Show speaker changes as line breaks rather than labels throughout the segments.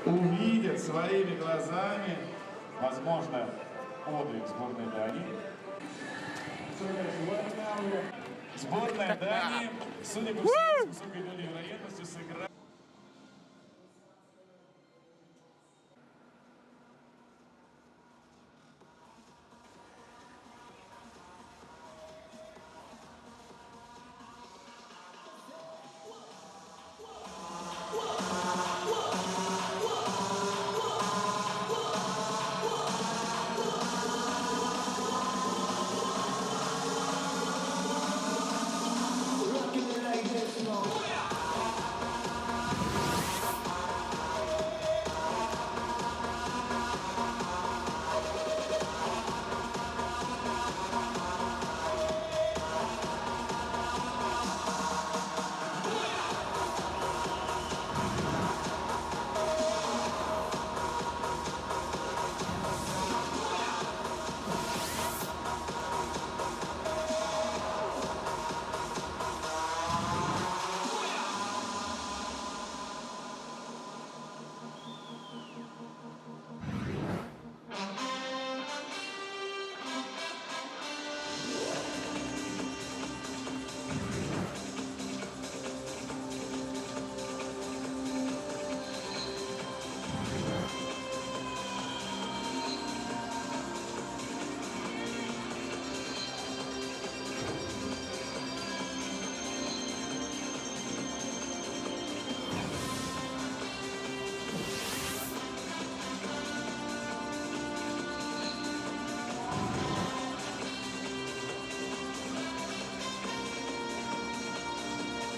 увидят своими глазами, возможно, подвиг сборной Дании. Сборная Дании, судя по всему, с высокой долей вероятности сыграет.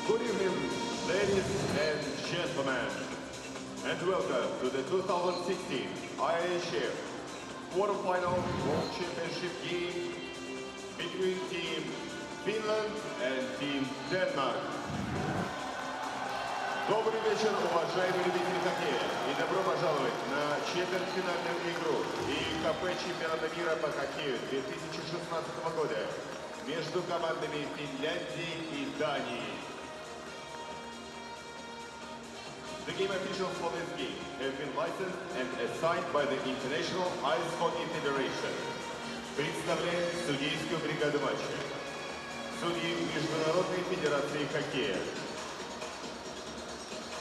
Good evening, ladies and gentlemen, and welcome to the 2016 IIHF quarterfinal World Championship game between Team Finland and Team Denmark. Добрый вечер, уважаемые любители хоккея, и добро пожаловать на четвертьфинальную игру ИИХФ чемпионата мира по хоккею 2016 года между командами Финляндии и Дании. The game officials for this game have been licensed and assigned by the International Ice Hockey Federation. Представляем судейскую бригаду матча. Судьи Международной Федерации хоккея.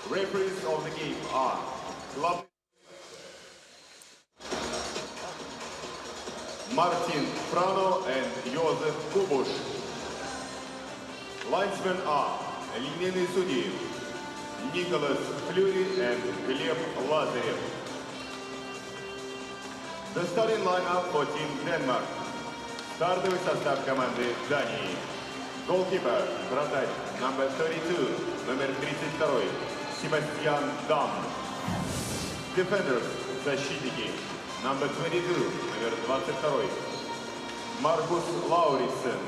Referees of the game are Martin Frano and Josef Kubush. Linesmen are линейные судьи Nicholas Fleury and Gleb Lazarev. The starting lineup for Team Denmark. Стартовый состав команды Дании. Goalkeeper, вратарь, number 32, номер 32, Себастьян Дам. Defenders, защитники, number 22, номер 22, Маркус Лауритсен.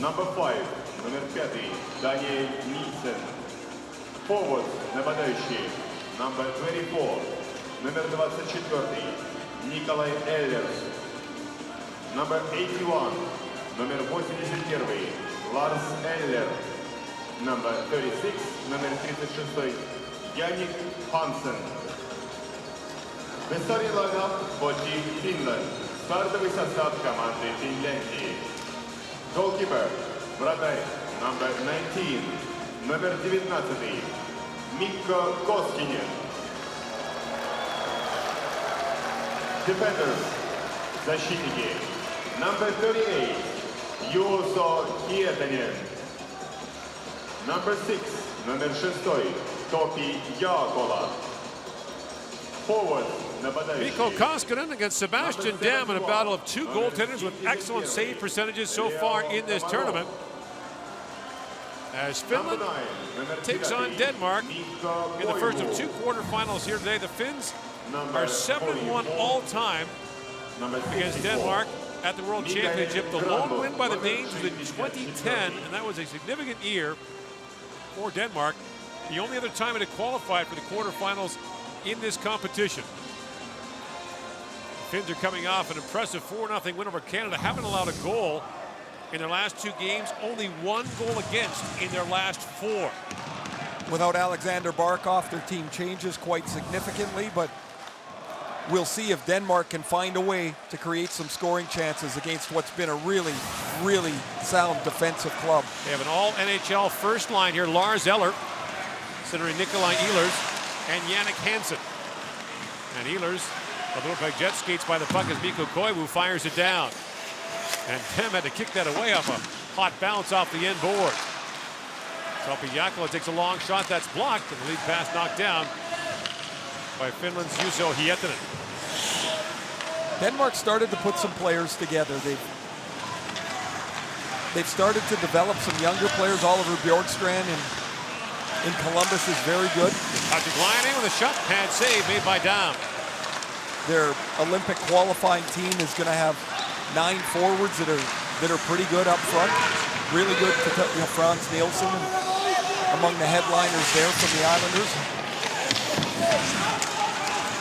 Number 5, номер 5, Даниэль Нильсен. Forward, нападающий, number 24, номер 24, Николай Эллерс. Number 81, номер 81, Ларс Эллер. Number 36, номер 36, Яник Хансен. The starting lineup for Team Finland. Стартовый состав команды Финляндии. Goalkeeper, вратарь, number 19, номер 19, Mikko Koskinen. Defenders, защитники, number 38, Juuso Hietanen. Number 6, номер 6, Topi Jaakola. Forward, нападающий.
Mikko Koskinen against Sebastian Dam in a battle of two goaltenders with excellent save percentages so far in this tournament. As Finland takes on Denmark in the first of two quarterfinals here today. The Finns are 7-1 all-time against Denmark at the World Championship. The lone win by the Danes was in 2010, and that was a significant year for Denmark. The only other time it had qualified for the quarterfinals in this competition. The Finns are coming off an impressive 4-0 win over Canada. Haven't allowed a goal in their last two games. Only one goal against in their last four.
Without Alexander Barkov, their team changes quite significantly, but we'll see if Denmark can find a way to create some scoring chances against what's been a really, really sound defensive club.
They have an all-NHL first line here. Lars Eller, centering Nikolai Ehlers, and Jannik Hansen. And Ehlers, a little bit jet skates by the puck as Mikko Koivu fires it down. And Tim had to kick that away off a hot bounce off the end board. Topi Jääkelä takes a long shot that's blocked, and the lead pass knocked down by Finland's Juuso Hietinen.
Denmark started to put some players together. They've started to develop some younger players. Oliver Bjorkstrand in Columbus is very good.
Patrick Laine with a shot pad save made by Dam.
Their Olympic qualifying team is going to have 9 forwards that are pretty good up front. Really good, Frans Nielsen among the headliners there from the Islanders.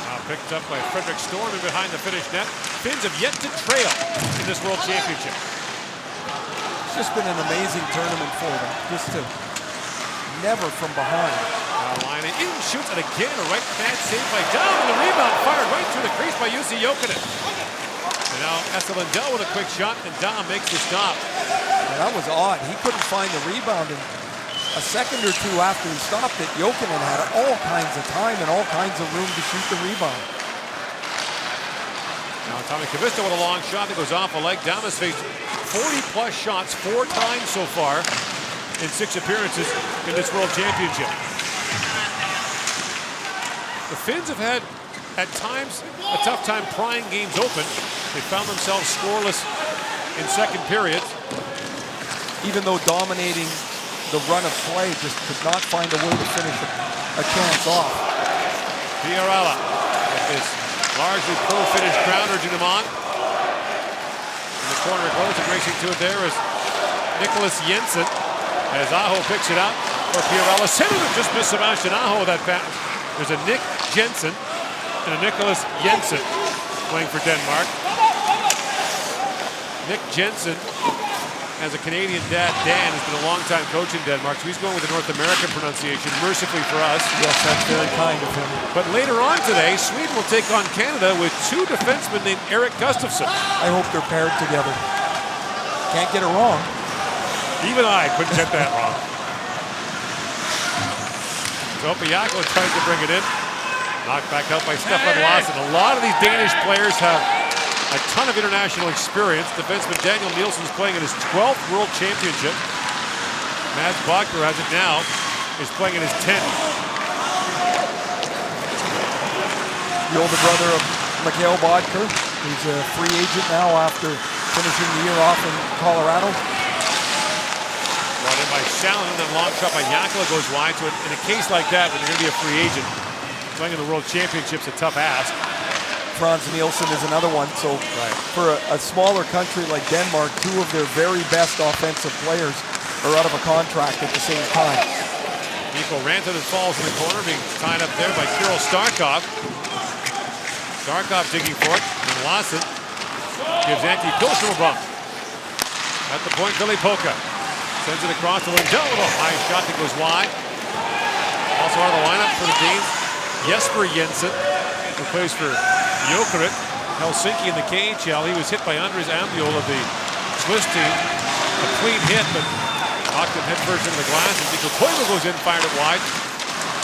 Now picked up by Fredrik Storm in behind the Finnish net. Finns have yet to trail in this World Championship.
It's just been an amazing tournament for them, just to never from behind.
Laine in, shoots, and again a right pad save by Dam, and the rebound fired right through the crease by Jussi Jokinen. And now Esa Lindell with a quick shot, and Dam makes the stop.
Yeah, that was odd. He couldn't find the rebound, and a second or two after he stopped it, Jokinen had all kinds of time and all kinds of room to shoot the rebound.
Now Tommy Kivista with a long shot that goes off a leg. Dam has faced 40-plus shots 4 times so far in 6 appearances in this World Championship. The Finns have had, at times, a tough time prying games open. They found themselves scoreless in second periods.
Even though dominating the run of play, just could not find a way to finish a chance off.
Pierala with this largely pro-Finnish crowd urging him on. In the corner close and racing to it there is Nicholas Jensen. As Aho picks it out for Pierala. Centered it, just missed Sebastian Aho with that pass. There's a Nick Jensen and a Nicholas Jensen playing for Denmark. Nick Jensen has a Canadian dad, Dan, has been a long-time coach in Denmark, so he's going with the North American pronunciation, mercifully for us.
Yes, that's very kind of him.
But later on today, Sweden will take on Canada with 2 defensemen named Erik Gustafsson.
I hope they're paired together. Can't get it wrong.
Even I couldn't get that wrong. Topi Jääkelä tries to bring it in. Knocked back out by Stefan Larsson. A lot of these Danish players have a ton of international experience. Defenseman Daniel Nielsen is playing in his 12th World Championship. Mads Bakker, as it now, is playing in his 10th.
The older brother of Mikhail Bodker. He's a free agent now after finishing the year off in Colorado.
Brought in by Shallon, and then long shot by Jääkelä goes wide. So in a case like that, when you're going to be a free agent, playing in the World Championship's a tough ask.
Frans Nielsen is another one. So for a smaller country like Denmark, 2 of their very best offensive players are out of a contract at the same time.
Mikko Rantanen falls in the corner, being tied up there by Kirill Starkov. Starkov digging for it, and Larsson gives Antti Pilsner a bump. At the point, Billy Polka sends it across to Lindell with a high shot that goes wide. Also out of the lineup for the Danes, Jesper Jensen, who plays for Jokerit, Helsinki in the KHL. He was hit by Andres Ambiol of the Swiss team. A clean hit, but knocked him headfirst into the glass, and Mikko Koivu goes in, fired it wide.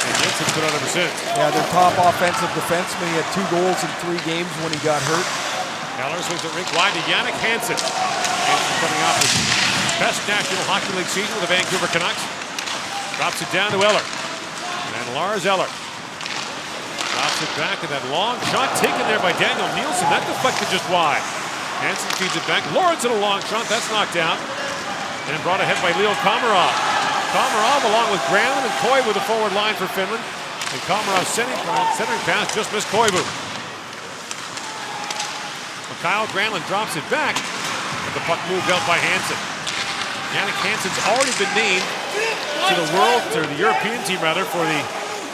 And Jensen's been on ever since.
Yeah, their top offensive defenseman. He had 2 goals in 3 games when he got hurt.
Keller swings it rink wide to Jannik Hansen. Hansen coming off his best National Hockey League season with the Vancouver Canucks. Drops it down to Eller. And Lars Eller drops it back, and that long shot taken there by Daniel Nielsen. That deflected just wide. Hansen feeds it back. Lawrence in a long shot. That's knocked down. And brought ahead by Leo Komarov. Komarov along with Granlund and Koivu with the forward line for Finland. And Komarov centering pass just missed Koivu. Kyle Granlund drops it back, but the puck moved out by Hansen. Jannik Hansen's already been named to the European team rather, for the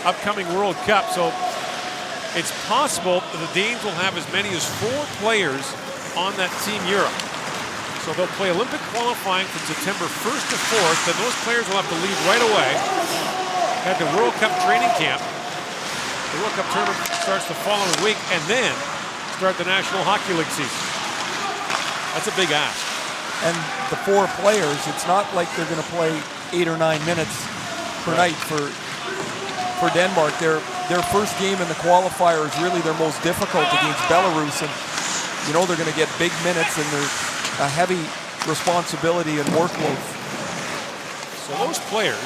upcoming World Cup. So it's possible that the Danes will have as many as 4 players on that Team Europe. So they'll play Olympic qualifying from September 1st to 4th. Then those players will have to leave right away. at the World Cup training camp. The World Cup tournament starts the following week, and then start the National Hockey League season. That's a big ask.
And the 4 players, it's not like they're going to play 8 or 9 minutes per night for Denmark. Their first game in the qualifier is really their most difficult against Belarus, and you know they're going to get big minutes, and there's a heavy responsibility and workload.
So those players,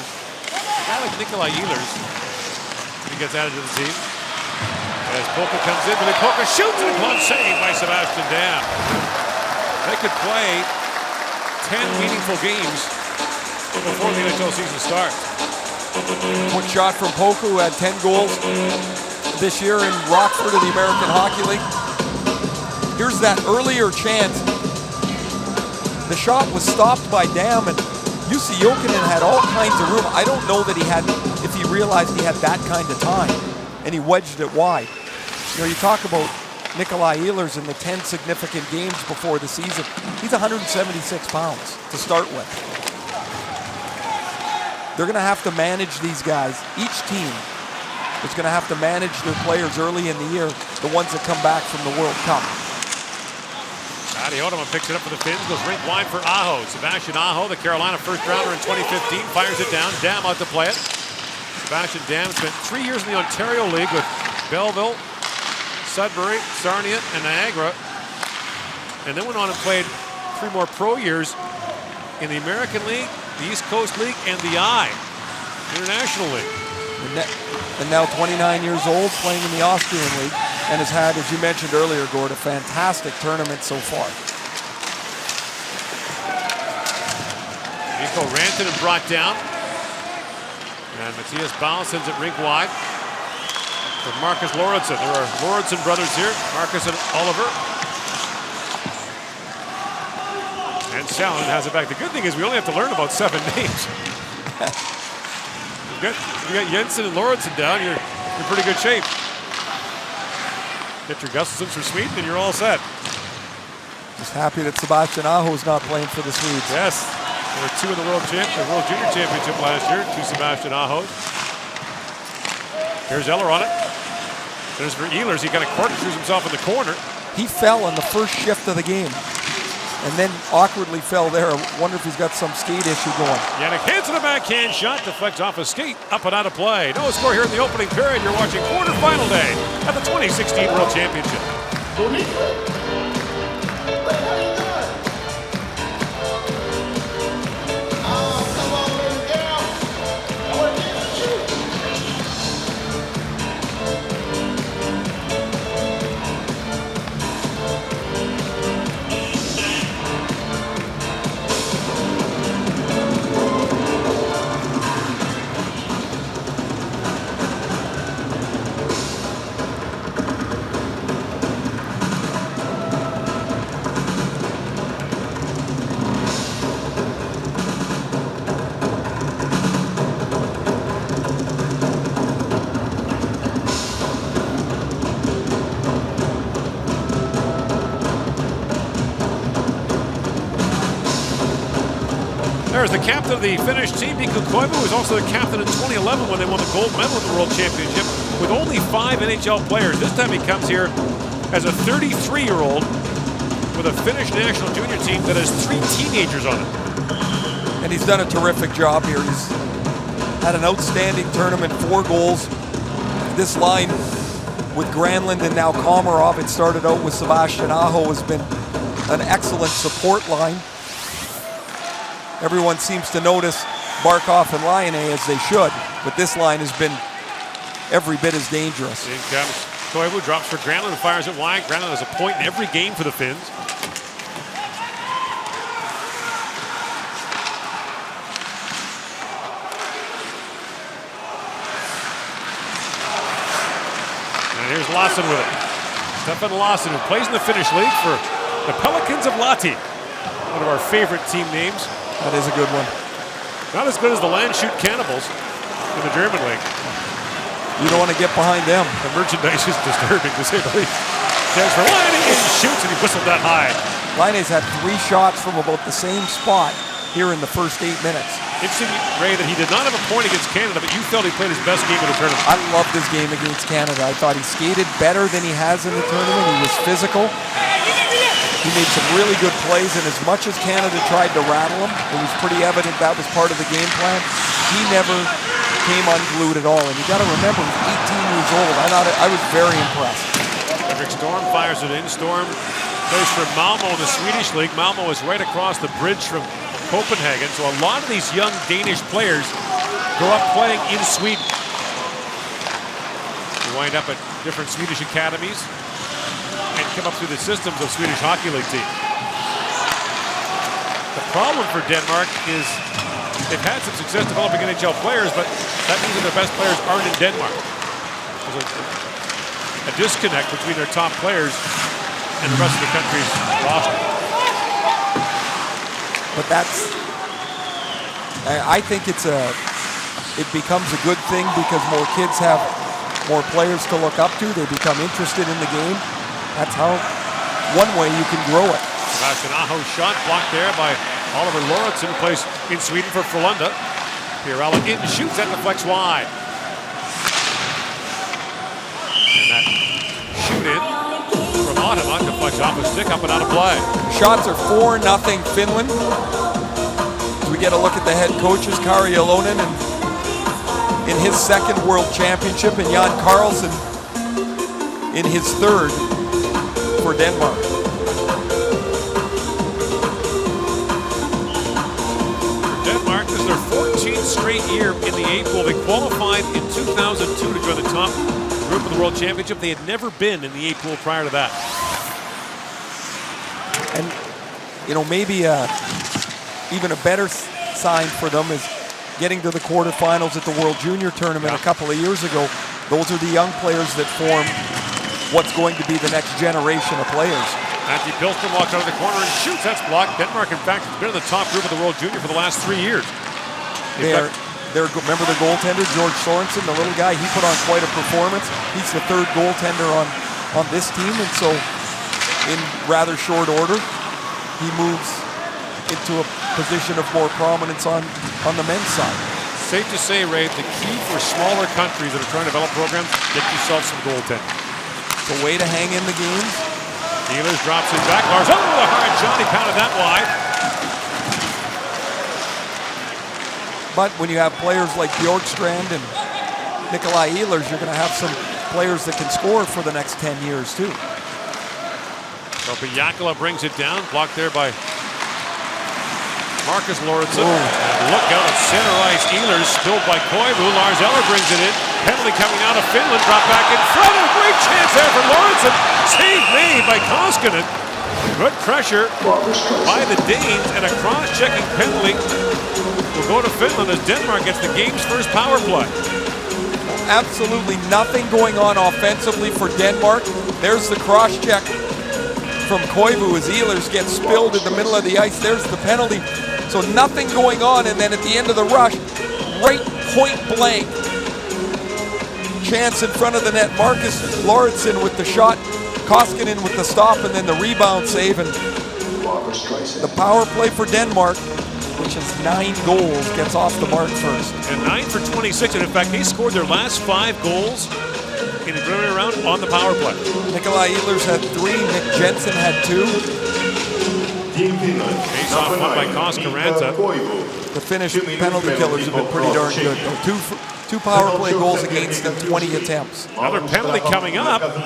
a guy like Nikolai Ehlers, he gets added to the team. As Polka comes in, Billy Polka shoots and a glove save by Sebastian Dam. They could play 10 meaningful games before the NHL season starts.
Quick shot from Polka, who had 10 goals this year in Rockford of the American Hockey League. Here's that earlier chance. The shot was stopped by Dam, and Jussi Jokinen had all kinds of room. I don't know that if he realized he had that kind of time, and he wedged it wide. You know, you talk about Nikolai Ehlers in the 10 significant games before the season. He's 176 pounds to start with. They're going to have to manage these guys. Each team is going to have to manage their players early in the year, the ones that come back from the World Cup.
Adi Ottama picks it up for the Finns, goes rink wide for Aho. Sebastian Aho, the Carolina first rounder in 2015, fires it down. Dam out to play it. Sebastian Dam spent 3 years in the Ontario League with Belleville, Sudbury, Sarnia, and Niagara, and then went on and played 3 more pro years in the American League, the East Coast League, and the International League.
And now 29 years old, playing in the Austrian League, and has had, as you mentioned earlier, Gord, a fantastic tournament so far.
Mikko Rantanen brought down, and Matthias Ball sends it rink wide for Marcus Lorentzen. There are Lorentzen brothers here, Marcus and Oliver. And Salen has it back. The good thing is we only have to learn about 7 names. You got Jensen and Lorentzen down, you're in pretty good shape. Get your Gustafsson for Sweden and you're all set.
Just happy that Sebastian Aho is not playing for the Swedes.
Yes, there were 2 in the World Junior Championship last year, 2 Sebastian Ahos. Here's Eller on it. There's for Ehlers, he kind of corkscrews himself in the corner.
He fell on the first shift of the game, and then awkwardly fell there. I wonder if he's got some skate issue going.
Yannick Hansen, a backhand shot, deflects off a skate, up and out of play. No score here in the opening period. You're watching quarterfinal day at the 2016 World Championship. There's the captain of the Finnish team, Mikko Koivu, who was also the captain in 2011 when they won the gold medal at the World Championship with only 5 NHL players. This time he comes here as a 33-year-old with a Finnish national junior team that has 3 teenagers on it.
And he's done a terrific job here. He's had an outstanding tournament, 4 goals. This line with Granlund and now Komarov, it started out with Sebastian Aho, has been an excellent support line. Everyone seems to notice Barkov and Laine, as they should, but this line has been every bit as dangerous.
In comes Koivu, drops for Granlund and fires it wide. Granlund has a point in every game for the Finns. And here's Lawson with it. Stefan Lawson, who plays in the Finnish league for the Pelicans of Lahti. One of our favorite team names.
That is a good one.
Not as good as the Landshut Cannibals in the German league.
You don't want to get behind them.
The merchandise is disturbing, to say the least. There's for Laine, and he shoots, and he whistled that high.
Laine's had 3 shots from about the same spot here in the first 8 minutes.
Interesting, Ray, that he did not have a point against Canada, but you felt he played his best game of the tournament.
I loved his game against Canada. I thought he skated better than he has in the tournament. He was physical. He made some really good plays, and as much as Canada tried to rattle him, it was pretty evident that was part of the game plan. He never came unglued at all, and you got to remember, he's 18 years old. I was very impressed.
Fredrik Storm fires it in. Storm plays for Malmo in the Swedish league. Malmo is right across the bridge from Copenhagen, so a lot of these young Danish players grow up playing in Sweden. They wind up at different Swedish academies and come up through the systems of Swedish Hockey League teams. The problem for Denmark is they've had some success developing NHL players, but that means that their best players aren't in Denmark. There's a disconnect between their top players and the rest of the country's roster.
But I think it becomes a good thing because more kids have more players to look up to. They become interested in the game. That's one way you can grow it.
Sebastian Aho's shot blocked there by Oliver Lauritsen, who plays in Sweden for Frölunda. Piralla in, shoots, that deflects wide. And that shoot in from Ottawa deflects off a stick, up and out of play.
Shots are 4-0 Finland. We get a look at the head coaches, Kari Alonen, and in his second World Championship, and Jan Carlson in his third for Denmark.
For Denmark, this is their 14th straight year in the A pool. They qualified in 2002 to join the top group of the World Championship. They had never been in the A pool prior to that.
And, maybe even a better sign for them is getting to the quarterfinals at the World Junior Tournament a couple of years ago. Those are the young players that form what's going to be the next generation of players.
Antti Pilström walks out of the corner and shoots. That's blocked. Denmark, in fact, has been in the top group of the World Junior for the last 3 years.
Remember the goaltender, George Sorensen, the little guy? He put on quite a performance. He's the third goaltender on this team, and so in rather short order, he moves into a position of more prominence on the men's side.
Safe to say, Ray, the key for smaller countries that are trying to develop programs, get yourself some goaltending.
It's a way to hang in the games.
Ehlers drops it back. Lars, a hard shot. He pounded that wide.
But when you have players like Bjorkstrand and Nikolai Ehlers, you're going to have some players that can score for the next 10 years, too.
So Jakala brings it down, blocked there by Marcus Lauritsen. And look out at center ice. Ehlers spilled by Koivu. Lars Eller brings it in. Penalty coming out of Finland. Drop back in front. A great chance there for Lauritsen. Save made by Koskinen. Good pressure by the Danes, and a cross-checking penalty will go to Finland as Denmark gets the game's first power play.
Absolutely nothing going on offensively for Denmark. There's the cross-check from Koivu as Ehlers gets spilled in the middle of the ice. There's the penalty. So nothing going on, and then at the end of the rush, right point blank, chance in front of the net. Marcus Lauritsen with the shot, Koskinen with the stop, and then the rebound save. And the power play for Denmark, which is 9 goals, gets off the mark first.
And 9 for 26, and in fact, they scored their last 5 goals in the preliminary round on the power play.
Nikolai Ehlers had 3, Nick Jensen had 2.
Face-off won by Koskaranta.
The Finnish penalty killers have been pretty darn good. Two power play goals against them, 20 attempts.
Another penalty coming up, and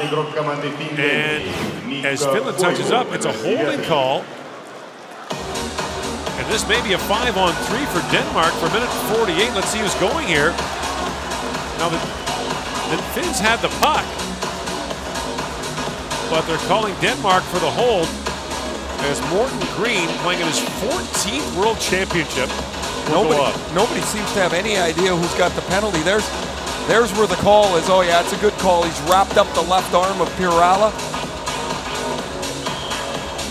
as Finland touches up, it's a holding call. And this may be a 5-on-3 for Denmark for minute 48. Let's see who's going here. Now the Finns had the puck, but they're calling Denmark for the hold as Morten Green, playing in his 14th World Championship,
Nobody seems to have any idea who's got the penalty. There's where the call is. Oh yeah, it's a good call. He's wrapped up the left arm of Piralla.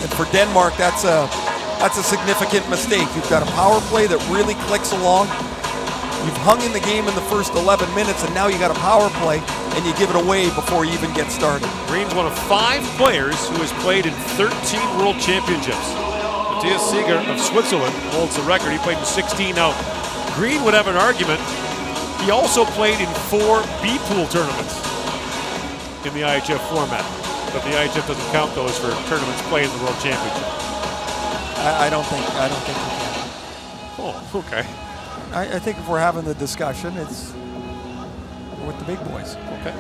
And for Denmark, that's a significant mistake. You've got a power play that really clicks along. You've hung in the game in the first 11 minutes, and now you got a power play, and you give it away before you even get started.
Green's one of 5 players who has played in 13 World Championships. Matthias Seeger of Switzerland holds the record. He played in 16 now. Green would have an argument. He also played in 4 B-pool tournaments in the IIHF format, but the IIHF doesn't count those for tournaments played in the World Championship.
I don't think we can.
Oh, okay.
I think if we're having the discussion, it's with the big boys.
Okay.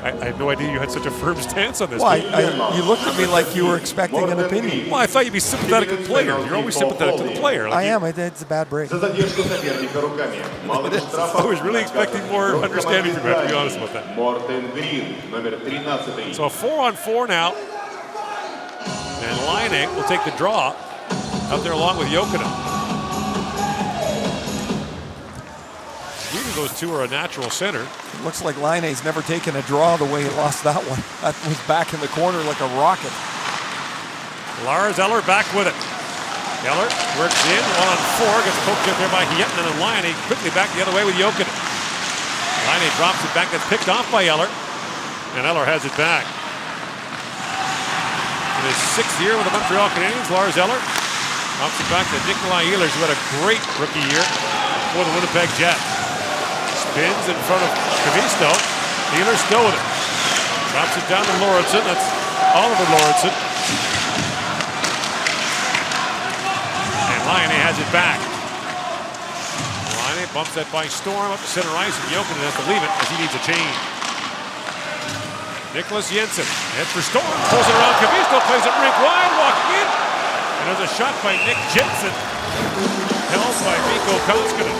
I had no idea you had such a firm stance on this.
Well, you looked at me like you were expecting an opinion.
Well, I thought you'd be sympathetic to the player. You're always sympathetic to the player.
I am. It's a bad break.
I was really expecting more understanding from you, to be honest about that. So a 4-on-4 now. And Laine will take the draw out there along with Jokinen. Neither of those two are a natural center.
It looks like Laine's never taken a draw the way he lost that one. That was back in the corner like a rocket.
Lars Eller back with it. Eller works in, 1-on-4, gets poked up there by Hietinen, and Laine quickly back the other way with Jokinen. Laine drops it back, gets picked off by Eller, and Eller has it back. In his 6th year with the Montreal Canadiens, Lars Eller drops it back to Nikolai Ehlers, who had a great rookie year for the Winnipeg Jets. Spins in front of Kavisto. Ehlers still with it. Drops it down to Lauritsen. That's Oliver Lauritsen. And Laine has it back. Laine bumps that by Storm up to center ice, and Jokinen has to leave it as he needs a change. Nicholas Jensen heads for Storm, pulls it around Kavisto, plays it rink wide, walking in. And there's a shot by Nick Jensen, held by Mikko Koskinen.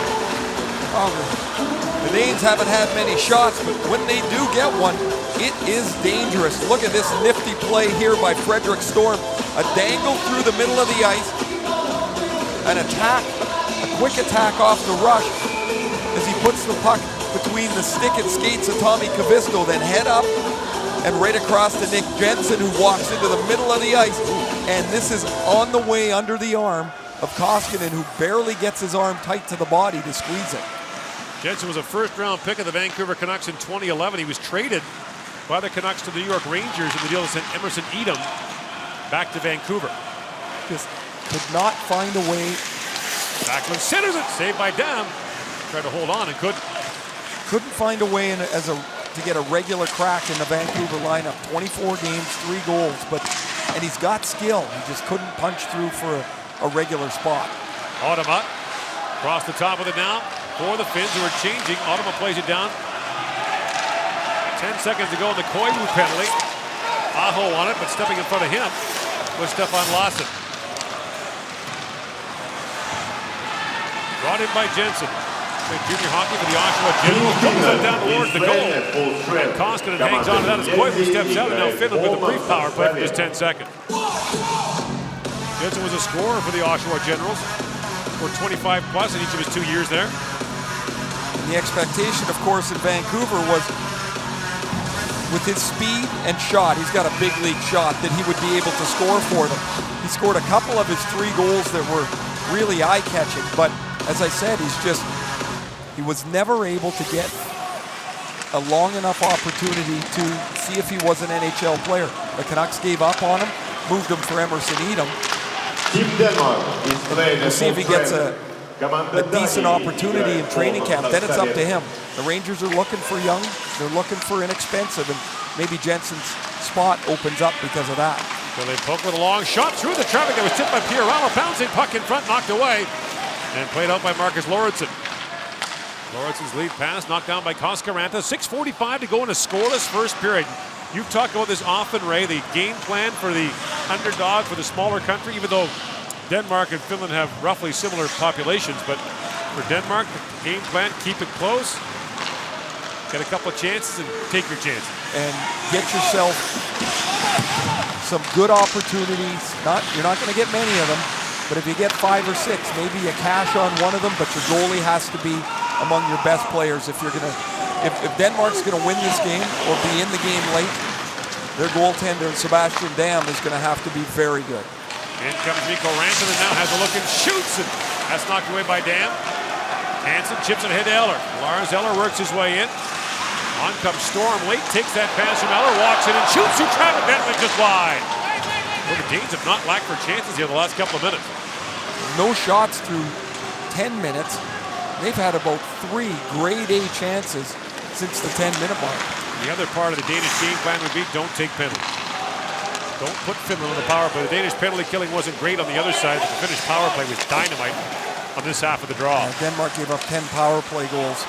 The Danes haven't had many shots, but when they do get one, it is dangerous. Look at this nifty play here by Frederick Storm. A dangle through the middle of the ice, an attack, a quick attack off the rush as he puts the puck between the stick and skates of Tommy Kavisto, then head up and right across to Nick Jensen, who walks into the middle of the ice. And this is on the way under the arm of Koskinen, who barely gets his arm tight to the body to squeeze it.
Jensen was a first-round pick of the Vancouver Canucks in 2011. He was traded by the Canucks to the New York Rangers in the deal to send Emerson Edom back to Vancouver.
Just could not find a way.
Backlund centers it, saved by Dam. Tried to hold on and
couldn't find a way to get a regular crack in the Vancouver lineup. 24 games, 3 goals, and he's got skill. He just couldn't punch through for a regular spot.
Automa across the top of it now for the Finns, who are changing. Automa plays it down. 10 seconds to go in the Koivu penalty. Aho on it, but stepping in front of him was Stefan Larsson. Brought in by Jensen. Played junior hockey for the Oshawa Generals. Jumps it down towards the goal. And Koskinen hangs on to that as Koivu steps out, and now Finland with a brief power play for just 10 seconds. Jensen was a scorer for the Oshawa Generals for 25 plus in each of his 2 years there.
And the expectation, of course, in Vancouver was, with his speed and shot, he's got a big league shot, that he would be able to score for them. He scored a couple of his 3 goals that were really eye-catching, but as I said, he was never able to get a long enough opportunity to see if he was an NHL player. The Canucks gave up on him, moved him for Emerson Edom. We'll see if he gets a decent opportunity in training camp. Then it's up to him. The Rangers are looking for young. They're looking for inexpensive, and maybe Jensen's spot opens up because of that.
So they poke with a long shot through the traffic. That was tipped by Pierrallo. Bouncing puck in front, knocked away, and played out by Marcus Lauritsen. Lauritsen's lead pass knocked down by Koskaranta. 6:45 to go in a scoreless first period. You've talked about this often, Ray, the game plan for the underdog, for the smaller country, even though Denmark and Finland have roughly similar populations. But for Denmark, the game plan, keep it close, get a couple of chances, and take your chances.
And get yourself some good opportunities. You're not going to get many of them, but if you get 5 or 6, maybe you cash on one of them, but your goalie has to be among your best players if you're going to. If Denmark's going to win this game or be in the game late, their goaltender, Sebastian Dam, is going to have to be very good.
In comes Mikko Rantanen, now has a look and shoots, and that's knocked away by Dam. Hansen chips it ahead to Eller. Lars Eller works his way in. On comes Storm late, takes that pass from Eller, walks in and shoots through traffic. That went just wide. Well, the Danes have not lacked for chances here the last couple of minutes.
No shots through 10 minutes. They've had about 3 grade A chances since the 10-minute mark.
The other part of the Danish game plan would be don't take penalties. Don't put Finland on the power play. The Danish penalty killing wasn't great on the other side, but the Finnish power play was dynamite on this half of the draw.
Denmark gave up 10 power play goals.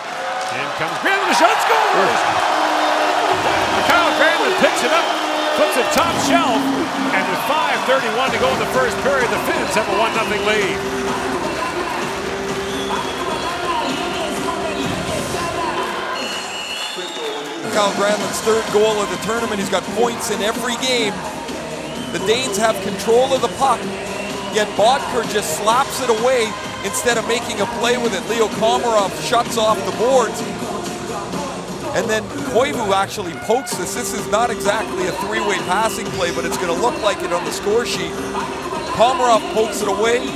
In comes Granlund, the shot scores! Mikael Granlund picks it up, puts it top shelf, and with 5:31 to go in the first period, the Finns have a 1-0 lead.
Mikael Granlund's 3rd goal of the tournament. He's got points in every game. The Danes have control of the puck, yet Bodker just slaps it away instead of making a play with it. Leo Komarov shuts off the boards. And then Koivu actually pokes this. This is not exactly a 3-way passing play, but it's going to look like it on the score sheet. Komarov pokes it away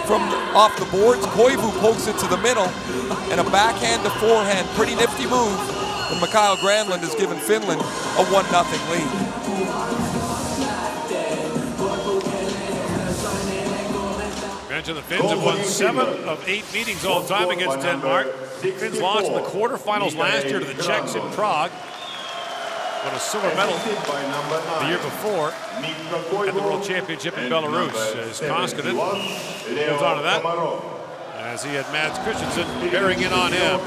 from off the boards. Koivu pokes it to the middle, and a backhand to forehand, pretty nifty move. And Mikael Granlund has given Finland a 1-0 lead.
The Finns have won 7 of 8 meetings all time against Denmark. Finns lost in the quarterfinals last year to the Czechs in Prague. Won a silver medal the year before at the World Championship in Belarus. As Koskinen holds on to that, as he had Mads Christensen bearing in on him.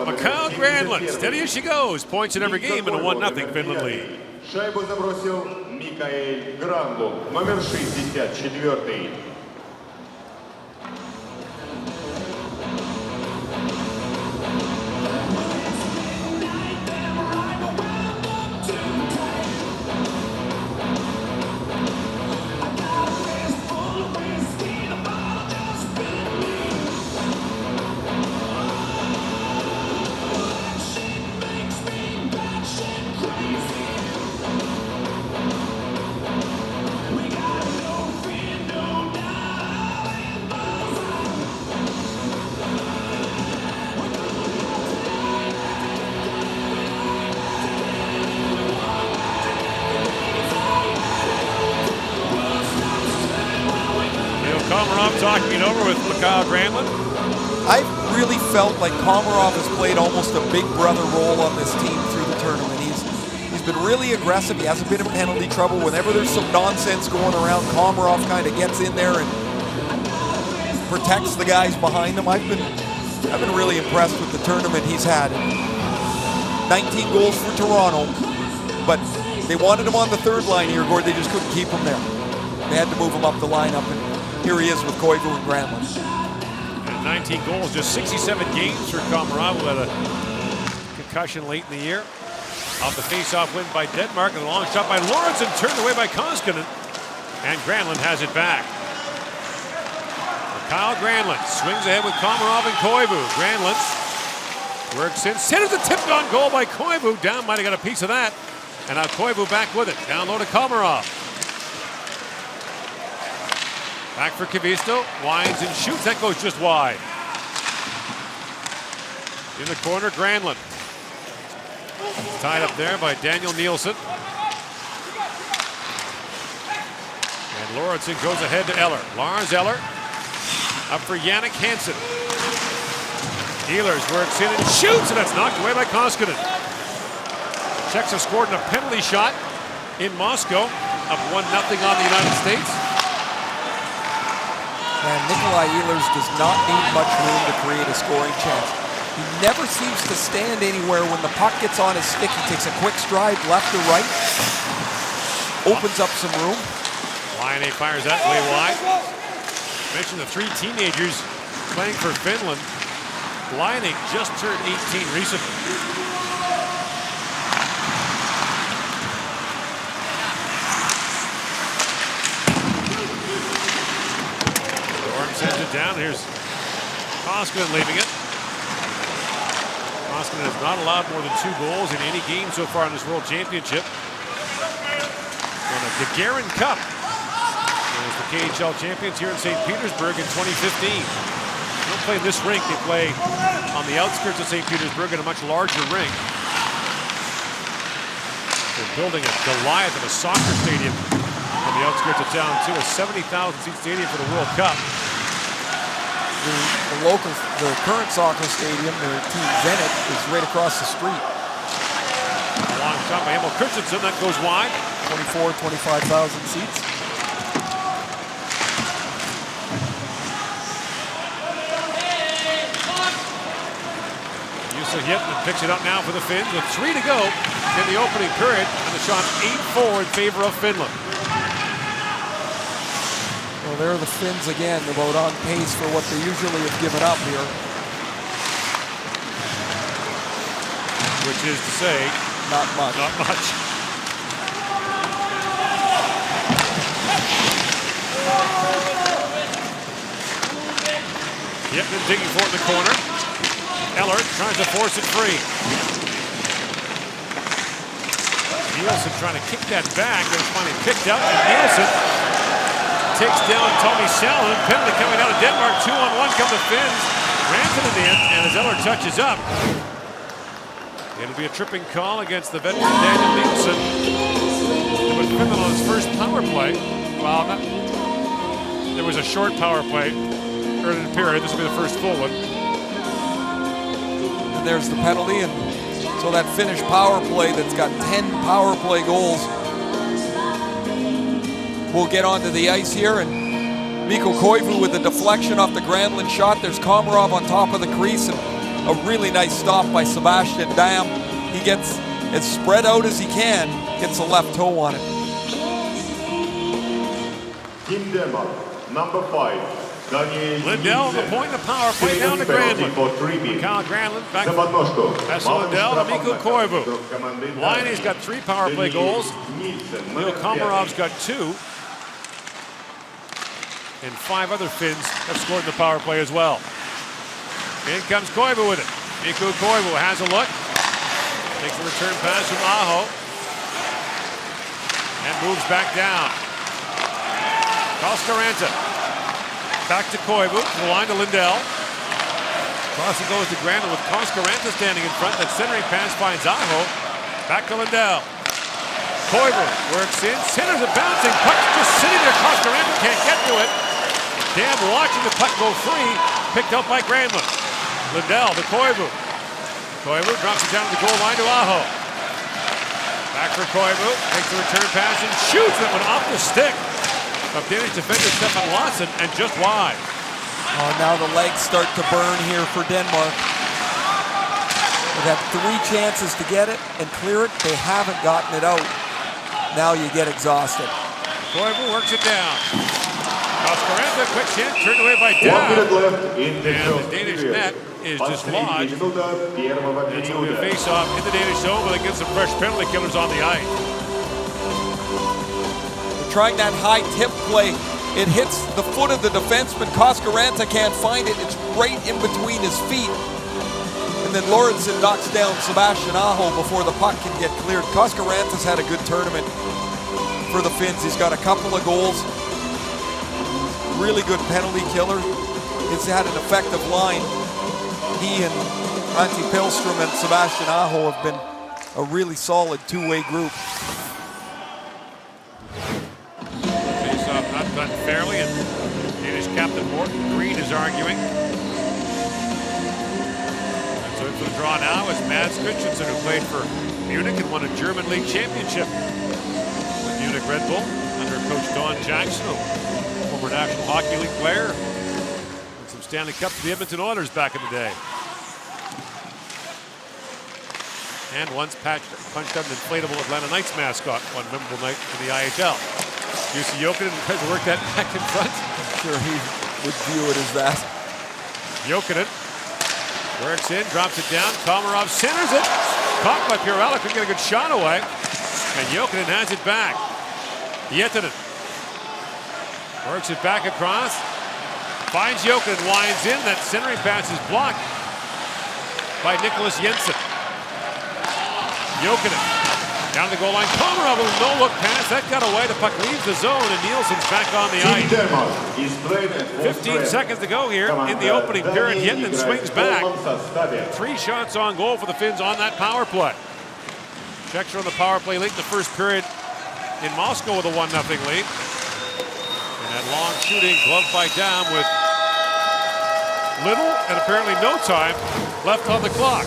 Mikael Granlund, steady as she goes, points in every game in a 1-0 Finland lead.
Шайбу забросил Микаэль Гранлунд, номер 64.
Komarov talking it over with Mikael Granlund.
I really felt like Komarov has played almost a big brother role on this team through the tournament. He's been really aggressive. He hasn't been in penalty trouble. Whenever there's some nonsense going around, Komarov kind of gets in there and protects the guys behind him. I've been really impressed with the tournament he's had. 19 goals for Toronto, but they wanted him on the 3rd line here, Gord. They just couldn't keep him there. They had to move him up the lineup, and here he is with Koivu and Granlund.
And 19 goals, just 67 games for Komarov, who had a concussion late in the year. Off the face-off win by Denmark, and a long shot by Lawrence, and turned away by Koskinen. And Granlund has it back. Mikael Granlund swings ahead with Komarov and Koivu. Granlund works in, centers a tipped on goal by Koivu. Down might have got a piece of that. And now Koivu back with it. Down low to Komarov. Back for Kivisto, winds and shoots. That goes just wide. In the corner, Granlund. Tied up there by Daniel Nielsen. And Lorentzen goes ahead to Eller. Lars Eller up for Jannik Hansen. Ehlers works in and shoots, and that's knocked away by Koskinen. Czechs have scored in a penalty shot in Moscow, up 1-0 on the United States.
And Nikolai Ehlers does not need much room to create a scoring chance. He never seems to stand anywhere. When the puck gets on his stick, he takes a quick stride left or right, opens up some room.
Laine fires that way wide. Mentioned the 3 teenagers playing for Finland. Laine just turned 18 recently. Sends it down. Here's Koskinen leaving it. Koskinen has not allowed more than 2 goals in any game so far in this World Championship. On a Gagarin Cup. It was the KHL champions here in St. Petersburg in 2015. They don't play in this rink. They play on the outskirts of St. Petersburg in a much larger rink. They're building a Goliath of a soccer stadium on the outskirts of town, too. A 70,000-seat stadium for the World Cup.
the current soccer stadium, their team Zenit, is right across the street.
A long shot by Emil Christensen, that goes wide.
25,000 seats.
Juuso Hietanen picks it up now for the Finns with 3 to go in the opening period, and the shot 8-4 in favor of Finland.
Well, there are the Finns again, about on pace for what they usually have given up here.
Which is to say,
not much.
Not much. Hietanen digging for it in the corner. Eller tries to force it free. Nielsen trying to kick that back, but it's finally picked up, and Nielsen takes down Tommy Sallin. Penalty coming out of Denmark. 2-on-1 come the Finns. Rantanen in, and as Eller touches up, it'll be a tripping call against the veteran Daniel Nielsen. But Finland on his first power play. Well, there was a short power play early in the period. This will be the first full one.
And there's the penalty, and so that Finnish power play that's got 10 power play goals will get onto the ice here, and Mikko Koivu with the deflection off the Granlund shot. There's Komarov on top of the crease, and a really nice stop by Sebastian Dam. He gets as spread out as he can, gets a left toe on it.
Team Denmark, number 5.
Lindell on the point of the power play down to Granlund. Kyle Granlund back to Lindell to Mikko Koivu. Liney's got 3 power play goals. Neil Komarov's got 2. And 5 other Finns have scored in the power play as well. In comes Koivu with it. Mikko Koivu has a look. Takes a return pass from Aho. And moves back down. Koskaranta. Back to Koivu, to the line to Lindell. Cross it goes to Granlund with Koskaranta standing in front. That centering pass finds Aho. Back to Lindell. Koivu works in, centers a bouncing puck just sitting there. Koskaranta can't get to it. Dam watching the puck go free, picked up by Granlund. Lindell to Koivu. Koivu drops it down to the goal line to Aho. Back for Koivu, takes the return pass and shoots that one off the stick of Danish defender Stefan Larsson and just wide.
Oh, now the legs start to burn here for Denmark. They've had 3 chances to get it and clear it. They haven't gotten it out. Now you get exhausted.
Koivu works it down. Koskaranta, quick chance, turned away by Dam.
1 minute left in the
And the Danish net is just lodged. And so we face off in the Danish zone, but against some fresh penalty killers on the ice.
Trying that high tip play. It hits the foot of the defenseman. Koskaranta can't find it. It's right in between his feet. And then Lorentzen knocks down Sebastian Aho before the puck can get cleared. Koskaranta's had a good tournament for the Finns. He's got a couple of goals. Really good penalty killer. He's had an effective line. He and Antti Pilström and Sebastian Aho have been a really solid 2-way group.
Not done fairly, and Danish captain Morten Green is arguing. And so for the draw now is Mads Christensen, who played for Munich and won a German League championship with Munich Red Bull under coach Don Jackson, a former National Hockey League player, and some Stanley Cups for the Edmonton Oilers back in the day. And once punched out an inflatable Atlanta Knights mascot one memorable night in the IIHL. Jussi Jokinen tries to work that back in front.
I'm sure he would view it as that.
Jokinen works in, drops it down. Komarov centers it. Caught by Pirella, couldn't get a good shot away. And Jokinen has it back. Hietanen works it back across. Finds Jokinen, winds in. That centering pass is blocked by Nicholas Jensen. Jokinen down the goal line. Komarov with a no-look pass. That got away. The puck leaves the zone, and Nielsen's back on the ice. 15 seconds to go here in the opening period. Hietanen swings back. 3 shots on goal for the Finns on that power play. Czechs are on the power play late in the first period in Moscow with a 1-0 lead. And that long shooting, gloved by Dam with Little and apparently no time left on the clock.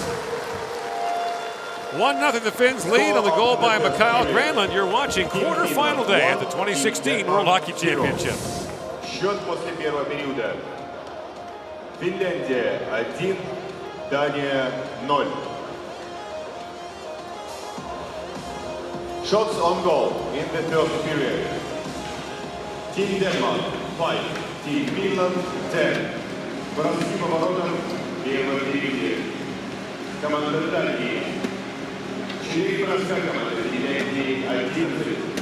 1-0 the Finns lead on the goal by Mikael Granlund. You're watching quarterfinal day at the 2016 World Hockey Championship.
Счет после первого периода. Финляндия 1, Дания 0. Shots on goal in the third period. Team Denmark 5, Team Finland 10. Броски по воротам в первом периоде. Команда Дании 4 броска, команда Финляндии 11.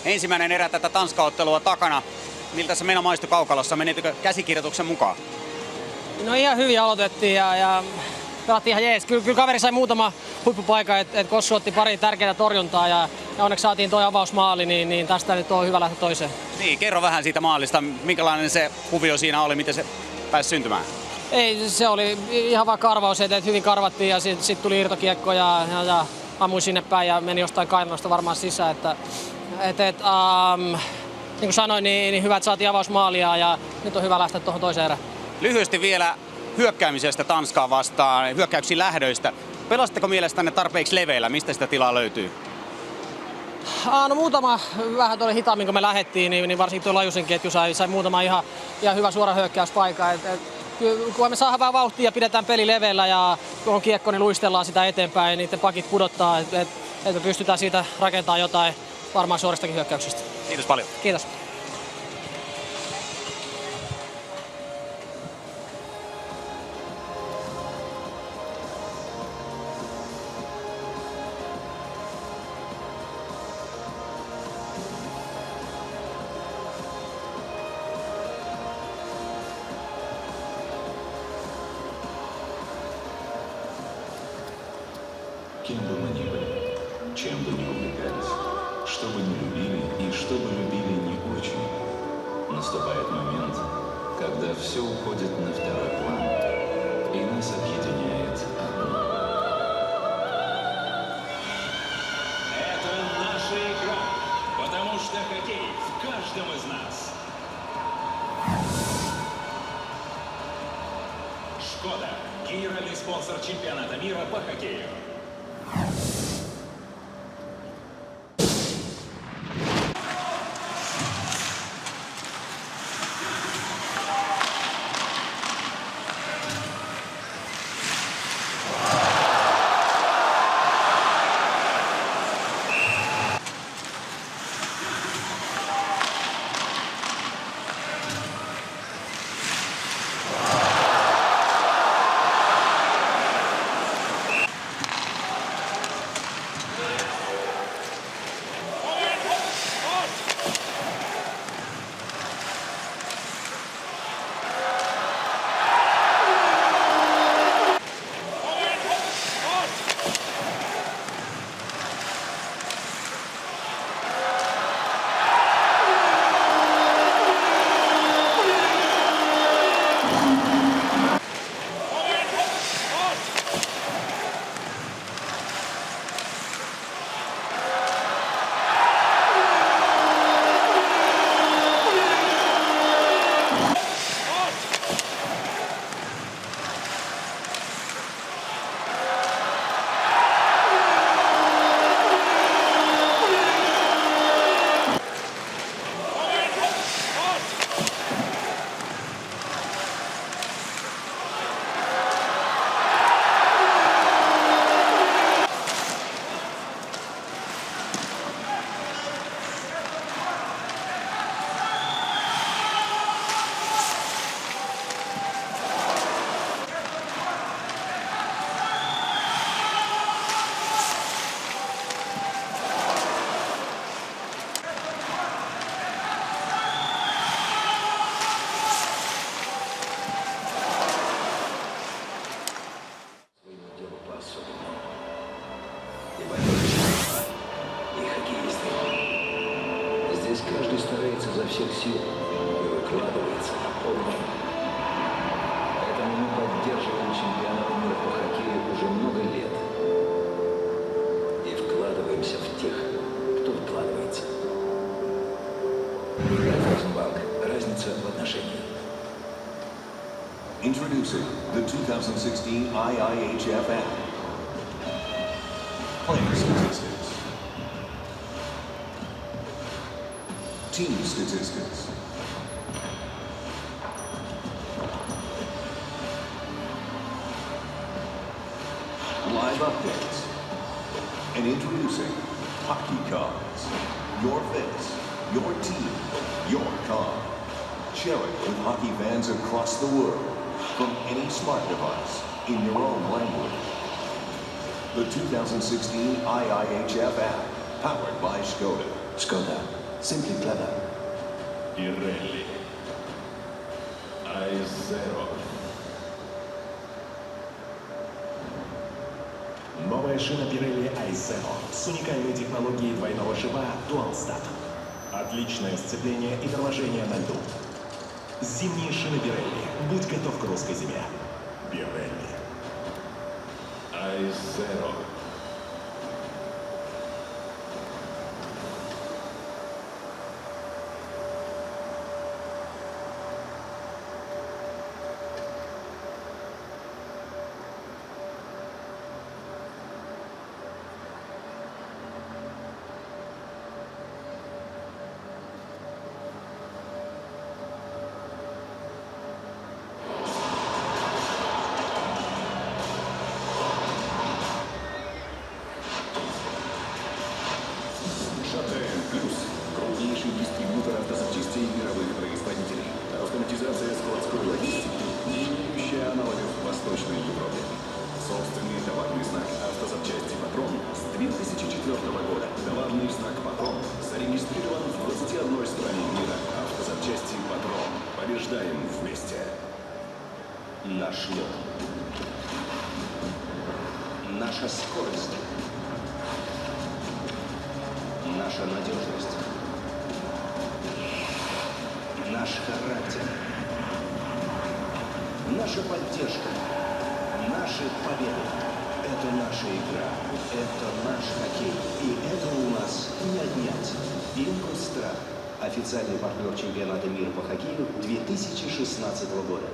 Ensimmäinen erä tätä Tanska-ottelua takana. Miltä se meno maistui kaukalossa? Menitkö käsikirjoituksen mukaan?
No ihan hyvin aloitettiin ja pelattiin ihan jees. Kyllä kaveri sai muutama huippupaikan, että Kossu otti pari tärkeää torjuntaa ja onneksi saatiin tuo avausmaali, niin tästä nyt on hyvä lähteä toiseen.
Niin, kerro vähän siitä maalista. Minkälainen se kuvio siinä oli, miten se pääsi syntymään?
Ei, se oli ihan vaan karvaus, että hyvin karvattiin ja sitten tuli irtokiekko ja ammui sinne päin ja meni jostain kainalosta varmaan sisään. Niin kuin sanoin, niin hyvä, että saatiin avausmaalia ja nyt on hyvä lähteä tuohon toiseen erään.
Lyhyesti vielä hyökkäämisestä Tanskaa vastaan, hyökkäyksiin lähdöistä. Pelasitteko mielestänne tarpeeksi leveillä? Mistä sitä tilaa löytyy?
No muutama vähän oli hitaammin kun me lähdettiin, niin varsinkin tuo Lajusen ketju sai muutama ihan hyvä suora hyökkäyspaikka. Kun me saadaan vähän vauhtia ja pidetään peli leveillä ja kun on kiekko, niin luistellaan sitä eteenpäin ja niiden pakit pudottaa, että me pystytään siitä rakentamaan jotain varmaan suoristakin hyökkäyksistä.
Kiitos paljon.
Kiitos.
Кем бы мы ни были, чем бы ни увлекались, что бы ни любили и что бы любили не очень, наступает момент, когда все уходит на второй план, и нас объединяет одно.
Это наша игра, потому что хоккей в каждом из нас. Шкода, генеральный спонсор чемпионата мира по хоккею.
Здесь каждый старается изо всех сил и выкладывается на полную. Поэтому мы поддерживаем чемпионат мира по хоккею уже много лет. И вкладываемся в тех, кто вкладывается. Райфайзенбанк. Разница в отношении.
Introducing the 2016 IIHF app. Player statistics. Team statistics. Live updates. And introducing Hockey Cards. Your face, your team, your card. Share it with hockey fans across the world from any smart device in your own language. The 2016 IIHF app, powered by Skoda.
Skoda. Simply clever.
Pirelli. I0. Новая шина Pirelli I0 с уникальной технологией двойного шипа Dual Stat. Отличное сцепление и торможение на льду. Зимние шины Pirelli. Будь готов к русской зиме. Pirelli. I0.
Крупнейший дистрибьютор автозапчастей мировых производителей. Автоматизация складской логистики, не имеющая аналогов в Восточной Европе. Собственный товарный знак «Автозапчасти Патрон» с 2004 года. Товарный знак «Патрон» зарегистрирован в 21 стране мира. Автозапчасти Патрон. Побеждаем вместе. Наш лед. Наша скорость. Наша надежность. Наш характер. Наша поддержка. Наши победы. Это наша игра. Это наш хоккей. И это у нас не отнять. Ингустрад. Официальный партнер чемпионата мира по хоккею 2016 года.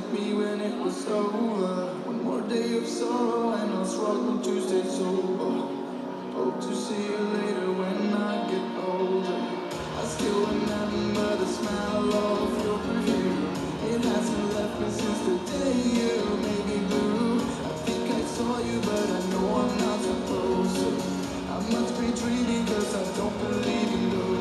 like me when it was over. One more day of sorrow and I'll struggle to stay sober. Hope to see you later when I get older. I still remember the smell of your perfume. It hasn't left me since the day you made me blue. I think I saw you, but I know I'm not supposed to. I must be dreaming, cause I don't believe in those.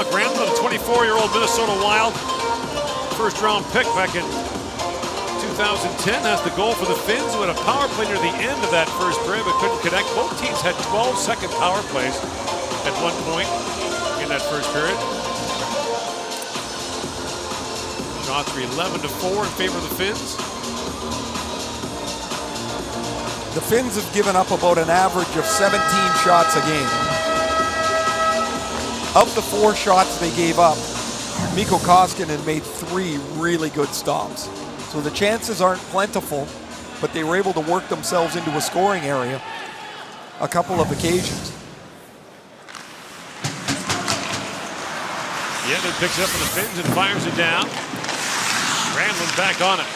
Grantham, 24-year-old Minnesota Wild, first-round pick back in 2010, has the goal for the Finns, who had a power play near the end of that first period but couldn't connect. Both teams had 12-second power plays at one point in that first period. Shots were 11-4 in favor of the Finns.
The Finns have given up about an average of 17 shots a game. of the 4 shots they gave up, Mikko Koskinen made 3 really good stops. So the chances aren't plentiful, but they were able to work themselves into a scoring area a couple of occasions.
Yedlin picks it up for the Finns and fires it down. Granlund back on it.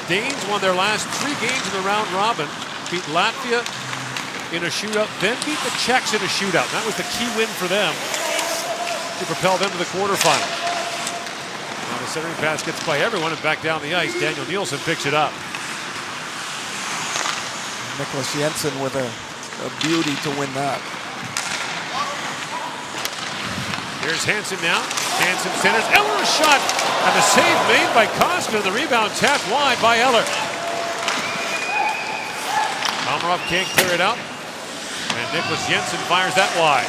Danes won their last 3 games in the round robin, beat Latvia in a shootout, then beat the Czechs in a shootout. That was the key win for them to propel them to the quarterfinal. Now the centering pass gets by everyone and back down the ice. Daniel Nielsen picks it up.
Nicholas Jensen with a beauty to win that.
Here's Hansen now. Hansen centers. Eller a shot. And the save made by Koskinen. The rebound tapped wide by Eller. Komarov can't clear it out. And Nicholas Jensen fires that wide.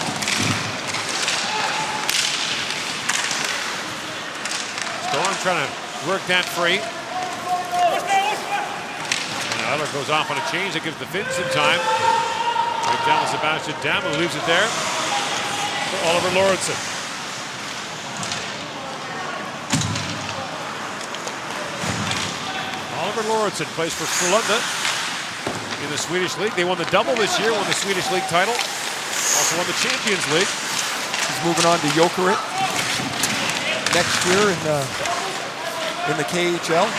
Storm trying to work that free. And Eller goes off on a change that gives the Finns some time. Right down to Sebastian Dam, who leaves it there for Oliver Lauritsen. Oliver Lauritsen plays for Frölunda in the Swedish League. They won the double this year, won the Swedish League title. Also won the Champions League.
He's moving on to Jokerit next year in the KHL.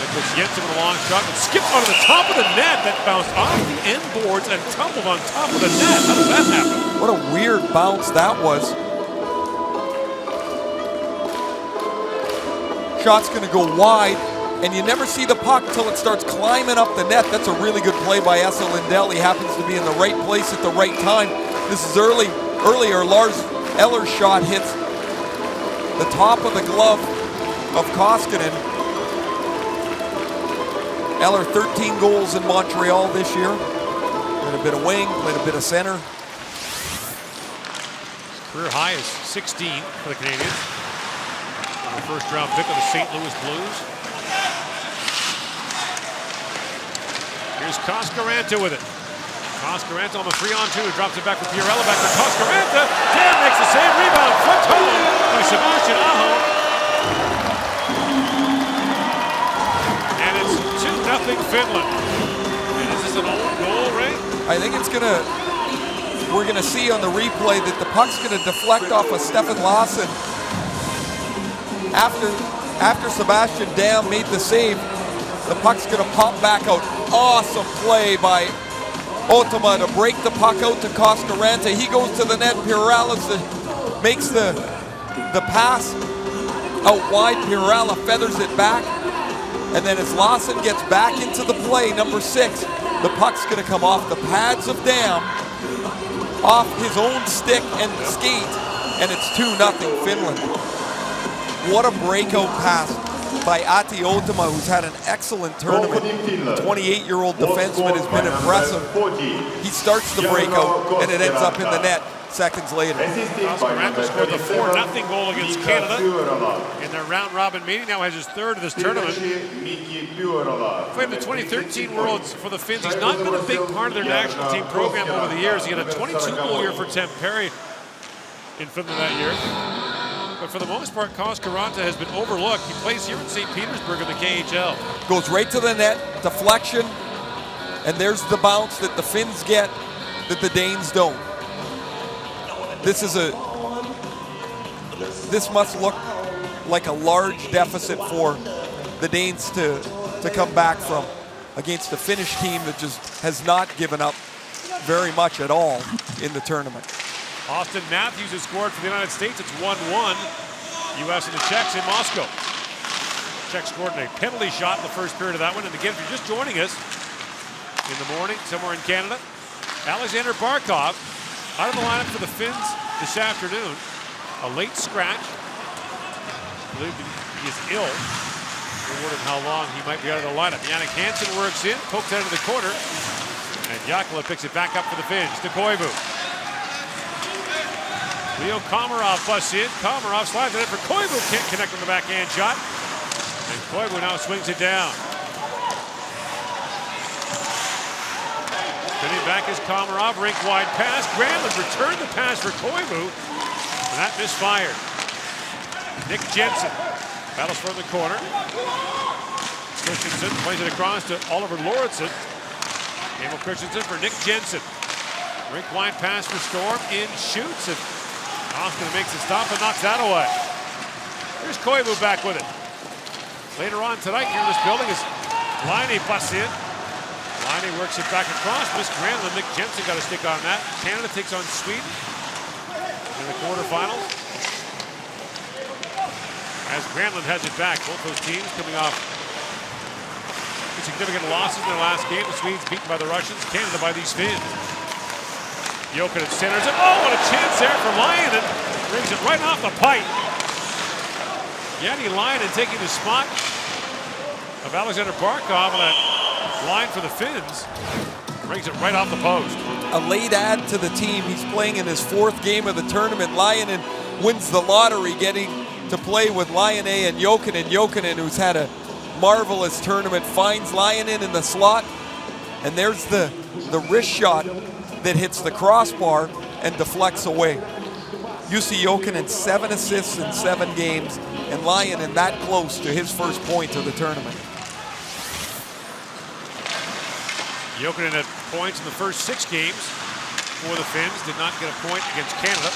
Nicholas Jensen with a long shot and skipped onto the top of the net that bounced off the end boards and tumbled on top of the net. How does that happen?
What a weird bounce that was. Shot's going to go wide, and you never see the puck until it starts climbing up the net. That's a really good play by Esa Lindell. He happens to be in the right place at the right time. This is earlier. Lars Eller's shot hits the top of the glove of Koskinen. Eller, 13 goals in Montreal this year. Played a bit of wing, played a bit of center.
His career high is 16 for the Canadiens. The first round pick of the St. Louis Blues. Here's Koskaranta with it. Koskaranta on the 3-on-2, drops it back for Pierella, back to Koskaranta. Dan makes the save, rebound, flipped home by Sebastian Aho. And it's 2-0 Finland. And is this an old goal, Ray?
I think we're gonna see on the replay that the puck's gonna deflect off of Stefan Larsson. After Sebastian Dam made the save, the puck's gonna pop back out. Awesome play by Otama to break the puck out to Koskaranta. He goes to the net. Pierella makes the pass out wide. Pierella feathers it back. And then as Larsson gets back into the play, number 6, the puck's gonna come off the pads of Dam, off his own stick and skate, and it's 2-0 Finland. What a breakout pass by Ati Otama, who's had an excellent tournament. 28-year-old defenseman has been impressive. He starts the breakout, and it ends up in the net seconds later.
Koskaranta scored the 4-0 goal against Canada in their round-robin meeting. Now has his 3rd of this tournament. Played the 2013 Worlds for the Finns. He's not been a big part of their national team program over the years. He had a 22-goal year for Tampere in Finland that year. But for the most part, Koskaranta has been overlooked. He plays here in St. Petersburg in the KHL.
Goes right to the net, deflection, and there's the bounce that the Finns get that the Danes don't. This must look like a large deficit for the Danes to come back from against a Finnish team that just has not given up very much at all in the tournament.
Austin Matthews has scored for the United States. It's 1-1. U.S. and the Czechs in Moscow. Czechs scored a penalty shot in the first period of that one. And again, if you're just joining us in the morning somewhere in Canada, Alexander Barkov out of the lineup for the Finns this afternoon. A late scratch. I believe he is ill. We're wondering how long he might be out of the lineup. Jannik Hansen works in, pokes out of the corner. And Jakala picks it back up for the Finns to Koivu. Leo Komarov busts in. Komarov slides it in for Koivu. Can't connect on the backhand shot. And Koivu now swings it down. Spinning back is Komarov, rink wide pass. Granlund returned the pass for Koivu, and that misfired. Nick Jensen battles from the corner. Christensen plays it across to Oliver Lauritsen. Emil Christensen for Nick Jensen. Rink wide pass for Storm, in shoots, and Austin makes a stop and knocks that away. Here's Koivu back with it. Later on tonight here in this building is Laine busts in. Laine works it back across. Miss Granlund, Nick Jensen got a stick on that. Canada takes on Sweden in the quarterfinals. As Granlund has it back, both those teams coming off significant losses in their last game. The Swedes beaten by the Russians, Canada by these Finns. Jokinen centers it. Oh, what a chance there for Lyonen. Brings it right off the pipe. Jani Lyonen taking the spot of Alexander Barkov on that line for the Finns. Brings it right off the post.
A late add to the team. He's playing in his 4th game of the tournament. Lyonen wins the lottery, getting to play with Laine and Jokinen. Jokinen, who's had a marvelous tournament, finds Lyonen in the slot, and there's the wrist shot that hits the crossbar and deflects away. Jussi Jokinen, 7 assists in 7 games, and Lyonen that close to his first point of the tournament.
Jokinen had points in the first 6 games for the Finns, did not get a point against Canada,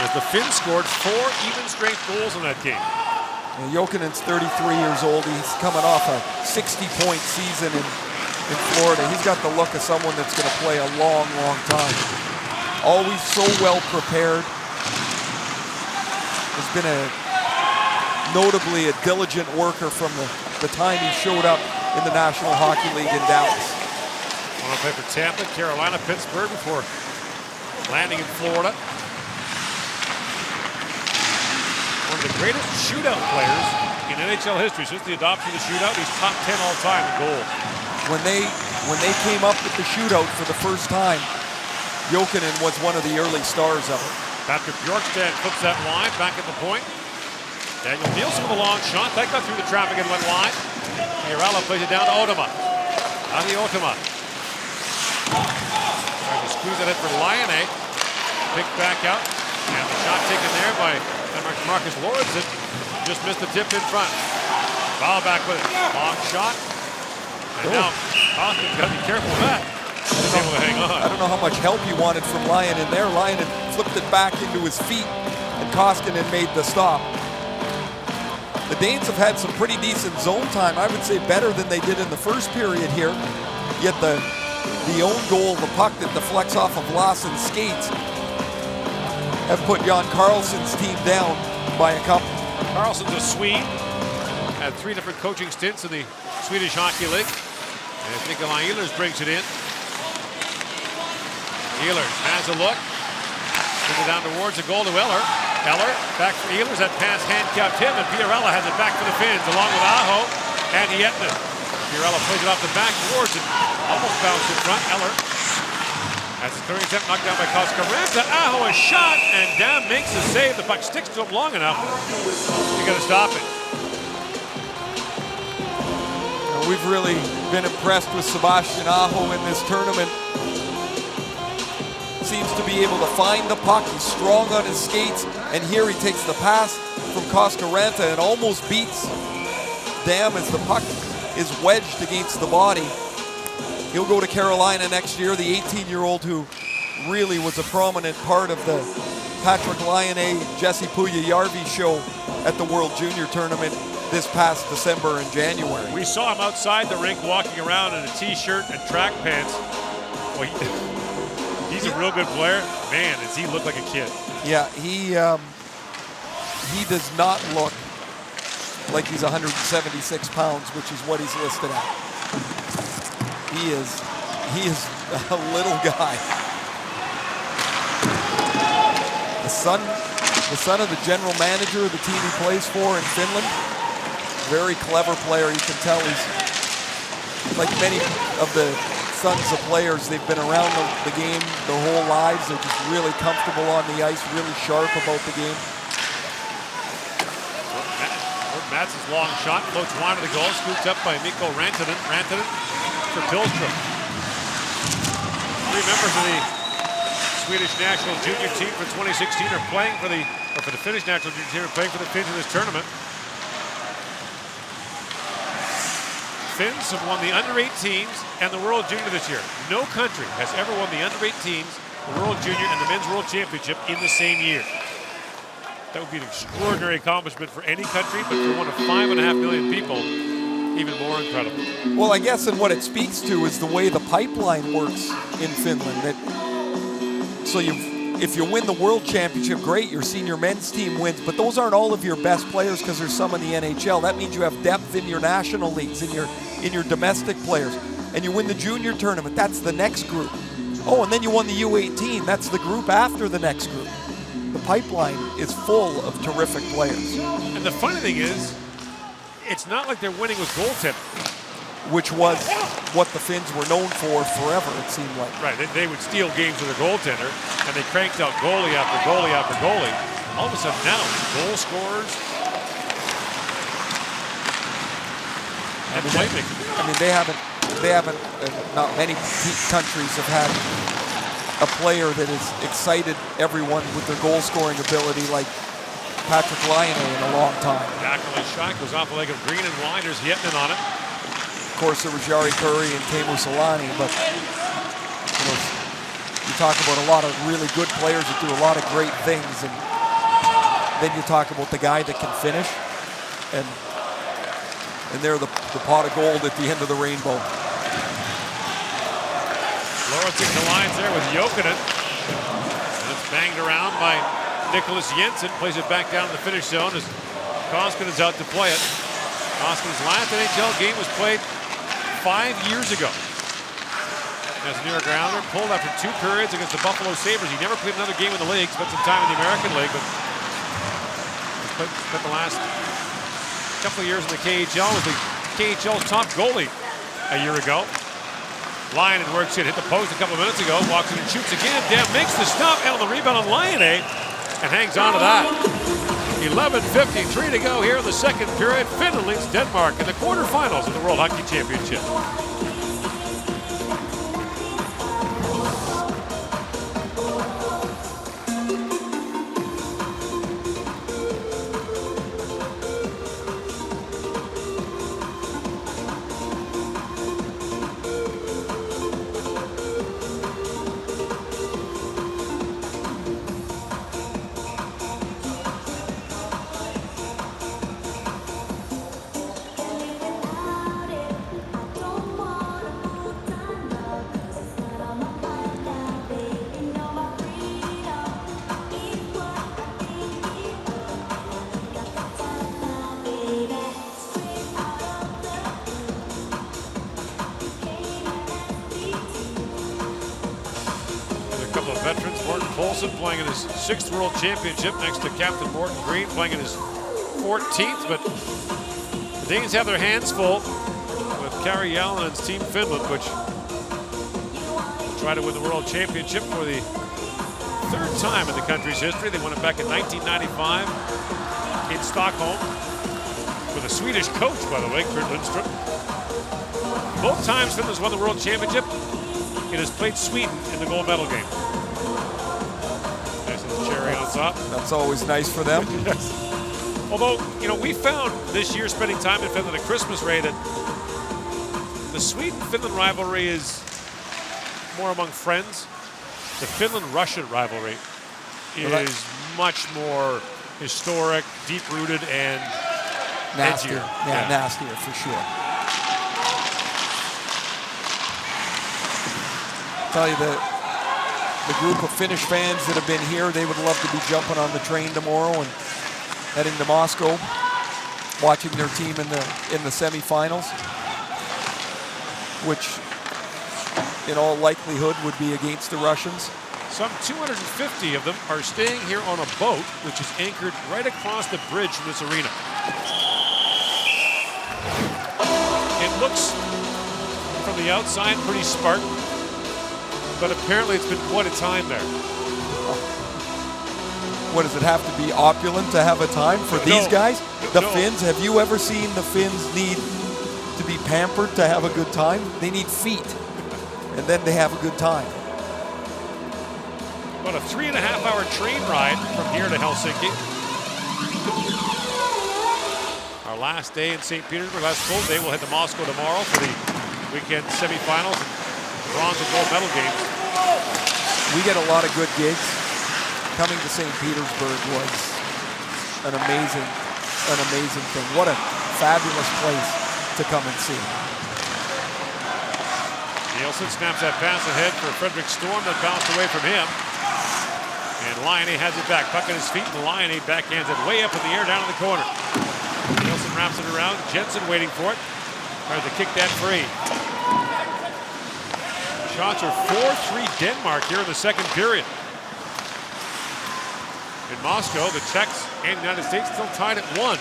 as the Finns scored 4 even-strength goals in that game.
Jokinen's 33 years old. He's coming off a 60-point season in Florida. He's got the look of someone that's going to play a long, long time. Always so well prepared. Has been notably a diligent worker from the time he showed up in the National Hockey League in Dallas.
Want to play for Tampa, Carolina, Pittsburgh before landing in Florida. One of the greatest shootout players in NHL history since the adoption of the shootout. He's top 10 all time in goals.
When they came up with the shootout for the first time, Jokinen was one of the early stars of it.
Patrick Bjorkstad flips that line back at the point. Daniel Nielsen with a long shot. That got through the traffic and went wide. Mirella plays it down to Otama. Adi Otama. Trying to squeeze it in for Laine. Picked back out. And the shot taken there by Marcus Lauritsen. Just missed the tip in front. Foul back with it. Long shot. And now Austin's got to be careful with that. He's able to hang on.
I don't know how much help he wanted from Lyonen there. Lyonen flipped it back into his feet, and Koskinen made the stop. The Danes have had some pretty decent zone time. I would say better than they did in the first period here. Yet the own goal, the puck that deflects off of Lassen's skates, have put Jan Karlsson's team down by a couple.
Karlsson's a Swede. Had 3 different coaching stints in the Swedish Hockey League. And Nikolai Ehlers brings it in. Ehlers has a look. Sends it down towards the goal to Eller. Eller back for Ehlers. That pass handicapped him, and Pierrella has it back for the Finns, along with Aho and Hietinen. Pierrella plays it off the back towards it. Almost bounced in front. Eller has his 30 attempt knocked down by Koska-Ranta. Aho a shot, and Dam makes the save. The puck sticks to him long enough. You got to stop it.
We've really been impressed with Sebastian Aho in this tournament. Seems to be able to find the puck. He's strong on his skates, and here he takes the pass from Koska-Ranta and almost beats Dam as the puck is wedged against the body. He'll go to Carolina next year, the 18-year-old who really was a prominent part of the Patrick Laine, Jesse Puljujarvi show at the World Junior Tournament this past December and January.
We saw him outside the rink walking around in a t-shirt and track pants. Well, he's a real good player. Man, does he look like a kid.
Yeah, he does not look like he's 176 pounds, which is what he's listed at. He is a little guy. The son of the general manager of the team he plays for in Finland. Very clever player. You can tell he's like many of the sons of players. They've been around the game their whole lives. They're just really comfortable on the ice, really sharp about the game.
Madsen's long shot floats wide of the goal, scooped up by Mikko Rantanen. Rantanen for Pilstrom. members of the Swedish national junior team for 2016 are playing for the Finnish national junior team are playing for the Finns in this tournament. Finns have won the under-18s and the World Junior this year. No country has ever won the under-18s, the World Junior, and the Men's World Championship in the same year. That would be an extraordinary accomplishment for any country, but for one of 5.5 million people, even more incredible.
Well, I guess, and what it speaks to is the way the pipeline works in Finland. So if you win the World Championship, great, your senior men's team wins, but those aren't all of your best players because there's some in the NHL. That means you have depth in your national leagues, in your domestic players. And you win the junior tournament, that's the next group. Oh, and then you won the U18, that's the group after the next group. The pipeline is full of terrific players.
And the funny thing is, it's not like they're winning with goaltending.
Which was what the Finns were known for forever, it seemed like.
Right, they would steal games with a goaltender, and they cranked out goalie after goalie after goalie. All of a sudden now, goal scorers and playmakers.
They haven't, not many countries have had a player that has excited everyone with their goal scoring ability like Patrick Laine in a long time.
Jacqueline shot goes off the leg of Green and wide. There's Yetman on it.
Of course, there was Jari Kurri and Teemu Selänne, but you talk about a lot of really good players that do a lot of great things, and then you talk about the guy that can finish, and they're the pot of gold at the end of the rainbow.
Lorenzing the lines there with Jokinen, and it's banged around by Nicholas Jensen. Plays it back down in the finish zone as Koskinen's out to play it. Koskinen's last NHL game was played 5 years ago. As a New York Rounder, pulled after 2 periods against the Buffalo Sabres. He never played another game in the league, spent some time in the American League, but spent the last couple of years in the KHL, was the KHL's top goalie a year ago. Lyon works it, hit the post a couple of minutes ago, walks in and shoots again. Dam makes the stop, and on the rebound on Lyon and hangs on to that. 11:53 to go here in the second period. Finland leads Denmark in the quarterfinals of the World Hockey Championship. Playing in his 6th World Championship next to Captain Morton Green, playing in his 14th, but the Danes have their hands full with Kari Jalanen's team Finland, which will try to win the World Championship for the 3rd time in the country's history. They won it back in 1995 in Stockholm with a Swedish coach, by the way, Kurt Lindström. Both times Finland's won the World Championship, it has played Sweden in the gold medal game. Cherry on top.
That's always nice for them.
Yes. Although, we found this year spending time in Finland at Christmas, Ray, that the Sweden-Finland rivalry is more among friends. The Finland-Russian rivalry is much more historic, deep-rooted, and
nastier.
Edgier.
Yeah, nastier for sure. I'll tell you that the group of Finnish fans that have been here, they would love to be jumping on the train tomorrow and heading to Moscow, watching their team in the semifinals, which in all likelihood would be against the Russians.
Some 250 of them are staying here on a boat, which is anchored right across the bridge from this arena. It looks from the outside pretty spartan, but apparently it's been quite a time there.
What, does it have to be opulent to have a time for these guys? The Finns, have you ever seen the Finns need to be pampered to have a good time? They need feet, and then they have a good time.
About a 3.5-hour train ride from here to Helsinki. Our last day in St. Petersburg, last full day. We'll head to Moscow tomorrow for the weekend semifinals and bronze and gold medal games.
We get a lot of good gigs. Coming to St. Petersburg was an amazing thing. What a fabulous place to come and see.
Nielsen snaps that pass ahead for Frederick Storm that bounced away from him. And Laine has it back. Puck at his feet, and Laine backhands it way up in the air down in the corner. Nielsen wraps it around. Jensen waiting for it. Tries to kick that free. Shots are 4-3 Denmark here in the second period. In Moscow, the Czechs and the United States still tied at 1.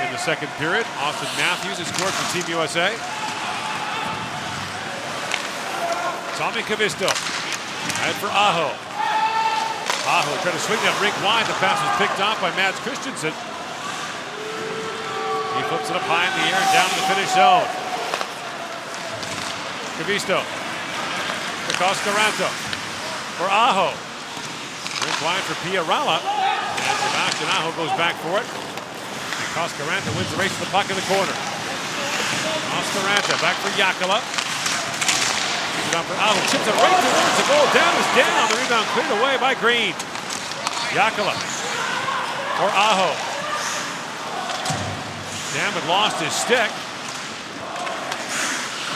In the second period, Austin Matthews has scored for Team USA. Tommy Kavisto, ahead for Aho. Aho tried to swing that rink wide. The pass was picked off by Mads Christensen. He flips it up high in the air and down to the finish zone. Kavisto for Koskaranto for Aho. Rink wide for Piarala. And Sebastian Aho goes back for it. And Koskaranto wins the race to the puck in the corner. Koskaranto back for Jakala. Down for Aho, chips it right towards the goal. Down is down. The rebound cleared away by Green. Jakala for Aho. Dam had lost his stick.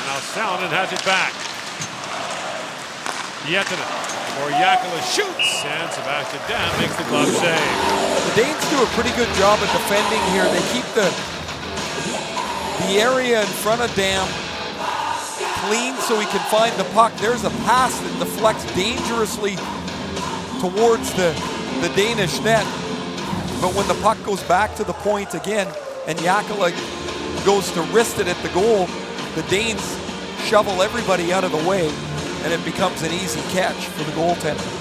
Now Salonen has it back. Yetinen for Jakala shoots, and Sebastian Dam makes the glove save.
The Danes do a pretty good job at defending here. They keep the area in front of Dam clean so he can find the puck. There's a pass that deflects dangerously towards the Danish net. But when the puck goes back to the point again and Jakala goes to wrist it at the goal, the Danes shovel everybody out of the way and it becomes an easy catch for the goaltender.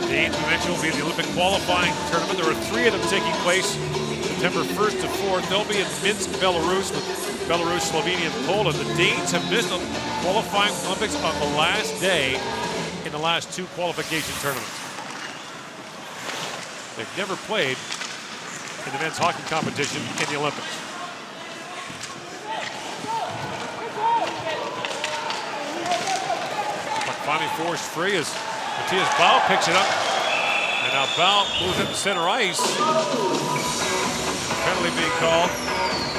Danes, we mentioned, will be in the Olympic qualifying tournament. There are 3 of them taking place September 1st to 4th. They'll be in Minsk, Belarus, with Belarus, Slovenia, and Poland. The Danes have missed qualifying for the Olympics on the last day in the last 2 qualification tournaments. They've never played in the men's hockey competition in the Olympics. Puck finally forced free as Matthias Bau picks it up. And now Bau moves it to center ice. Penalty being called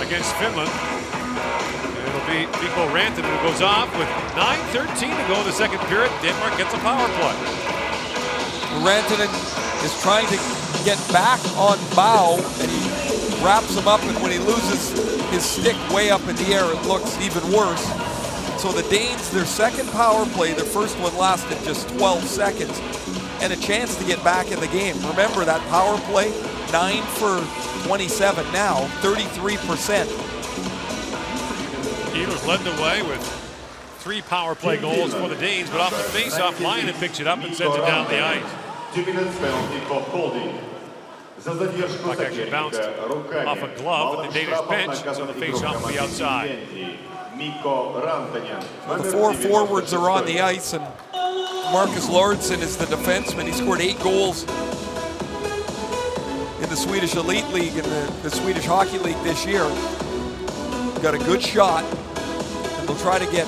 against Finland. And it'll be Mikko Rantanen who goes off with 9:13 to go in the second period. Denmark gets a power play.
Rantanen is trying to get back on Bau, and he wraps him up, and when he loses his stick way up in the air, it looks even worse. So the Danes, their second power play, their first one lasted just 12 seconds, and a chance to get back in the game. Remember that power play, 9 for 27 now, 33%.
Ehlers led the way with 3 power play goals for the Danes, but off the face-off line, it picks it up and sends it down the ice.
2 minutes penalty for holding.
Puck actually bounced off a glove at the Danish bench, so the face-off will be outside.
The 4 forwards are on the ice, and Marcus Lauritsen is the defenseman. He scored 8 goals in the Swedish Elite League and the Swedish Hockey League this year. Got a good shot, and they'll try to get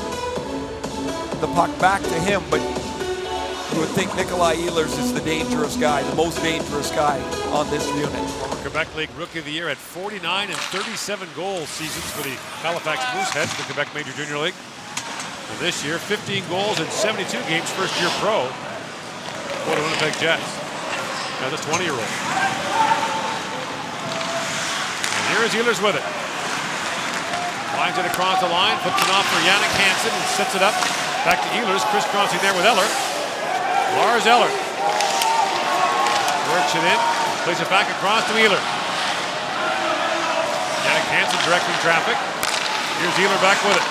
the puck back to him, but you would think Nikolai Ehlers is the dangerous guy, the most dangerous guy on this unit.
Former Quebec League Rookie of the Year at 49 and 37 goal seasons for the Halifax Mooseheads, the Quebec Major Junior League. And this year, 15 goals in 72 games, first-year pro for the Winnipeg Jets. Now the 20-year-old. And here is Ehlers with it. Lines it across the line, flips it off for Jannik Hansen and sets it up. Back to Ehlers, crisscrossing there with Eller. Lars Eller works it in, plays it back across to Ehlers. Jannik Hansen directing traffic. Here's Ehlers back with it.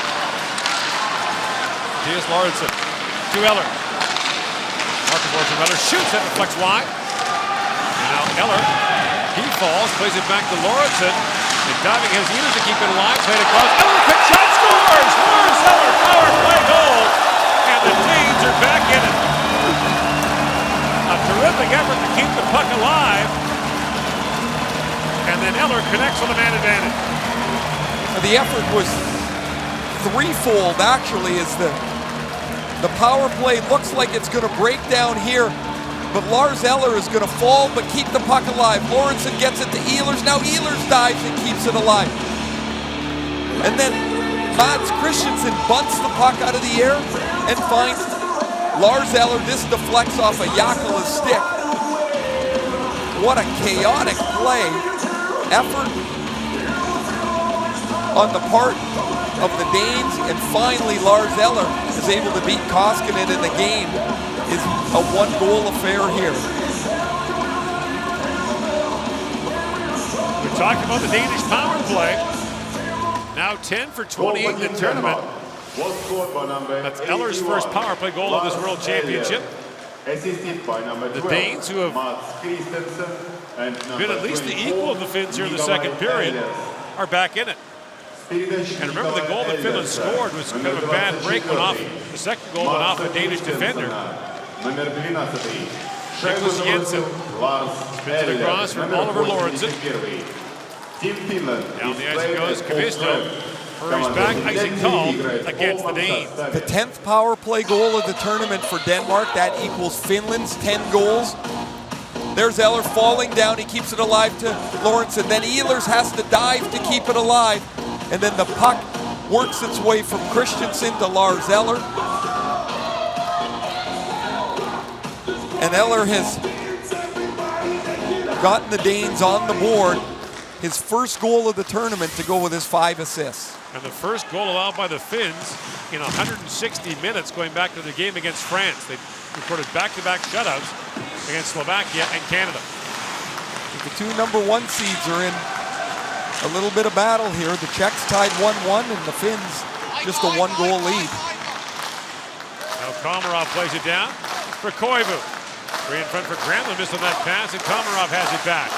Mattias Lauritsen to Eller. Marcus Lauritsen Eller shoots, that deflects wide. And now Eller, he falls, plays it back to Lauritsen. And diving has Ehlers to keep it alive. Played across. Eller, quick shot, scores! Lars Eller, power play goal. And the Danes are back in it. A terrific effort to keep the puck alive. And then Eller connects on the man advantage.
The effort was threefold, actually, as the power play looks like it's going to break down here. But Lars Eller is going to fall but keep the puck alive. Lorentzen gets it to Ehlers. Now Ehlers dives and keeps it alive. And then Mads Christensen bunts the puck out of the air and finds Lars Eller. This deflects off of Jakala's stick. What a chaotic play. Effort on the part of the Danes, and finally Lars Eller is able to beat Koskinen in the game. Is a one-goal affair here.
We talked about the Danish power play. Now 10 for 28 in the tournament. That's Eller's first power play goal of this World Championship. The Danes, who have been at least the equal of the Finns here in the second period, are back in it. And remember, the goal that Finland scored was kind of a bad break, went off. The second goal went off a Danish defender. Nicholas Jensen spins it across from Oliver Lorentzen. Down the ice it goes, Kavisto hurries back, icing call against the Danes.
The 10th power play goal of the tournament for Denmark. That equals Finland's 10 goals. There's Eller falling down, he keeps it alive to Lorentzen. Then Ehlers has to dive to keep it alive. And then the puck works its way from Christensen to Lars Eller. And Eller has gotten the Danes on the board. His first goal of the tournament to go with his 5 assists.
And the first goal allowed by the Finns in 160 minutes going back to the game against France. They recorded back-to-back shutouts against Slovakia and Canada.
The two #1 seeds are in a little bit of battle here. The Czechs tied 1-1 and the Finns just a 1-goal lead.
Now Komarov plays it down for Koivu. Free in front for Granlund, missed on that pass, and Komarov has it back.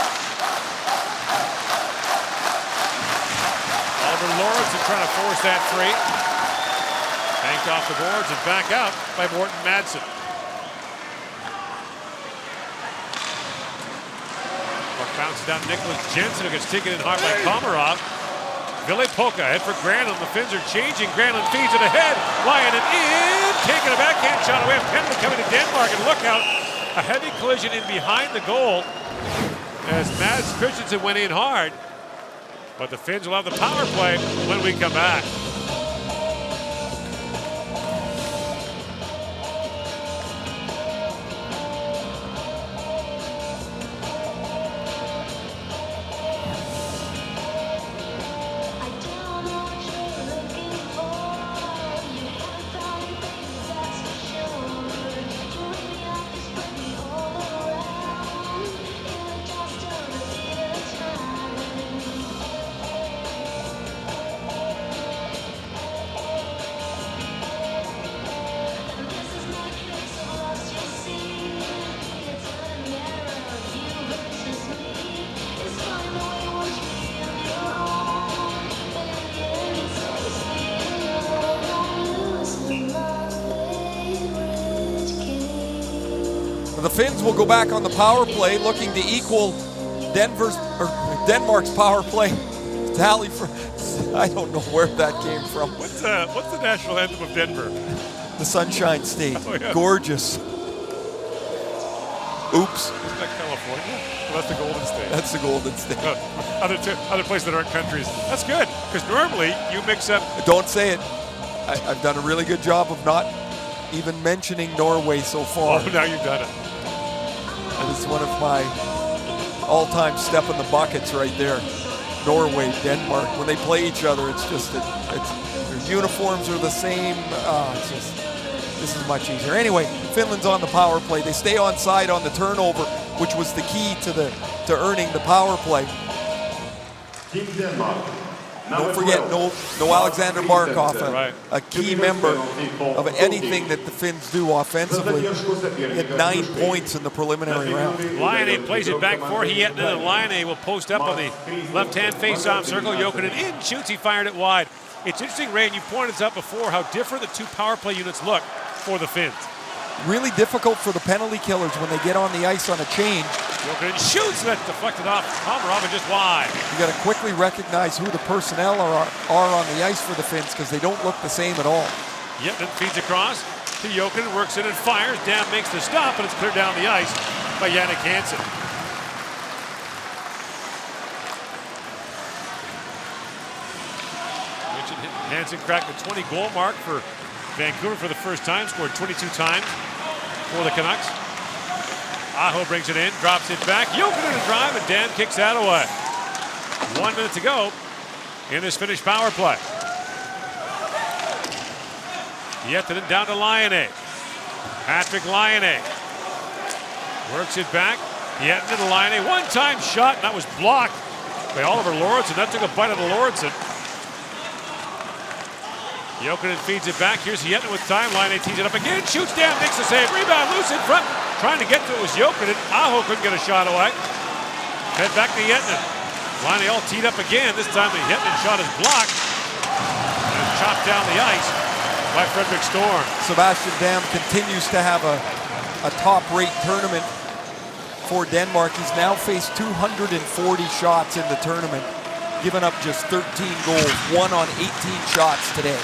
Oliver Lorentzen trying to force that free. Banked off the boards and back out by Morten Madsen. Puck bounces down Nicholas Jensen, who gets taken in hard by Komarov. Ville Pukka ahead for Granlund. The Finns are changing. Granlund feeds it ahead. Lyon and in. Taking a backhand shot away. Penalty coming to Denmark. And look out. A heavy collision in behind the goal as Mads Christensen went in hard. But the Finns will have the power play when we come back.
The Finns will go back on the power play, looking to equal Denmark's power play tally. For I don't know where that came from.
What's the national anthem of Denver?
The Sunshine State.
Oh, yeah.
Gorgeous. Oops.
Isn't that California? Well, that's the Golden State.
That's the Golden State.
Other places that aren't countries. That's good, because normally you mix up.
Don't say it. I've done a really good job of not even mentioning Norway so far.
Oh, now you've done it.
That is one of my all-time step in the buckets right there. Norway, Denmark, when they play each other, it's just, their uniforms are the same. It's just, this is much easier. Anyway, Finland's on the power play. They stay on side on the turnover, which was the key to earning the power play.
Team Denmark,
Don't forget, no Alexander Barkov, a key member of anything that the Finns do offensively. He had 9 points in the preliminary round.
Laine plays it back for Hietinen, and Laine will post up on the left-hand face-off circle. Jokinen in, shoots, he fired it wide. It's interesting, Ray, and you pointed this out before, how different the two power play units look for the Finns.
Really difficult for the penalty killers when they get on the ice on a change.
Jokinen shoots, and that's deflected off Komarov and just wide.
You got to quickly recognize who the personnel are on the ice for the Finns, because they don't look the same at all.
Yetman feeds across to Jokinen, works in and fires. Dam makes the stop, and it's cleared down the ice by Jannik Hansen. Hansen cracked the 20-goal mark for Vancouver for the first time, scored 22 times for the Canucks. Aho brings it in, drops it back. Jokinen to drive, and Dan kicks that away. 1 minute to go in this Finnish power play. Hietinen down to Laine. Patrick Laine works it back. Hietinen to Laine. One-time shot, and that was blocked by Oliver Lauritsen. That took a bite out of Lauritsen. Jokinen feeds it back. Here's Hietinen with time. Laine tees it up again. Shoots down, makes the save. Rebound loose in front. Trying to get to it was Jokinen. Aho couldn't get a shot away. Head back to Hietinen. Laine all teed up again. This time the Hietinen shot is blocked. And chopped down the ice by Fredrik Storm.
Sebastian Dam continues to have a top-rate tournament for Denmark. He's now faced 240 shots in the tournament, given up just 13 goals, 1 on 18 shots today.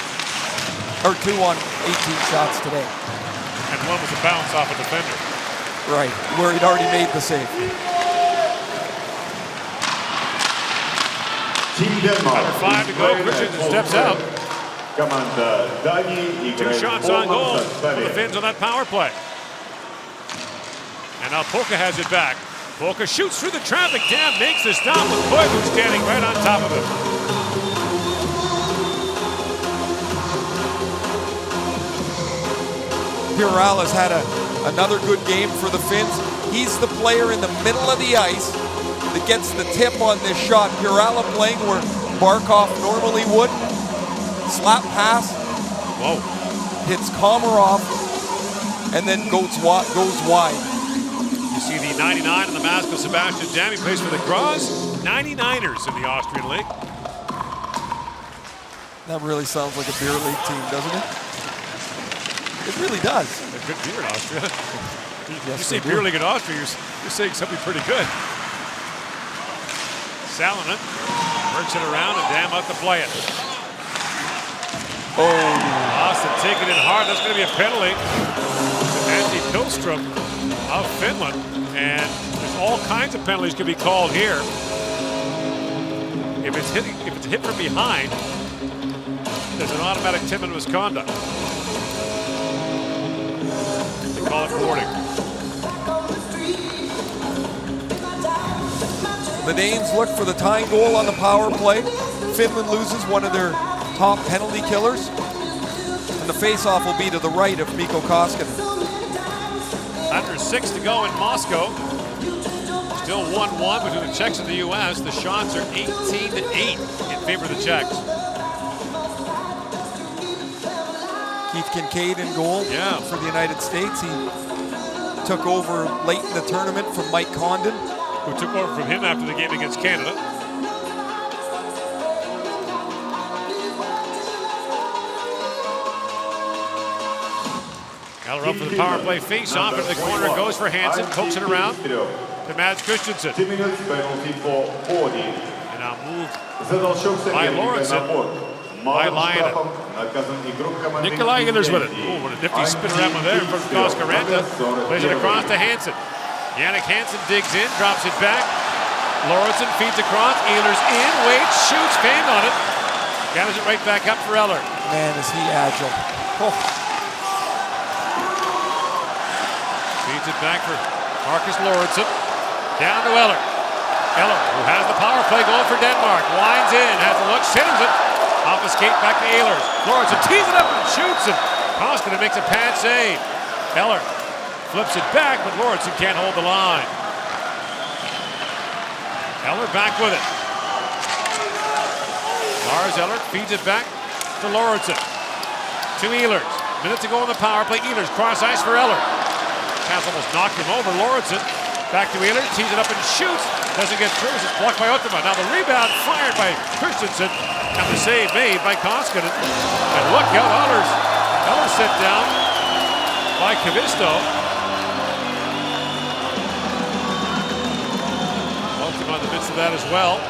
Or 2 on 18 shots today.
And 1 was a bounce off a defender.
Right, where he'd already made the save.
Number 5 to go. Christensen steps out. 2 shots on goal for the Finns on that power play. And now Polka has it back. Polka shoots through the traffic. Dam makes the stop with Koivu standing right on top of him.
Piral has had another good game for the Finns. He's the player in the middle of the ice that gets the tip on this shot. Piral playing where Barkov normally would. Slap pass.
Whoa.
Hits Komarov and then goes wide.
You see the 99 on the mask of Sebastian Dam. He plays for the Graz 99ers in the Austrian League.
That really sounds like a beer league team, doesn't it? It really does.
A good beer in Austria.
Yes,
you say beer league in Austria, you're saying something pretty good. Salonen works it around and Dam out to play it.
Oh.
Austin taking it hard. That's going to be a penalty to Antti Pilström of Finland. And there's all kinds of penalties could be called here. If it's a hit from behind, there's an automatic 10-minute misconduct. They call it boarding.
The Danes look for the tying goal on the power play. Finland loses one of their top penalty killers. And the face-off will be to the right of Mikko Koskinen.
Under 6 to go in Moscow. Still 1-1 between the Czechs and the U.S. The shots are 18-8 in favor of the Czechs.
Keith Kincaid in goal for the United States. He took over late in the tournament from Mike Condon,
who took over from him after the game against Canada. Eller up for the power play face-off into the corner. Goes for Hansen, pokes it around to Mads Christensen. And now moved by Lauritsen. By Laine. Nikolai Ehlers with it. Oh, what a nifty spin around there in front of Koskaranta. Plays it across to Hansen. Jannik Hansen digs in, drops it back. Lauritsen feeds across. Ehlers in, waits, shoots, fanned on it. Gathers it right back up for Eller.
Man, is he agile. Oh.
Feeds it back for Marcus Lauritsen. Down to Eller. Eller, who has the power play going for Denmark. Winds in, has a look, centers it. Off a skate back to Ehlers. Lauritsen tees it up and shoots, and Koskinen makes a pad save. Eller flips it back, but Lauritsen can't hold the line. Eller back with it. Lars Eller feeds it back to Lauritsen. To Ehlers. Minute to go on the power play. Ehlers cross ice for Eller. Pass almost knocked him over. Lauritsen back to Ehlers. Tees it up and shoots. Doesn't get through. It's blocked by Ottama. Now the rebound fired by Christensen. And the save made by Koskinen. And look out, Eller set down by Kavisto. Ottama in the midst of that as well.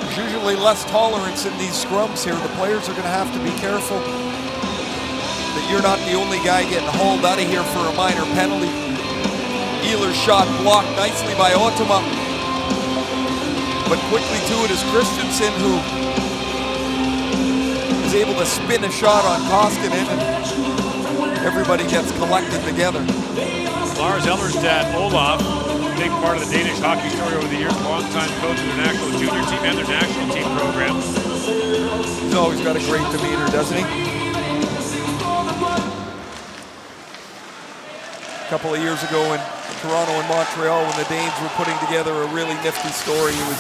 There's usually less tolerance in these scrums here. The players are going to have to be careful that you're not the only guy getting hauled out of here for a minor penalty. Ehlers' shot blocked nicely by Ottama. But quickly to it is Christensen, who is able to spin a shot on Koskinen, and everybody gets collected together.
Lars Eller's dad, Olaf, big part of the Danish hockey story over the years, longtime coach of their national junior team and their national team program.
He's always got a great demeanor, doesn't he? A couple of years ago in Toronto and Montreal, when the Danes were putting together a really nifty story, it was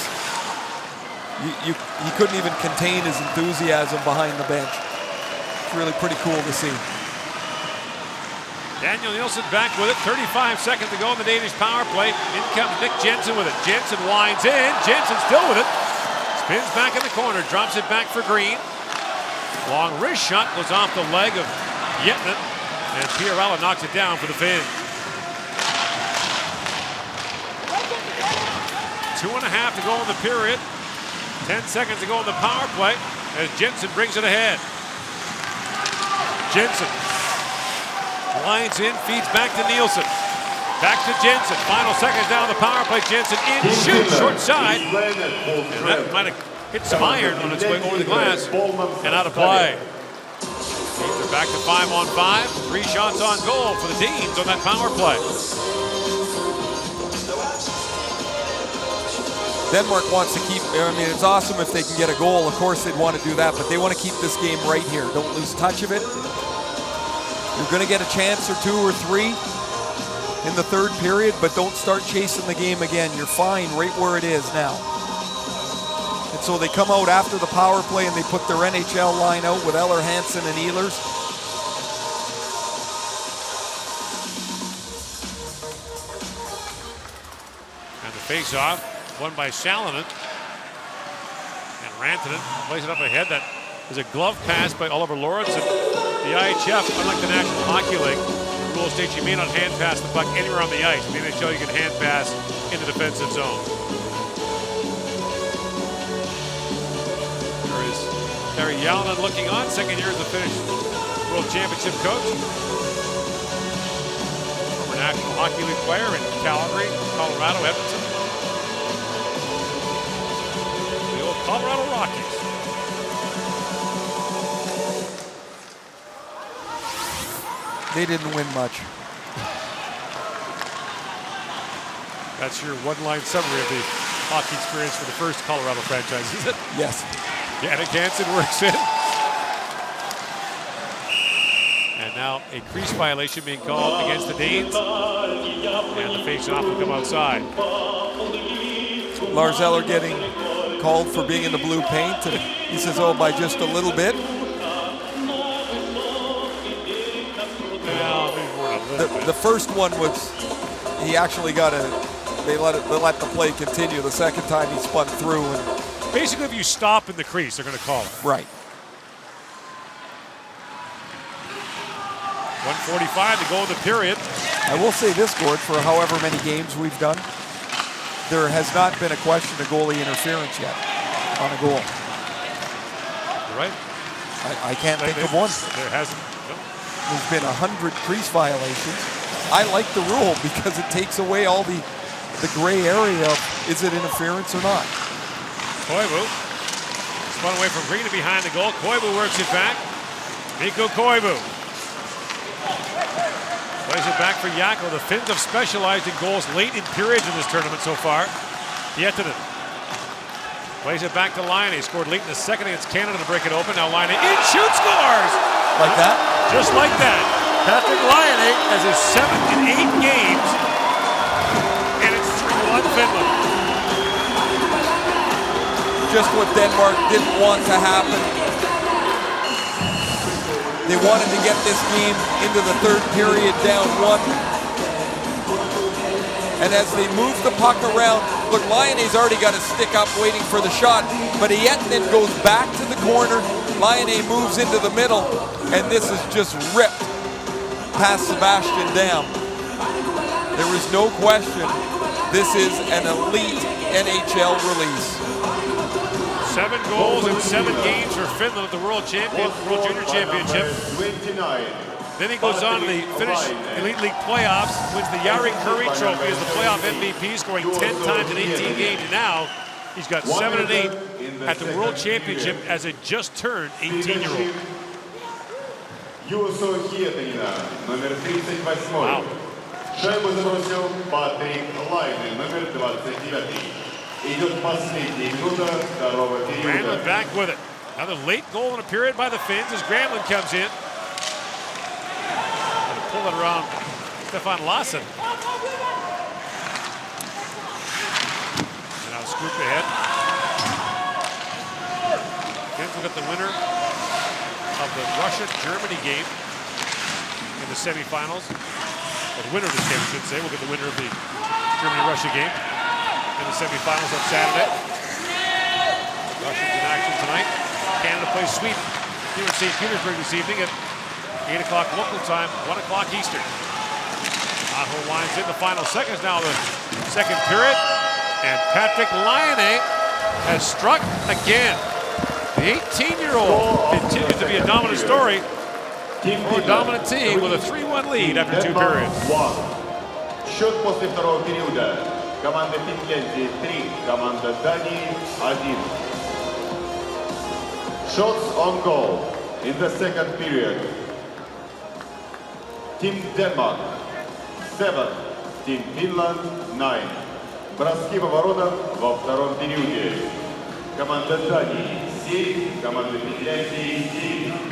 you couldn't even contain his enthusiasm behind the bench. It's really pretty cool to see.
Daniel Nielsen back with it. 35 seconds to go in the Danish power play. In comes Nick Jensen with it. Jensen winds in. Jensen still with it. Spins back in the corner. Drops it back for Green. Long wrist shot goes off the leg of Yetman. And Pierrella knocks it down for the Finns. 2.5 to go in the period. 10 seconds to go in the power play as Jensen brings it ahead. Jensen lines in, feeds back to Nielsen. Back to Jensen. Final seconds down the power play. Jensen in, shoots, short side. And that might have hit some iron on its way over the glass and out of play. Teams are back to 5-on-5. 3 shots on goal for the Danes on that power play.
Denmark wants to keep, I mean, it's awesome if they can get a goal. Of course they'd want to do that, but they want to keep this game right here. Don't lose touch of it. You're going to get a chance or 2 or 3 in the third period, but don't start chasing the game again. You're fine right where it is now. And so they come out after the power play and they put their NHL line out with Eller, Hansen, and Ehlers.
And the face-off, won by Salonen. And Rantanen plays it up ahead. That is a glove pass by Oliver Lauritsen. The IIHF, unlike the National Hockey League, rule states you may not hand pass the puck anywhere on the ice. In the NHL, you can hand pass in the defensive zone. There is Terry Yalonen looking on, second year as the Finnish World Championship coach. Former National Hockey League player in Calgary, Colorado, Edmonton. The old Colorado Rockies.
They didn't win much.
That's your one-line summary of the hockey experience for the first Colorado franchise, is it?
Yes.
Jannik Hansen works in. And now a crease violation being called against the Danes. And the face-off will come outside.
Lars Eller getting called for being in the blue paint. And he says, oh, by just a little bit. The first one was, he actually got they let the play continue. The second time he spun through. And
basically, if you stop in the crease, they're going to call it.
Right.
1:45 to go in the period.
I will say this, Gord, for however many games we've done, there has not been a question of goalie interference yet on a goal.
You're right.
I can't think of one.
There hasn't. No.
There's been 100 crease violations. I like the rule because it takes away all the gray area of is it interference or not.
Koivu spun away from Green to behind the goal. Koivu works it back. Mikko Koivu plays it back for Jaakko. The Finns have specialized in goals late in periods in this tournament so far. Hietanen plays it back to Laine. Scored late in the second against Canada to break it open. Now Laine in, shoots, scores!
Like that?
Just like that. Patrick Laine has his 7th in 8 games. And it's 3-1 Finland.
just what Denmark didn't want to happen. They wanted to get this game into the third period down 1. And as they move the puck around, look, Lyoné's already got a stick up waiting for the shot, but Hietinen goes back to the corner. Lyoné moves into the middle, and this is just ripped past Sebastian Dam. There is no question this is an elite NHL release.
7 goals in 7 games for Finland at the World Junior Championship. Then he goes on to the Finnish Elite League playoffs, wins the Jari Kurri Trophy as the playoff MVP, scoring 10 times in 18 games. And now he's got 7 and 8 at the World Championship as a just turned 18-year-old. Wow.
Шайбу забросил Патрик Лайнен, номер 29. Идет последняя минута второго периода.
Granlund back with it. Another late goal in a period by the Finns as Granlund comes in. Gonna pull it around Stefan Larsson. And now scoop ahead. Finns will get the winner of the Russia-Germany game in the semifinals. Or the winner of this game, I should say. We'll get the winner of the Germany-Russia game in the semifinals on Saturday. Russians in action tonight. Canada plays Sweden here in St. Petersburg this evening at 8 o'clock local time, 1 o'clock Eastern. Aho winds in the final seconds now of the second period. And Patrick Lyoné has struck again. The 18-year-old continues to be a dominant story for a dominant team with a 3-1 lead after 2 periods.
Счет после второго периода. Команда Финляндии 3, команда Дании 1. Shots on goal in the second period. Team Denmark 7, Team Finland 9. Броски в ворота во втором периоде. Команда Дании 7, команда Финляндии 9.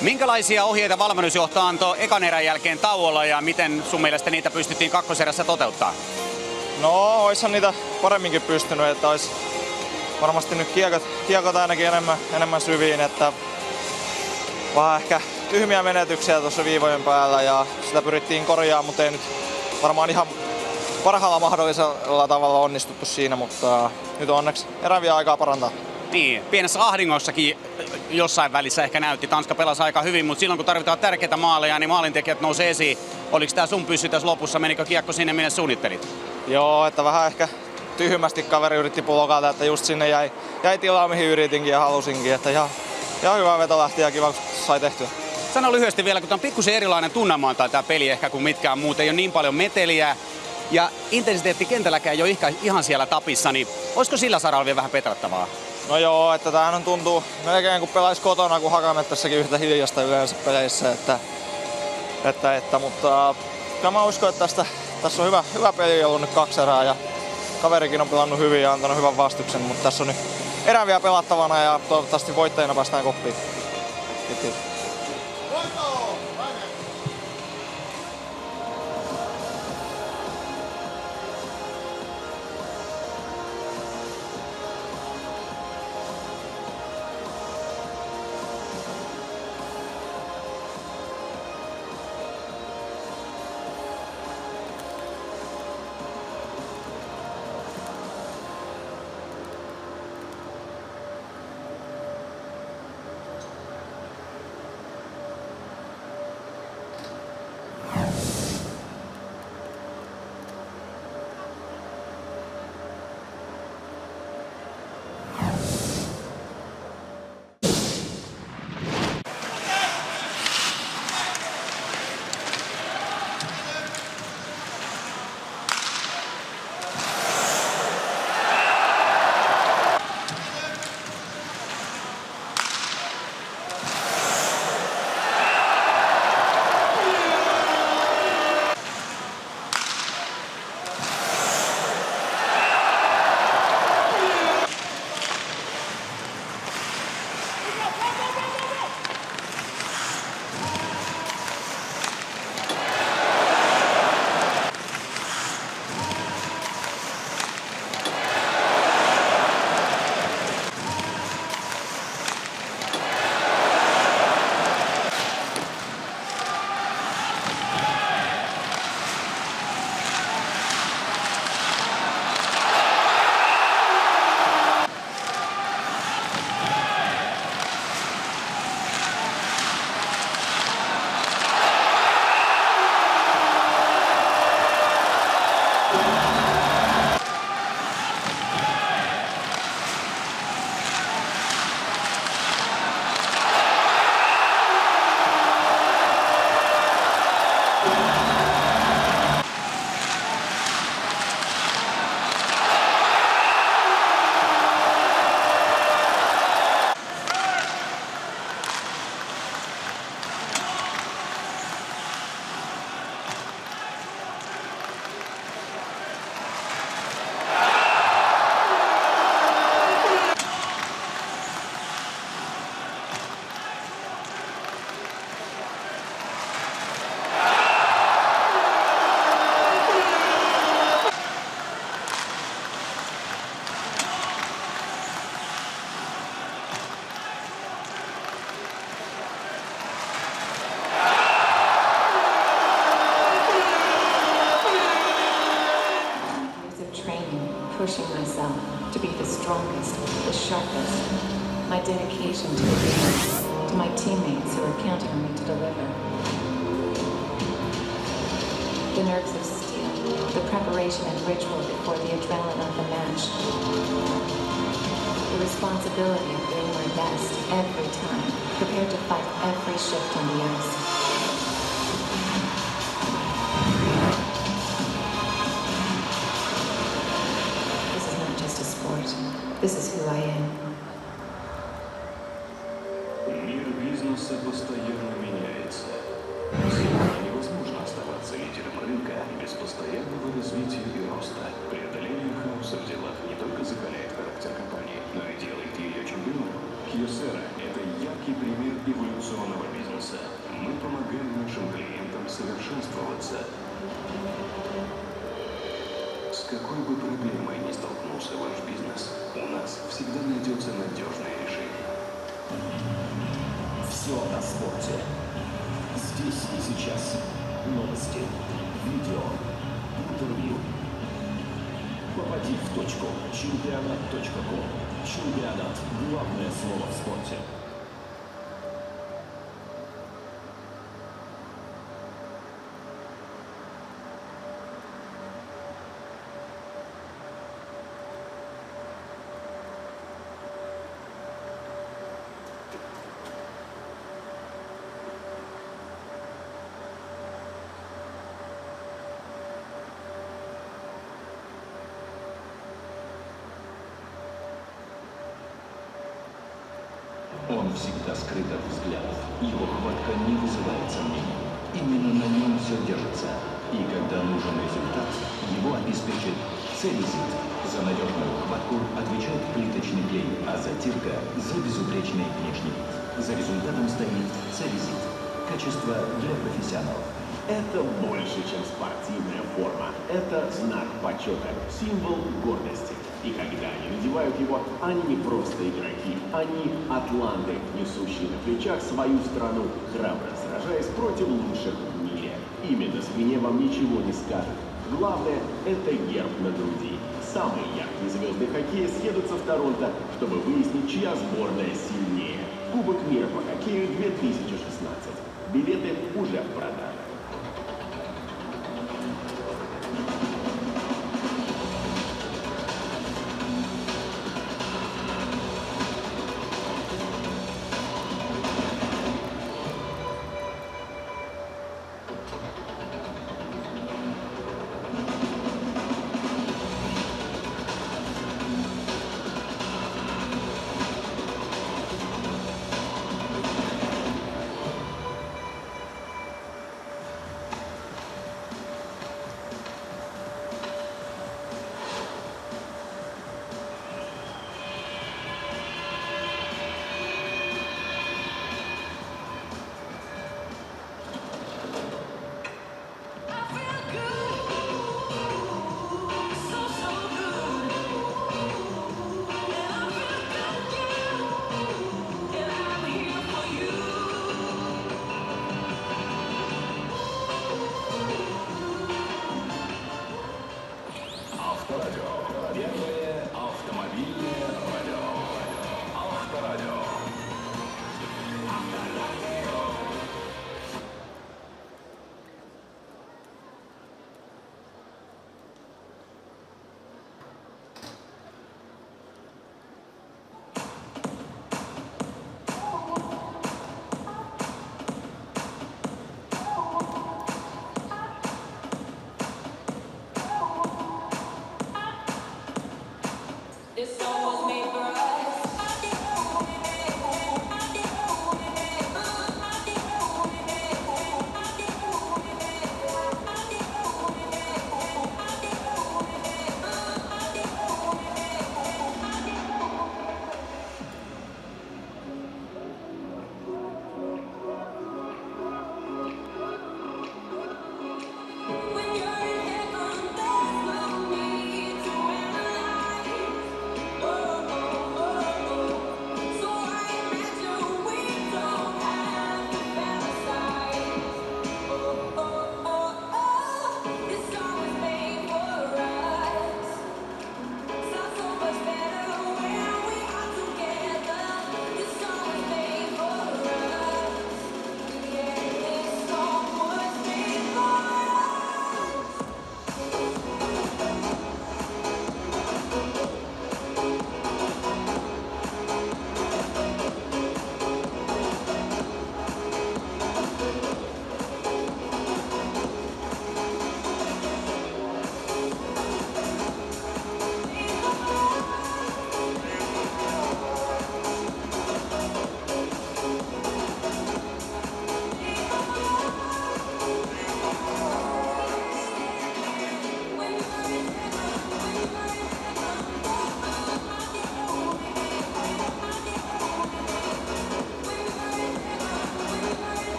Minkälaisia ohjeita valmennusjohto antoi ekan erän jälkeen tauolla ja miten sun mielestä niitä pystyttiin kakkoserässä toteuttaa?
No, oishan niitä paremminkin pystynyt, että olisi varmasti nyt kiekot ainakin enemmän syviin, että vähän ehkä tyhmiä menetyksiä tuossa viivojen päällä ja sitä pyrittiin korjaamaan, mutta ei nyt varmaan ihan parhaalla mahdollisella tavalla onnistuttu siinä, mutta nyt on onneksi eräviä aikaa parantaa.
Niin, pienessä ahdingossakin jossain välissä ehkä näytti. Tanska pelasi aika hyvin, mutta silloin kun tarvitaan tärkeitä maaleja, niin maalintekijät nousee esiin. Oliko tää sun pyssy tässä lopussa? Menikö kiekko sinne, minne suunnittelit?
Joo, että vähän ehkä tyhmästi kaveri yritti blokata, että just sinne jäi tilaa mihin yritinkin ja halusinkin. Että ihan hyvä veto lähti ja kiva, kun sai tehtyä.
Sano lyhyesti vielä, kun tämä on pikkusen erilainen tunnelma tämä peli ehkä kuin mitkään muut. Ei ole niin paljon meteliä ja intensiteetti kentälläkään ei ole ihan siellä tapissa, niin olisiko sillä saralla vielä vähän petrattavaa?
No joo, että tämähän tuntuu melkein kun pelaisi kotona, kun Hakamettässäkin yhtä hiljasta yleensä peleissä. Mutta kyllä mä uskon, että tässä on hyvä peli ollut nyt 2 erää ja kaverikin on pelannut hyvin ja antanut hyvän vastuksen, mutta tässä on nyt erää vielä pelattavana ja toivottavasti voittajina päästään koppiin. Kiitos.
strongest, the sharpest. My dedication to the game, to my teammates who are counting on me to deliver. The nerves of steel, the preparation and ritual before the adrenaline of the match. The responsibility of doing my best every time, prepared to fight every shift on the ice. This is not just a sport. This is who I am.
Мир бизнеса постоянно меняется. Сегодня невозможно оставаться лидером рынка без постоянного развития и роста. Преодоление хаоса в делах не только закаляет характер компании, но и делает ее чемпионом. Kyocera – это яркий пример эволюционного бизнеса. Мы помогаем нашим клиентам совершенствоваться. С какой бы проблемой ни столкнулся ваш бизнес, у нас всегда найдется надежное решение.
Все о спорте. Здесь и сейчас. Новости, видео, интервью. Попади в точку. Чемпионат.ком. Чемпионат. Главное слово в спорте.
Он всегда скрыт от взглядов. Его хватка не вызывает сомнений. Именно на нем все держится. И когда нужен результат, его обеспечит Целизит. За надежную хватку отвечает плиточный клей, а затирка за безупречный внешний вид. За результатом стоит Целизит. Качество для профессионалов.
Это больше, чем спортивная форма. Это знак почета, символ гордости. И когда они надевают его, они не просто игроки. Они атланты, несущие на плечах свою страну, храбро сражаясь против лучших в мире. Имя на спине вам ничего не скажет. Главное – это герб на груди. Самые яркие звезды хоккея съедутся в Торонто, чтобы выяснить, чья сборная сильнее. Кубок мира по хоккею 2016. Билеты уже в продаже.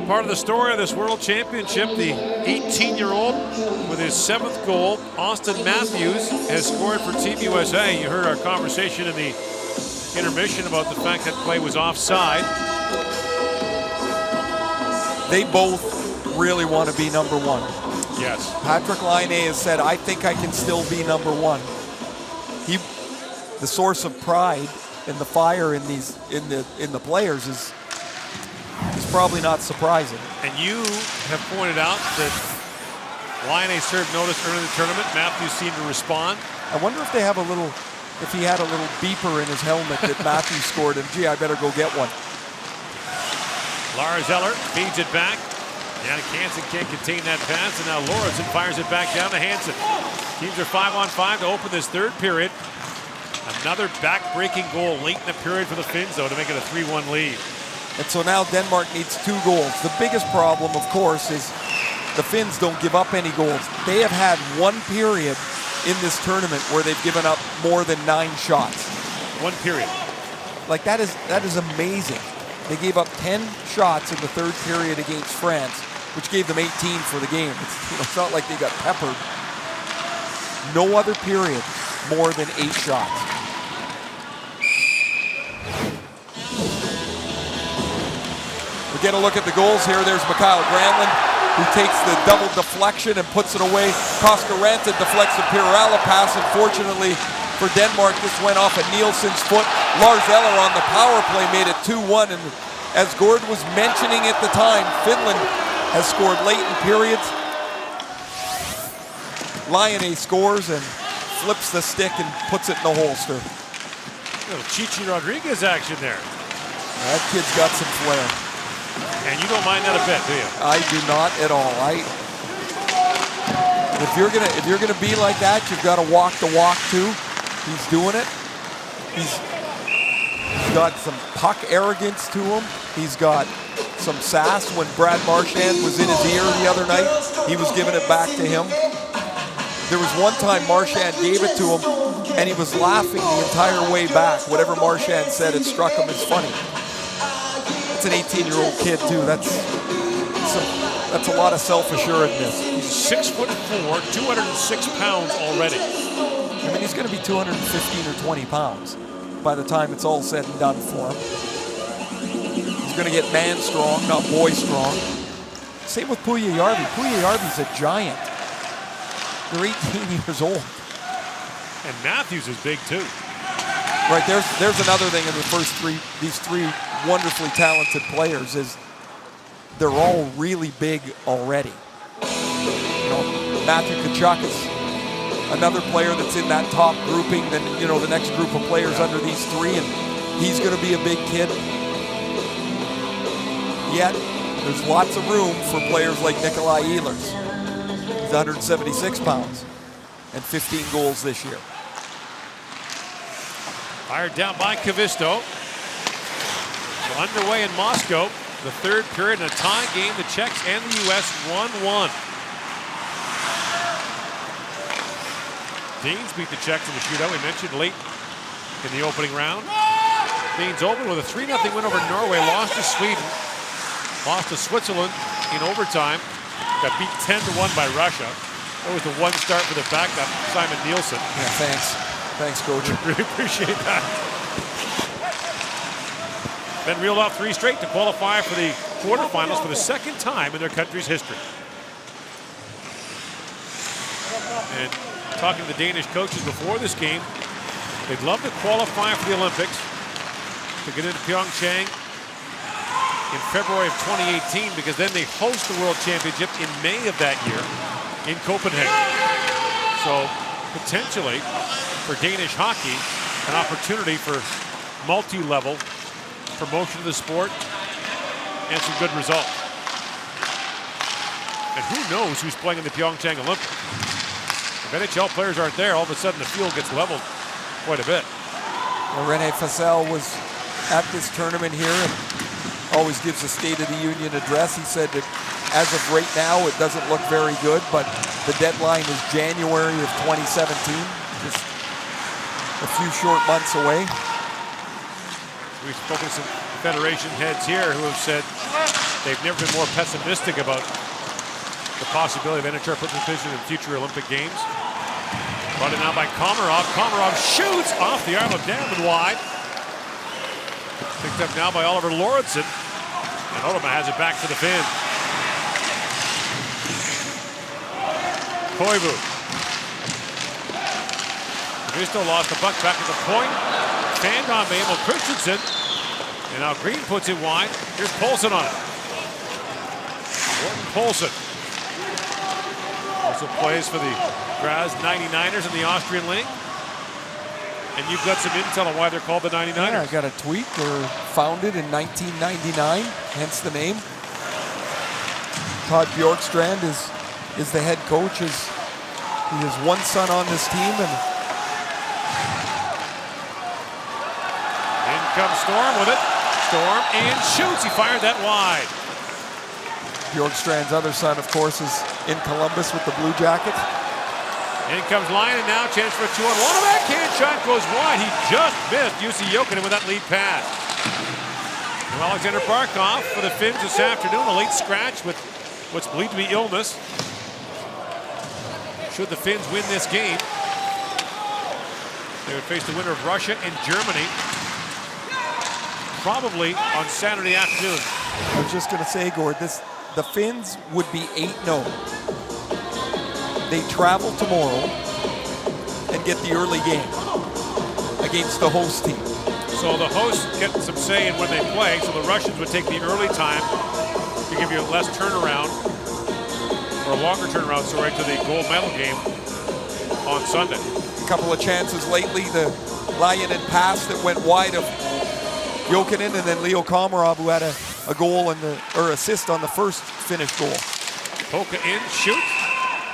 Part of the story of this World Championship, the 18-year-old with his 7th goal, Austin Matthews, has scored for Team USA. You heard our conversation in the intermission about the fact that play was offside.
They both really want to be number one.
Yes.
Patrick Laine has said, I think I can still be number one. The source of pride and the fire in the players is probably not surprising.
And you have pointed out that Laine served notice early in the tournament. Matthews seemed to respond.
I wonder if they have if he had a little beeper in his helmet that Matthews scored, and gee, I better go get one.
Lars Eller feeds it back. Jannik Hansen can't contain that pass, and now Lorentzen fires it back down to Hansen. Teams are 5-on-5 to open this 3rd period. Another back-breaking goal late in the period for the Finns, though, to make it a 3-1 lead.
And so now Denmark needs 2 goals. The biggest problem, of course, is the Finns don't give up any goals. They have had 1 period in this tournament where they've given up more than 9 shots. 1 period. Like, that is amazing. They gave up 10 shots in the 3rd period against France, which gave them 18 for the game. It's not like they got peppered. No other period more than 8 shots. We get a look at the goals here. There's Mikael Granlund, who takes the double deflection and puts it away. Koska Ranta deflects the Pirella pass. Unfortunately for Denmark, this went off of Nielsen's foot. Lars Eller on the power play made it 2-1. And as Gord was mentioning at the time, Finland has scored late in periods. Laine scores and flips the stick and puts it in the holster.
Little Chichi Rodriguez action there.
That kid's got some flair.
And you don't mind that a bit, do you?
I do not at all. If you're gonna be like that, you've got to walk the walk too. He's doing it. He's got some puck arrogance to him. He's got some sass. When Brad Marchand was in his ear the other night, he was giving it back to him. There was one time Marchand gave it to him, and he was laughing the entire way back. Whatever Marchand said, it struck him as funny. That's an 18-year-old kid too. That's a lot of self-assuredness.
He's 6'4", 206 pounds already.
I mean, he's going to be 215 or 20 pounds by the time it's all said and done for him. He's going to get man strong, not boy strong. Same with Puljujärvi. Puljujärvi's a giant. They're 18 years old.
And Matthews is big too.
Right, there's another thing in the first these three wonderfully talented players is they're all really big already. You know, Matthew Tkachuk is another player that's in that top grouping, then, you know, the next group of players under these 3, and he's going to be a big kid. Yet, there's lots of room for players like Nikolai Ehlers. He's 176 pounds and 15 goals this year.
Fired down by Kavisto. So underway in Moscow, the 3rd period in a tie game. The Czechs and the U.S. 1-1. Danes beat the Czechs in the shootout we mentioned late in the opening round. Danes opened with a 3-0 win over Norway, lost to Sweden, lost to Switzerland in overtime, got beat 10-1 by Russia. That was the 1 start for the backup, Simon Nielsen.
Yeah, thanks. Thanks, Coach.
Really appreciate that. Then reeled off 3 straight to qualify for the quarterfinals for the 2nd time in their country's history. And talking to the Danish coaches before this game, they'd love to qualify for the Olympics, to get into Pyeongchang in February of 2018, because then they host the World Championship in May of that year in Copenhagen. So potentially for Danish hockey, an opportunity for multi-level promotion of the sport and some good results. And who knows who's playing in the Pyeongchang Olympics? If NHL players aren't there, all of a sudden the field gets leveled quite a bit.
Well, Rene Fassel was at this tournament here and always gives a State of the Union address. He said that as of right now, it doesn't look very good, but the deadline is January of 2017, just a few short months away.
We've spoken to some Federation heads here who have said they've never been more pessimistic about the possibility of NHR participation in future Olympic Games. Brought in now by Komarov. Komarov shoots off the arm of Damon wide. Picked up now by Oliver Lauritsen. And Otama has it back for the Finns. Koivu. Risto lost the puck back at the point. Fanned on by Emil Christensen. And now Green puts it wide. Here's Poulsen on it. Gordon Poulsen. Also plays for the Graz 99ers in the Austrian League. And you've got some intel on why they're called the 99ers.
Yeah, I got a tweet. They're founded in 1999, hence the name. Todd Bjorkstrand is the head coach. He has one son on this team. And
in comes Storm with it. Storm and shoots. He fired that wide.
Bjorkstrand's other son, of course, is in Columbus with the Blue Jackets.
In comes Lyon, and now chance for a 2-on-1. A backhand shot goes wide. He just missed Jussi Jokinen with that lead pass. Now Alexander Barkov for the Finns this afternoon. A late scratch with what's believed to be illness. Should the Finns win this game, they would face the winner of Russia and Germany, probably on Saturday afternoon.
I was just going to say, Gord, the Finns would be 8-0. They travel tomorrow and get the early game against the host team.
So the hosts get some say in when they play, so the Russians would take the early time to give you less turnaround, or a longer turnaround, sorry, to the gold medal game on Sunday.
A couple of chances lately, the Lyon pass that went wide of Jokinen, and then Leo Komarov, who had a goal or assist on the first Finnish goal.
Polka in, shoot.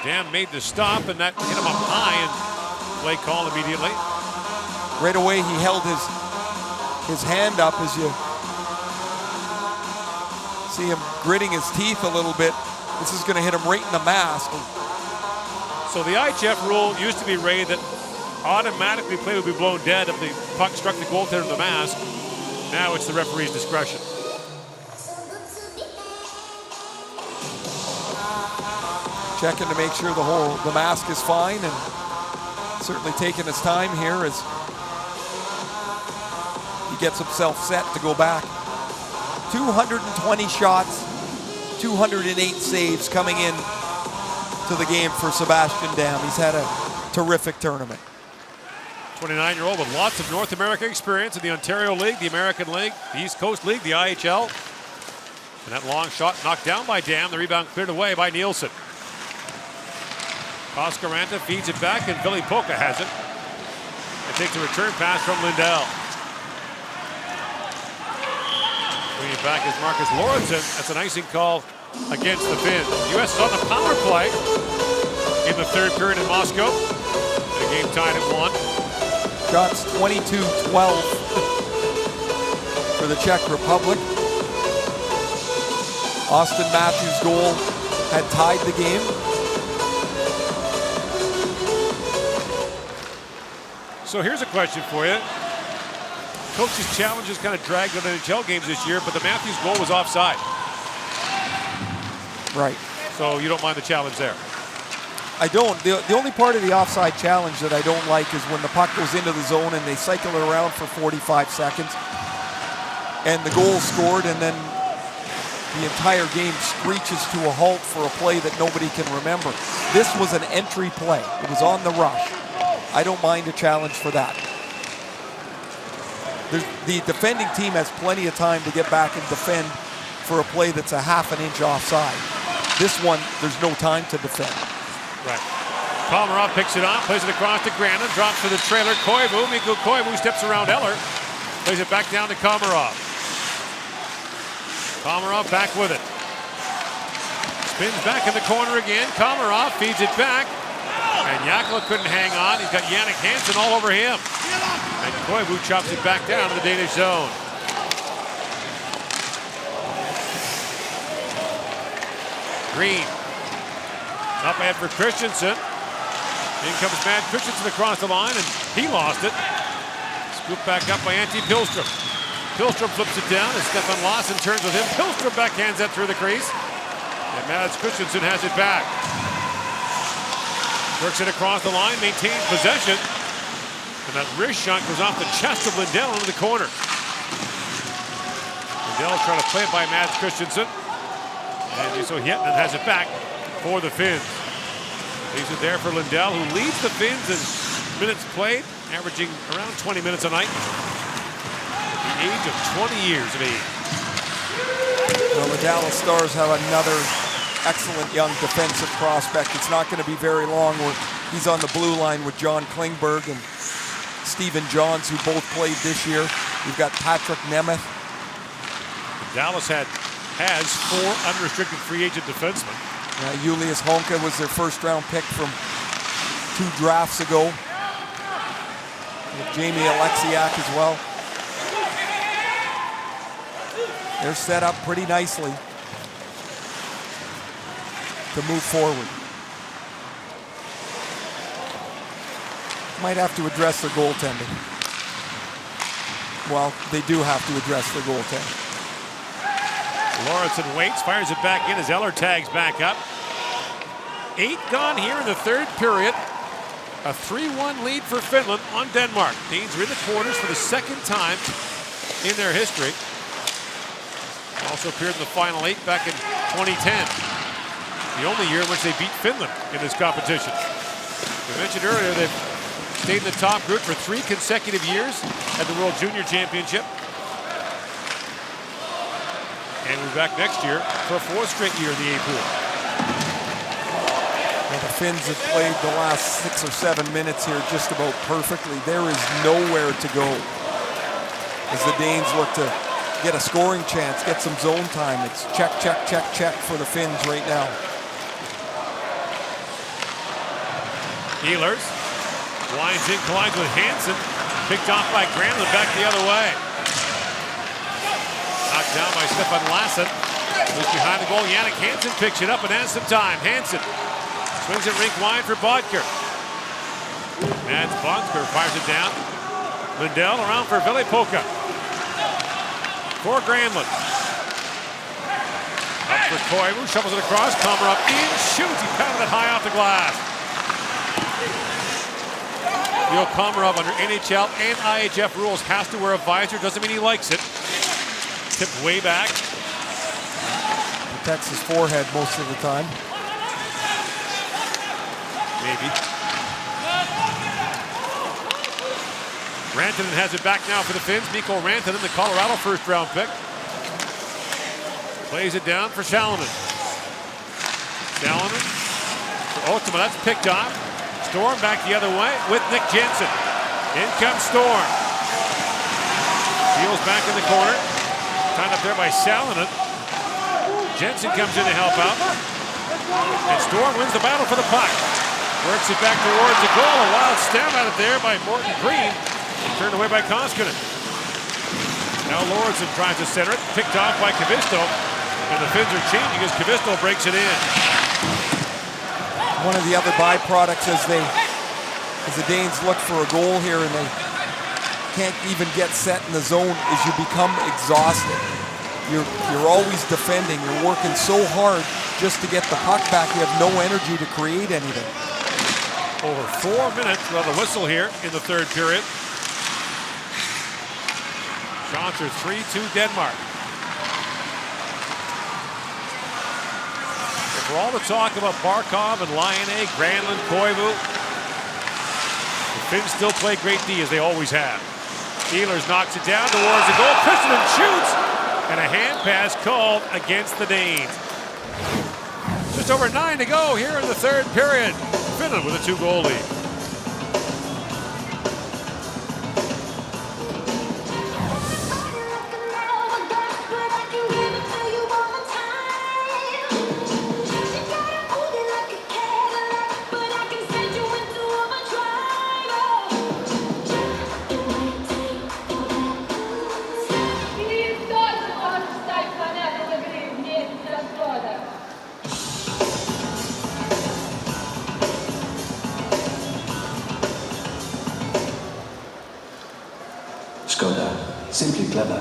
Dam made the stop, and that hit him up high, and play call immediately.
Right away, he held his hand up as you see him gritting his teeth a little bit. This is going to hit him right in the mask.
So the IIHF rule used to be, Ray, that automatically play would be blown dead if the puck struck the goaltender in the mask. Now it's the referee's discretion.
Checking to make sure the mask is fine, and certainly taking his time here as he gets himself set to go back. 220 shots, 208 saves coming in to the game for Sebastian Dam. He's had a terrific tournament.
29-year-old with lots of North America experience in the Ontario League, the American League, the East Coast League, the IHL. And that long shot knocked down by Dam. The rebound cleared away by Nielsen. Oscaranta feeds it back, and Billy Polka has it. And takes a return pass from Lindell. Bringing it back is Marcus Lauritsen. That's an icing call against the Finns. The U.S. is on the power play in the third period in Moscow. The game tied at 1.
Shots 22-12 for the Czech Republic. Austin Matthews' goal had tied the game.
So here's a question for you. Coach's challenges kind of dragged on NHL games this year, but the Matthews goal was offside.
Right.
So you don't mind the challenge there?
I don't. The only part of the offside challenge that I don't like is when the puck goes into the zone and they cycle it around for 45 seconds and the goal is scored, and then the entire game screeches to a halt for a play that nobody can remember. This was an entry play. It was on the rush. I don't mind a challenge for that. The defending team has plenty of time to get back and defend for a play that's a half an inch offside. This one, there's no time to defend.
Right. Komarov picks it up, plays it across to Granlund, drops for the trailer. Koivu, Mikko Koivu steps around Eller, plays it back down to Komarov. Komarov back with it. Spins back in the corner again. Komarov feeds it back. And Jakala couldn't hang on. He's got Jannik Hansen all over him. And Koivu chops it back down to the Danish zone. Green. Up ahead for Christensen. In comes Matt Christensen across the line, and he lost it. Scooped back up by Antti Pilström. Pilstrom flips it down as Stefan Larsson turns with him. Pilstrom backhands that through the crease. And Mads Christensen has it back. Works it across the line, maintains possession. And that wrist shot goes off the chest of Lindell into the corner. Lindell trying to play it by Mads Christensen. And Juuso Hietanen has it back for the Finns. Leaves it there for Lindell, who leads the Finns in minutes played, averaging around 20 minutes a night. At the age of 20 years of age.
Well, the Dallas Stars have another excellent young defensive prospect. It's not going to be very long. He's on the blue line with John Klingberg and Stephen Johns, who both played this year. We've got Patrick Nemeth.
Dallas has 4 unrestricted free agent defensemen.
Julius Honka was their first-round pick from 2 drafts ago. With Jamie Alexiak as well. They're set up pretty nicely to move forward. Might have to address their goaltending. Well, they do have to address their goaltending.
Lorentzen waits, fires it back in as Eller tags back up. 8 gone here in the third period. A 3-1 lead for Finland on Denmark. Danes are in the quarters for the second time in their history. Also appeared in the final 8 back in 2010. The only year in which they beat Finland in this competition. We mentioned earlier they've stayed in the top group for 3 consecutive years at the World Junior Championship. And we're back next year for a 4th straight year in the A pool.
Well, the Finns have played the last 6 or 7 minutes here just about perfectly. There is nowhere to go as the Danes look to get a scoring chance, get some zone time. It's check, check, check, check for the Finns right now.
Ehlers winds in, collides with Hansen. Picked off by Granlund, back the other way. Knocked down by Stefan Larsson. Who's behind the goal. Jannik Hansen picks it up and has some time. Hansen swings it rink wide for Bodker. Mads Bodker fires it down. Lindell around for Ville Pukka. For Granlund. Up for Koivu, shovels it across. Komarov in, shoots. He pounded it high off the glass. Leo Komarov under NHL and IIHF rules has to wear a visor. Doesn't mean he likes it. Tipped way back.
Protects his forehead most of the time.
Maybe. Rantanen has it back now for the Finns. Mikko Rantanen, the Colorado first-round pick. Plays it down for Salonen. Salonen for Ottama. That's picked off. Storm back the other way with Nick Jensen. In comes Storm. Heels back in the corner. Tied up there by Salonen. Jensen comes in to help out. And Storm wins the battle for the puck. Works it back towards the goal. A wild stab at it there by Morton Green. Turned away by Koskinen. Now Lorentzen tries to center it. Picked off by Kavisto. And the Finns are changing as Kavisto breaks it in.
One of the other byproducts as the Danes look for a goal here and they can't even get set in the zone is you become exhausted. You're always defending. You're working so hard just to get the puck back. You have no energy to create anything.
Over 4 minutes, we'll have a whistle here in the third period. Shots are 3-2 Denmark. And for all the talk about Barkov and Laine, Granlund, Koivu, the Finns still play great D as they always have. Ehlers knocks it down towards the goal. Christensen shoots! And a hand pass called against the Danes. Just over 9 to go here in the third period. Finland with a 2-goal lead.
Skoda. Simply clever.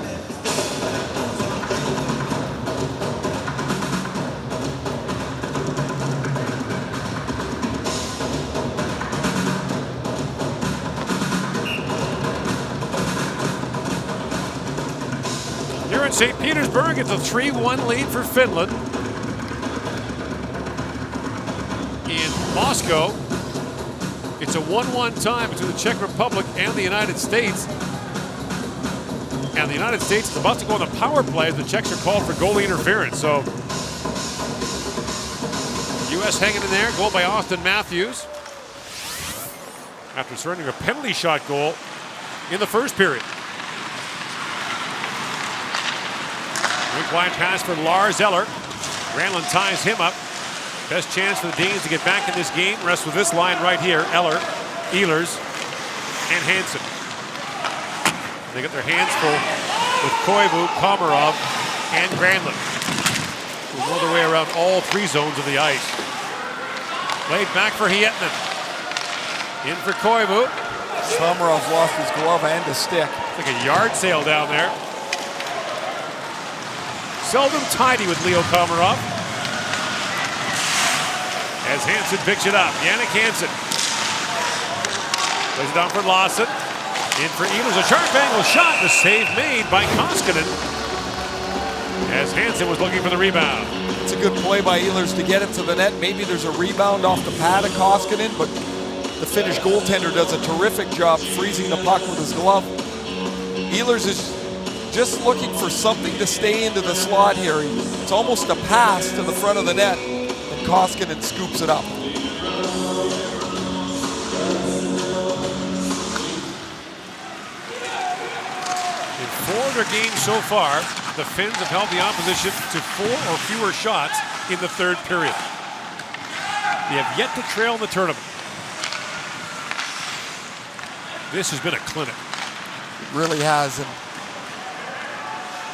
St. Petersburg, it's a 3-1 lead for Finland. In Moscow, it's a 1-1 tie between the Czech Republic and the United States. And the United States is about to go on the power play as the Czechs are called for goalie interference. So, U.S. hanging in there, goal by Austin Matthews. After surrendering a penalty shot goal in the first period. Quick wide pass for Lars Eller. Granlund ties him up. Best chance for the Danes to get back in this game rests with this line right here. Eller, Ehlers, and Hansen. They get their hands full with Koivu, Komarov, and Granlund, who know their way around all three zones of the ice. Played back for Hietinen. In for Koivu.
Komarov lost his glove and his stick.
It's like a yard sale down there. Seldom tidy with Leo Komarov. As Hansen picks it up. Jannik Hansen. Plays it down for Lawson. In for Ehlers. A sharp angle shot. The save made by Koskinen. As Hansen was looking for the rebound.
It's a good play by Ehlers to get it to the net. Maybe there's a rebound off the pad of Koskinen, but the Finnish goaltender does a terrific job freezing the puck with his glove. Ehlers is just looking for something to stay into the slot here. It's almost a pass to the front of the net, and Koskinen scoops it up.
In 4 of their games so far, the Finns have held the opposition to 4 or fewer shots in the third period. They have yet to trail in the tournament. This has been a clinic.
It really has, and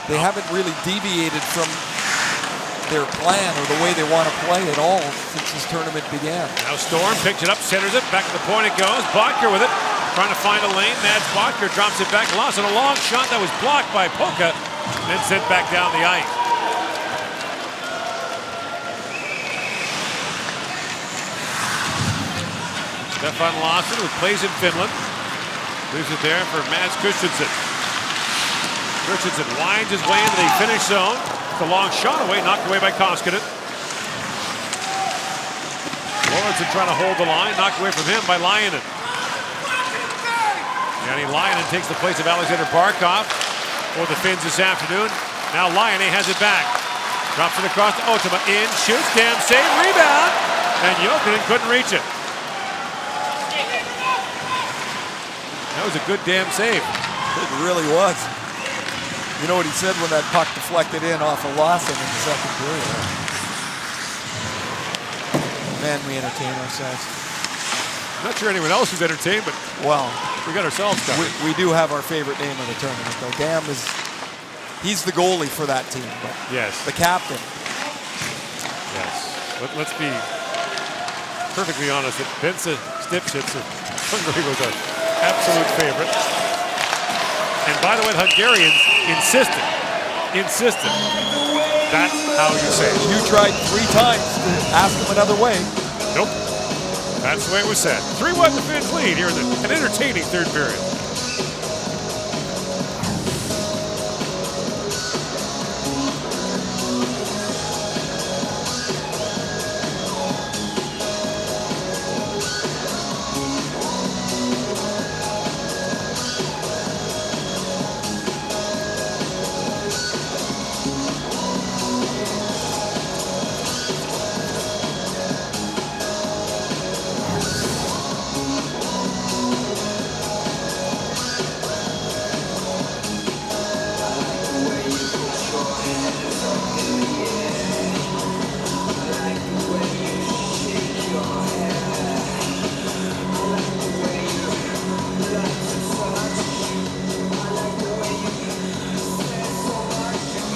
they haven't really deviated from their plan or the way they want to play at all since this tournament began.
Now Storm picks it up, centers it, back to the point it goes. Bodker with it, trying to find a lane. Mads Bodker drops it back. Lost in a long shot that was blocked by Polka, then sent back down the ice. Stefan Larsson, who plays in Finland, leaves it there for Mads Christensen. Christensen winds his way into the finish zone. It's a long shot away, knocked away by Koskinen. Lorentzen trying to hold the line, knocked away from him by Lyonen. Jani Lyonen takes the place of Alexander Barkov for the Finns this afternoon. Now Lyonen has it back. Drops it across to Otama, in, shoots, damn save, rebound, and Jokinen couldn't reach it. That was a good damn save.
It really was. You know what he said when that puck deflected in off of Lawson in the second period? Man, we entertain ourselves.
Not sure anyone else is entertained, but
well,
we got ourselves covered.
We do have our favorite name of the tournament, though. Gam is, he's the goalie for that team, but
yes,
the captain.
Yes. Let's be perfectly honest that Benza Stipchitz of Hungary was an absolute favorite. And by the way, the Hungarians insisted. That's how you say it.
You tried 3 times to ask him another way.
Nope. That's the way it was said. 3-1 the Finns lead here in an entertaining third period.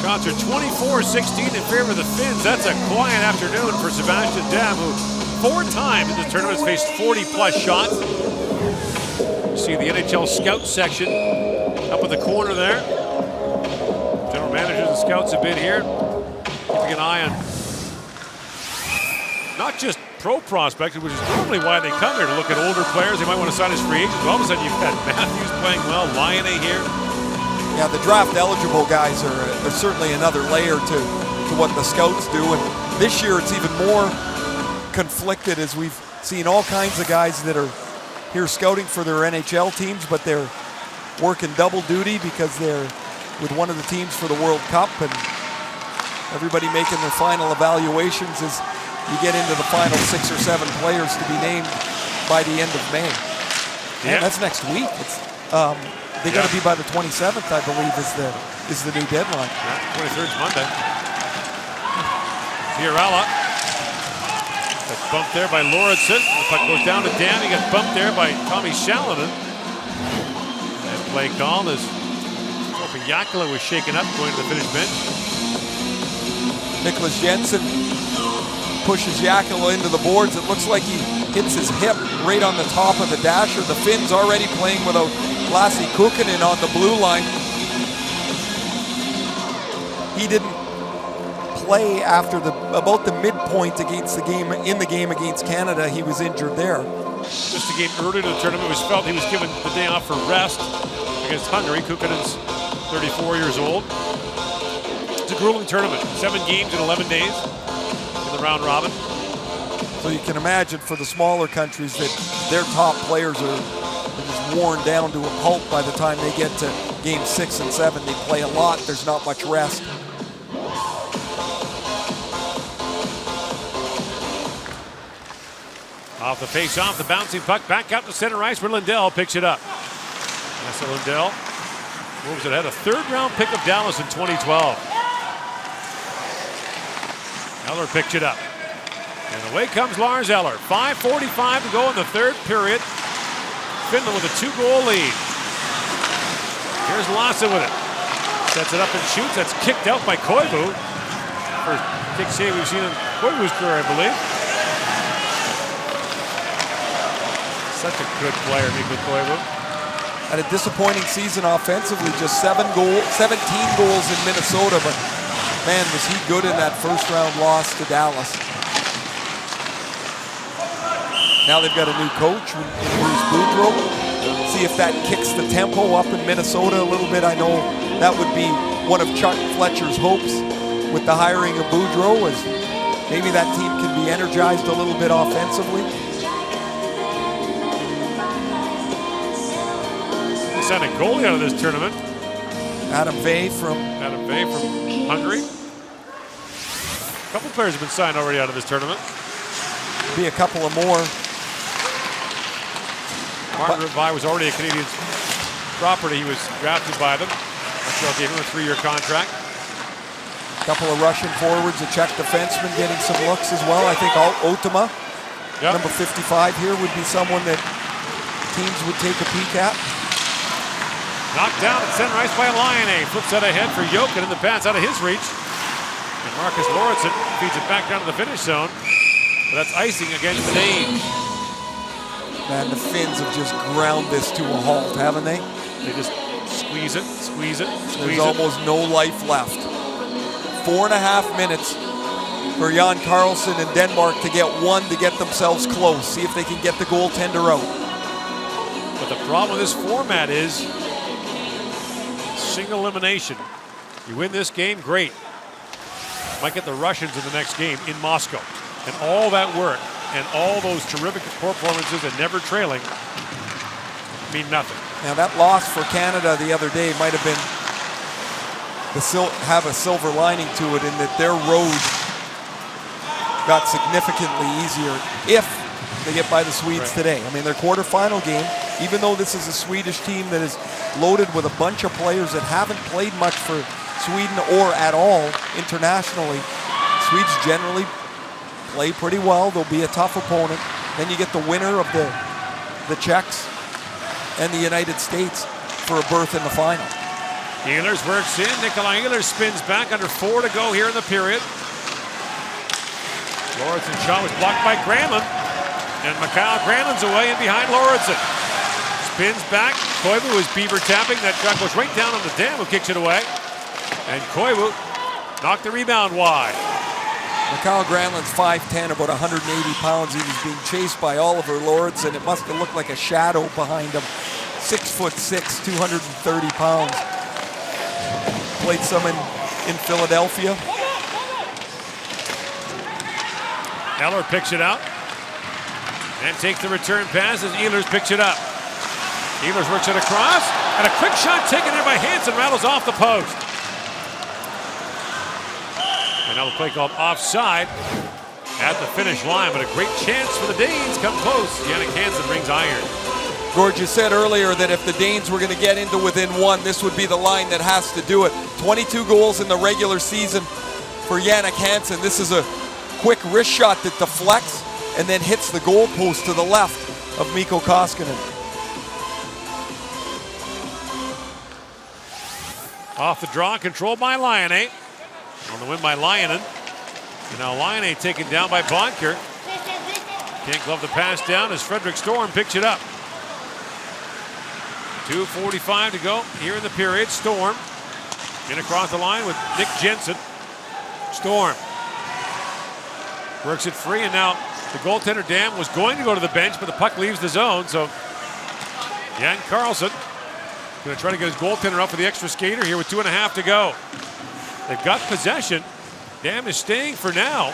Shots are 24-16 in favor of the Finns. That's a quiet afternoon for Sebastian Dam, who 4 times in this tournament has faced 40-plus shots. You see the NHL scout section up in the corner there. General managers and scouts have been here, keeping an eye on not just pro prospects, which is normally why they come here to look at older players they might want to sign as free agents. All of a sudden you've got Matthews playing well, Lyonen here.
Yeah, the draft eligible guys are certainly another layer to what the scouts do. And this year it's even more conflicted as we've seen all kinds of guys that are here scouting for their NHL teams, but they're working double duty because they're with one of the teams for the World Cup, and everybody making their final evaluations as you get into the final 6 or 7 players to be named by the end of May. Man, that's next week. It's, they got to be by the 27th, I believe, is the new deadline.
Yeah, 23rd's Monday. Fiorella. That's bumped there by Lauritsen. The puck goes down to Dan. He gets bumped there by Tommy Shalinen. And play call as Yakula was shaken up going to the Finnish bench.
Nicholas Jensen pushes Yakula into the boards. It looks like he hits his hip right on the top of the dasher. The Finns already playing without Lassi Kukkonen on the blue line. He didn't play after about the midpoint against the game against Canada. He was injured there.
Just a game earlier in the tournament, it was felt he was given the day off for rest against Hungary. Kukkonen's 34 years old. It's a grueling tournament. 7 games in 11 days in the round robin.
So you can imagine for the smaller countries that their top players are just worn down to a pulp by the time they get to game 6 and 7. They play a lot. There's not much rest.
Off the face-off, the bouncing puck back out to center ice where Lindell picks it up. That's Lindell moves it ahead. A third-round pick of Dallas in 2012. Eller picked it up. And away comes Lars Eller. 5:45 to go in the third period. Finland with a 2-goal lead. Here's Lasse with it. Sets it up and shoots. That's kicked out by Koivu. First kick save we've seen in Koivu's career, I believe. Such a good player, Mikko Koivu.
Had a disappointing season offensively, just 17 goals in Minnesota, but man, was he good in that first round loss to Dallas. Now they've got a new coach in Bruce Boudreau. See if that kicks the tempo up in Minnesota a little bit. I know that would be one of Chuck Fletcher's hopes with the hiring of Boudreau, is maybe that team can be energized a little bit offensively.
Sent a goalie out of this tournament.
Adam Vey from
Hungary. A couple players have been signed already out of this tournament.
Be a couple of more.
Martin Rivai was already a Canadian property. He was drafted by them. Montreal gave him a 3-year contract.
A couple of Russian forwards, a Czech defenseman getting some looks as well. I think Otama, number 55 here, would be someone that teams would take a peek at.
Knocked down at center ice by Laine. Flips that ahead for Jokin, and the pass out of his reach. And Marcus Lauritsen feeds it back down to the finish zone. But that's icing against the Danes.
Man, the Finns have just ground this to a halt, haven't they?
They just squeeze it, squeeze it, squeeze
There's
it.
almost no life left. 4.5 minutes for Jan Karlsson and Denmark to get one to get themselves close. See if they can get the goaltender out.
But the problem with this format is single elimination. You win this game, great. Might get the Russians in the next game in Moscow. And all that work and all those terrific performances and never trailing mean nothing.
Now that loss for Canada the other day might have been have a silver lining to it in that their road got significantly easier if they get by the Swedes today. I mean, their quarterfinal game, even though this is a Swedish team that is loaded with a bunch of players that haven't played much for Sweden or at all internationally, Swedes generally play pretty well. They'll be a tough opponent. Then you get the winner of the Czechs and the United States for a berth in the final.
Ehlers works in. Nikolai Ehlers spins back under 4 to go here in the period. Lauritsen's shot was blocked by Granlund. And Mikhail Granlund's away and behind Lauritsen. Spins back. Koivu is beaver tapping. That shot goes right down on the dam, who kicks it away. And Koivu knocked the rebound wide.
Mikhail Granlund's 5'10", about 180 pounds. He was being chased by Oliver Lauritsen. It must have looked like a shadow behind him. 6'6", 230 pounds. played some in Philadelphia.
Eller picks it out and takes the return pass as Ehlers picks it up. Ehlers works it across, and a quick shot taken there by Hansen rattles off the post. And now the play called offside at the finish line, but a great chance for the Danes. Come close. Jannik Hansen rings iron.
Gord, you said earlier that if the Danes were going to get into within one, this would be the line that has to do it. 22 goals in the regular season for Jannik Hansen. This is a quick wrist shot that deflects and then hits the goal post to the left of Mikko Koskinen.
Off the draw, controlled by Laine. On the win by Lionen. And now Laine taken down by Bonker. Can't glove the pass down as Fredrik Storm picks it up. 2:45 to go here in the period. Storm in across the line with Nick Jensen. Storm works it free, and now the goaltender Dam was going to go to the bench, but the puck leaves the zone. So Jan Karlsson going to try to get his goaltender up for the extra skater here with 2.5 to go. They've got possession. Dam is staying for now.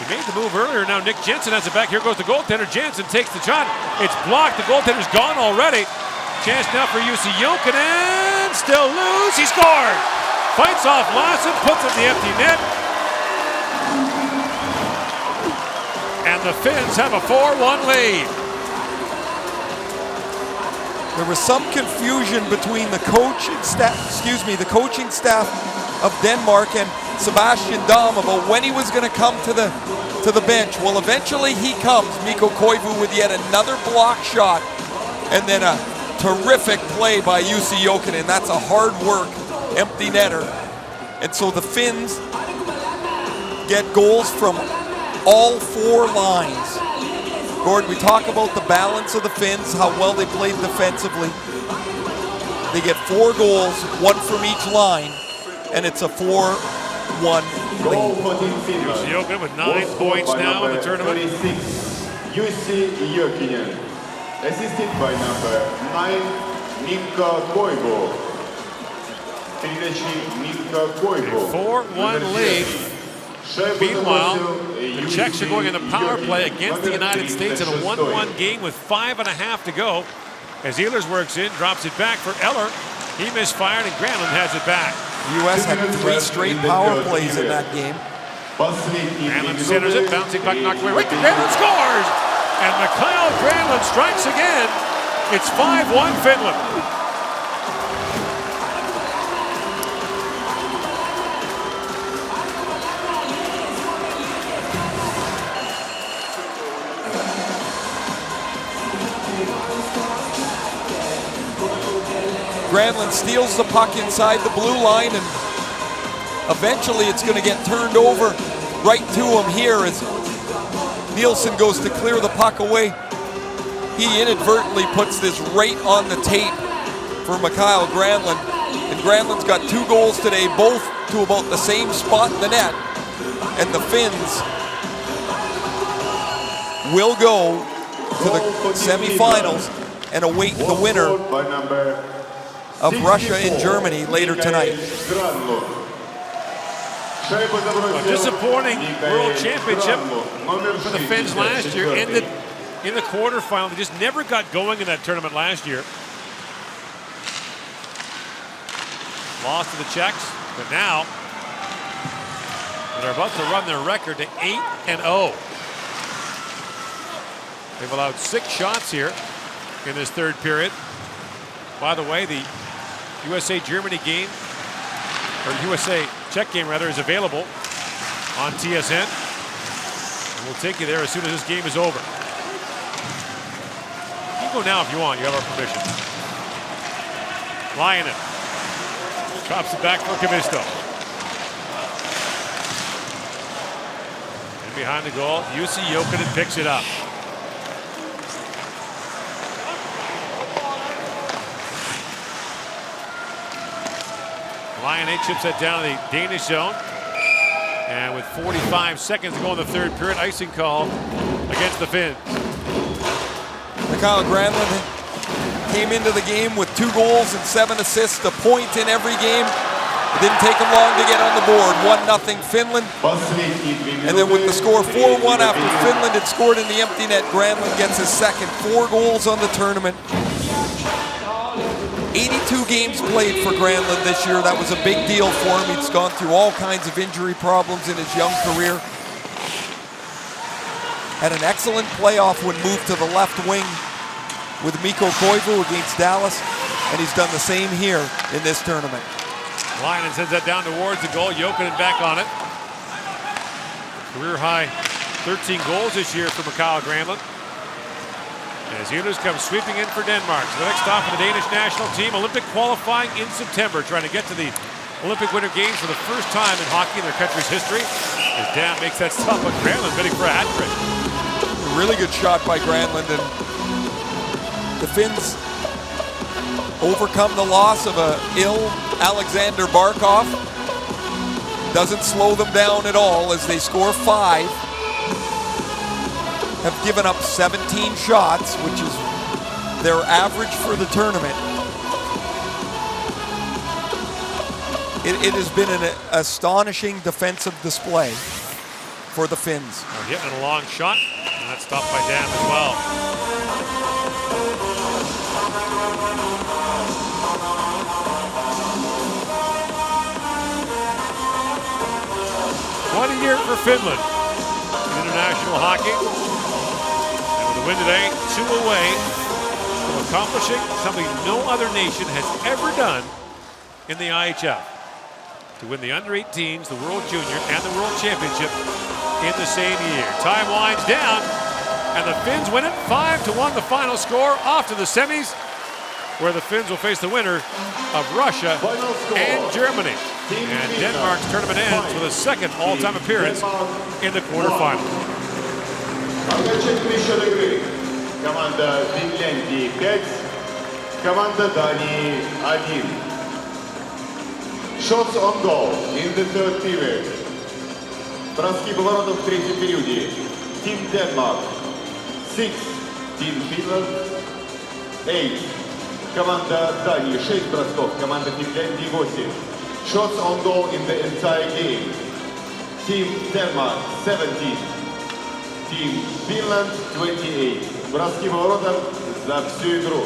He made the move earlier. Now Nick Jensen has it back. Here goes the goaltender. Jensen takes the shot. It's blocked. The goaltender's gone already. Chance now for Jussi Jokinen. Still loose. He scored. Fights off Lassen. Puts it in the empty net. And the Finns have a 4-1 lead.
There was some confusion between the coaching staff of Denmark and Sebastian Dahm about when he was going to come to the bench. Well, eventually he comes. Mikko Koivu with yet another block shot, and then a terrific play by Jussi Jokinen. That's a hard work empty netter. And so the Finns get goals from all 4 lines. Gord, we talk about the balance of the Finns, how well they played defensively. They get 4 goals, 1 from each line, and it's a 4-1 lead.
Jussi Jokinen with 9 points now in the tournament.
Jussi Jokinen, assisted by number 9, Mikko Koivu.
4-1 lead. Meanwhile, the Czechs are going in the power play against the United States in a 1-1 game with 5.5 to go. As Ehlers works in, drops it back for Eller. He misfired, and Granlund has it back.
The U.S. had 3 straight power plays in that game.
Granlund centers it, bouncing puck knocked away. Granlund scores! And Mikael Granlund strikes again. It's 5-1 Finland.
Granlund steals the puck inside the blue line, and eventually it's going to get turned over right to him here as Nielsen goes to clear the puck away. He inadvertently puts this right on the tape for Mikael Granlund. And Granlund's got 2 goals today, both to about the same spot in the net. And the Finns will go to the semifinals and await the winner of Russia and Germany later tonight.
A disappointing World Championship for the Finns last year. Ended in the quarterfinal. They just never got going in that tournament last year. Lost to the Czechs, but now they're about to run their record to 8-0. They've allowed 6 shots here in this third period. By the way, the USA-Germany game, or USA-Czech game rather, is available on TSN. And we'll take you there as soon as this game is over. You can go now if you want. You have our permission. Lionen drops it back for Kavisto. And behind the goal, Jussi Jokinen picks it up. Laine chips that down to the Danish zone. And with 45 seconds to go in the third period, icing call against the Finns.
Mikael Granlund came into the game with 2 goals and 7 assists, a point in every game. It didn't take them long to get on the board. 1-0 Finland. And then with the score 4-1 after Finland had scored in the empty net, Granlund gets his second. 4 goals on the tournament. 82 games played for Granlund this year. That was a big deal for him. He's gone through all kinds of injury problems in his young career. Had an excellent playoff when moved to the left wing with Mikko Koivu against Dallas, and he's done the same here in this tournament.
Linen sends that down towards the goal. Jokinen back on it. Career high 13 goals this year for Mikael Granlund. As Jonas comes sweeping in for Denmark. So the next stop for the Danish national team, Olympic qualifying in September, trying to get to the Olympic Winter Games for the first time in hockey in their country's history. As Dan makes that stop on Granlund, bidding for a hat trick.
A really good shot by Granlund, and the Finns overcome the loss of a ill Alexander Barkov. Doesn't slow them down at all as they score 5. Have given up 17 shots, which is their average for the tournament. It has been an astonishing defensive display for the Finns.
Hitting a long shot, and that's stopped by Dan as well. What a year for Finland in international hockey. And with the win today, 2 away from accomplishing something no other nation has ever done in the IIHF. To win the under-18s, the World Junior, and the World Championship in the same year. Time winds down, and the Finns win it 5-1. The final score, off to the semis, where the Finns will face the winner of Russia and Germany. And Denmark's tournament ends with a second all-time appearance in the quarterfinals.
Команда Финляндии 5, команда Дании 1. Shots on goal in the third period. Броски поворотов в третьем периоде. Team Denmark 6, Team Finland 8. Команда Дании 6 бросков, команда Финляндии 8. Shots on goal in the entire game. Team Denmark 17, Team Finland 28. Броски поворотов за всю игру.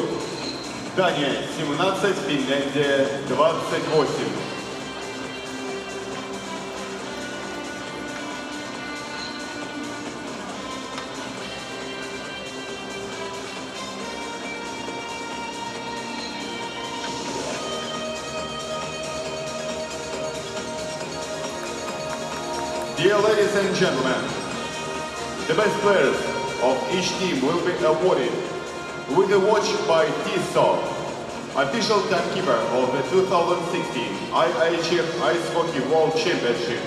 Дания 17, Финляндия 28. Dear ladies and gentlemen, the best players of each team will be awarded with a watch by TSO, official timekeeper of the 2016 IIHF Ice Hockey World Championship.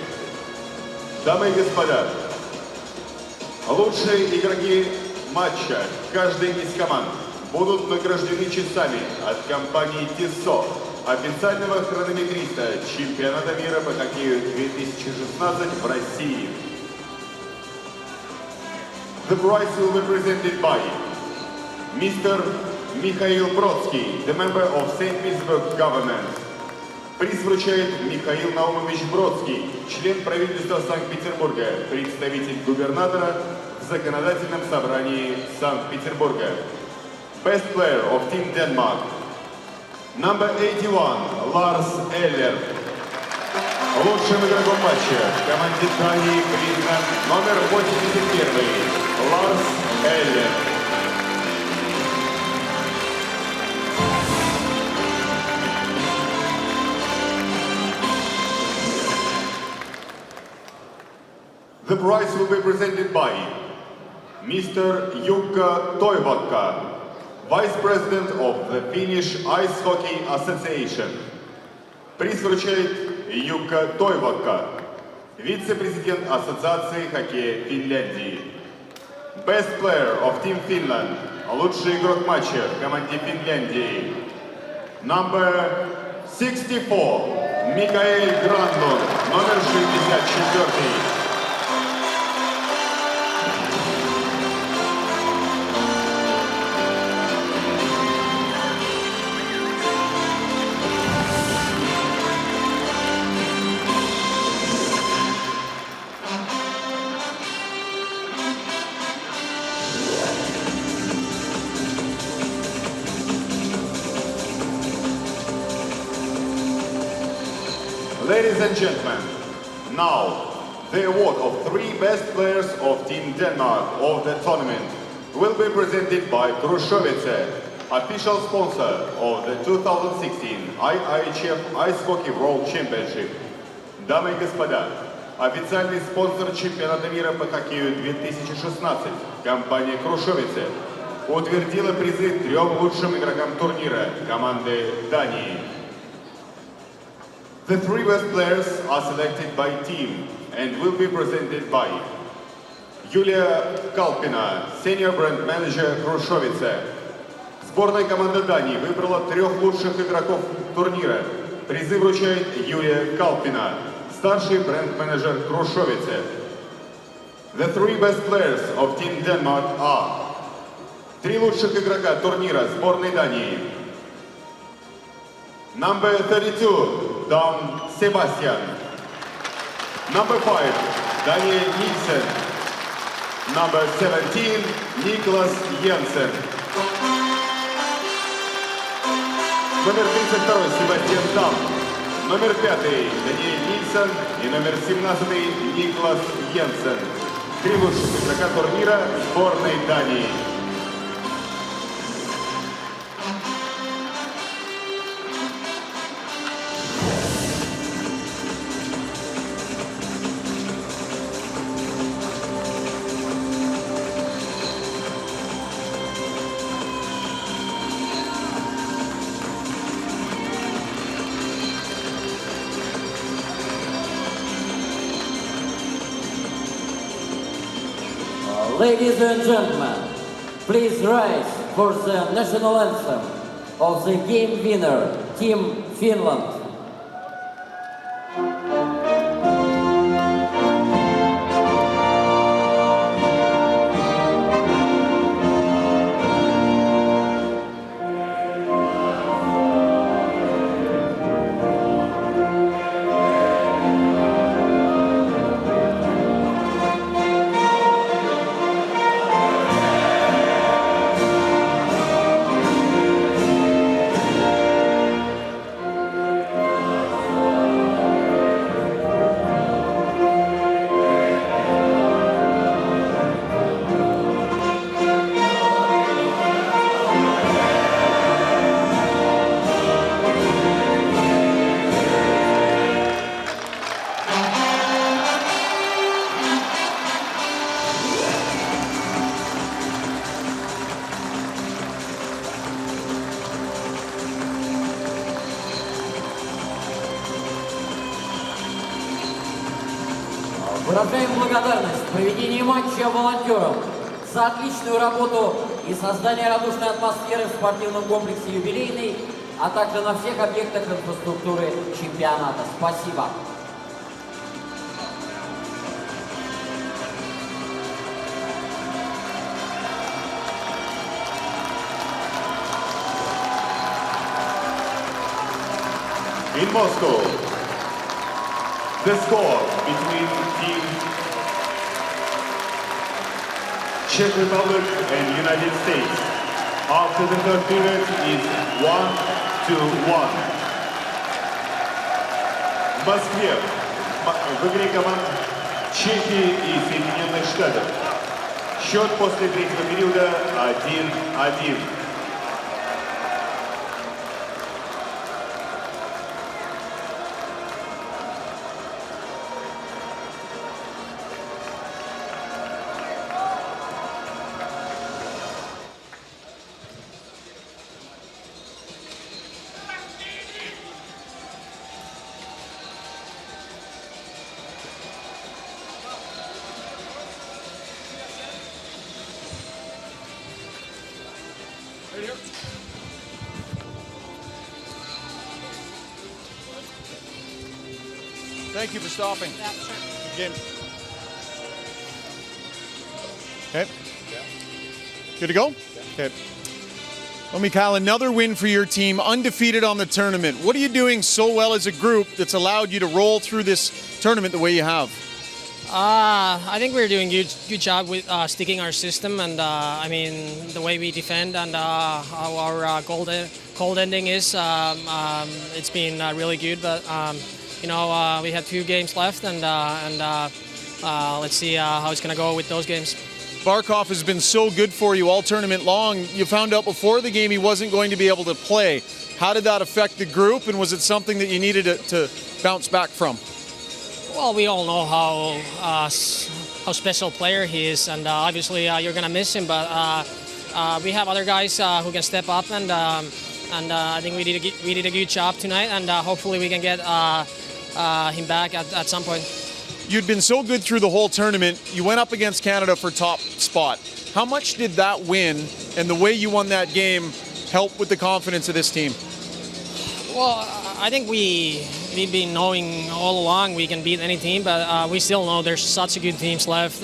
Дамы и господа, лучшие игроки матча каждой из команд будут награждены часами от компании TSO, официального хронометриста чемпионата мира по хоккею 2016 в России. The prize will be presented by Mr. Mikhail Brodsky, the member of St. Petersburg government. Приз вручает Михаил Наумович Бродский, член правительства Санкт-Петербурга, представитель губернатора в законодательном собрании Санкт-Петербурга. Best player of Team Denmark. Number 81, Lars Eller. Лучшим игроком матча в команде Дании признан номер 81, Lars Eller. The prize will be presented by Mr. Jukka Toivakka, Vice President of the Finnish Ice Hockey Association. Приз вручает Юкка Тойвакка, вице-президент Ассоциации хоккея Финляндии. Best Player of Team Finland, лучший игрок матча в команде Финляндии. Number 64, Микаэль Гранлунд, номер 64. Ladies and gentlemen, now the award of 3 best players of Team Denmark of the tournament will be presented by Krushovice, official sponsor of the 2016 IIHF Ice Hockey World Championship. Дамы и господа, официальный спонсор чемпионата мира по хоккею 2016, компания Krushovice, утвердила призы 3 лучшим игрокам турнира команды Дании. The 3 best players are selected by team and will be presented by Юлия Калпина, Senior Brand Manager Krushovice. Сборная команда Дании выбрала 3 лучших игроков турнира. Призы вручает Юлия Калпина, старший бренд-менеджер Krushovice. The 3 best players of Team Denmark are 3 лучших игрока турнира сборной Дании. Number 32, Don Sebastian. Number 5, Daniel Nielsen. Number 17, Niklas Jensen. Номер 32, Себастьян Дам. Номер 5, Даниэль Нильсон. И номер 17, Никлас Йенсен. 3 лучших игрока турнира сборной Дании.
Ladies and gentlemen, please rise for the national anthem of the game winner, Team Finland. Выражаем благодарность в проведении матча волонтерам за отличную работу и создание радушной атмосферы в спортивном комплексе «Юбилейный», а также на всех объектах инфраструктуры чемпионата. Спасибо.
In Moscow, the score between Team Czech Republic and United States after the third period is 1-1. В Москве в игре команд Чехии и Соединенных Штатов. Счет после третьего периода 1-1.
Thank you for stopping. Yeah, sure. Again. Okay. Good to go? Okay. Well, Mikhail, another win for your team, undefeated on the tournament. What are you doing so well as a group that's allowed you to roll through this tournament the way you have?
I think we're doing good job with sticking our system, and I mean the way we defend and how our goal ending is. It's been really good, but we have 2 games left, and let's see how it's going to go with those games.
Barkov has been so good for you all tournament long. You found out before the game he wasn't going to be able to play. How did that affect the group, and was it something that you needed to bounce back from?
Well, we all know how special player he is, and obviously you're going to miss him, but we have other guys who can step up, and I think we did a good job tonight, and hopefully we can get him back at some point.
You'd been so good through the whole tournament. You went up against Canada for top spot. How much did that win and the way you won that game help with the confidence of this team?
Well, I think we've been knowing all along we can beat any team, but we still know there's such good teams left.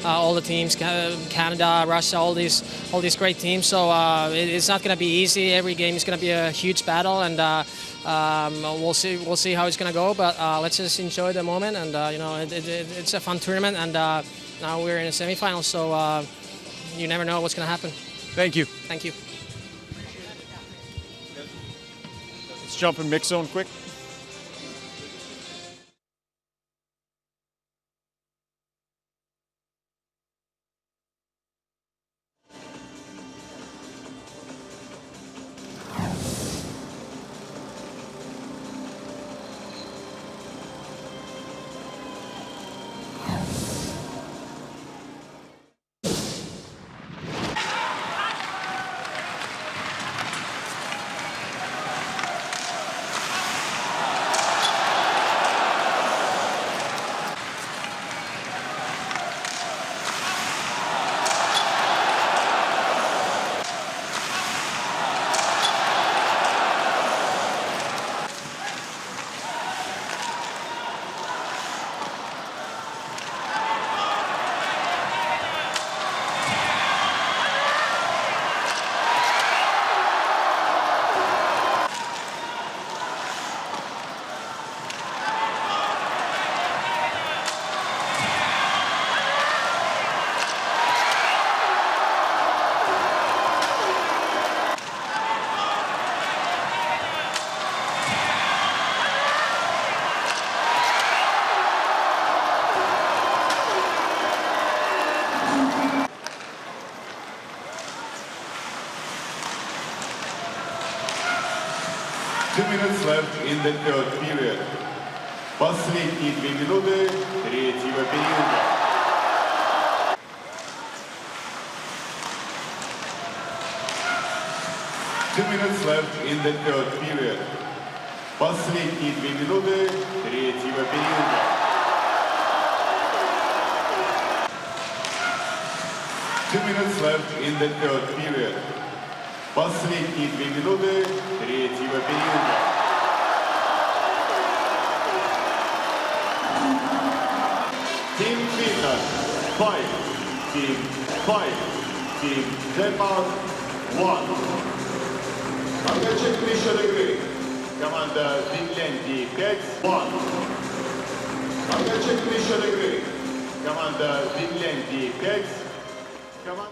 All the teams, Canada, Russia, all these great teams. So it's not going to be easy. Every game is going to be a huge battle, and we'll see how it's going to go. But let's just enjoy the moment, and it's a fun tournament. And now we're in a semifinal, so you never know what's going to happen.
Thank you.
Thank you.
Let's jump in mix zone quick.
Minutes left in the third period. Последние 2 минуты третьего периода. Two minutes left in the third period. Последние 2 минуты третьего периода. Two minutes left in the third period. Последние 2 минуты третьего периода. Team Finland, 5. Team 5. Team Denmark, 1. Окончательный счет игры. Команда Финляндии 5-1. Окончательный счет игры. Команда Финляндии 5. Команда...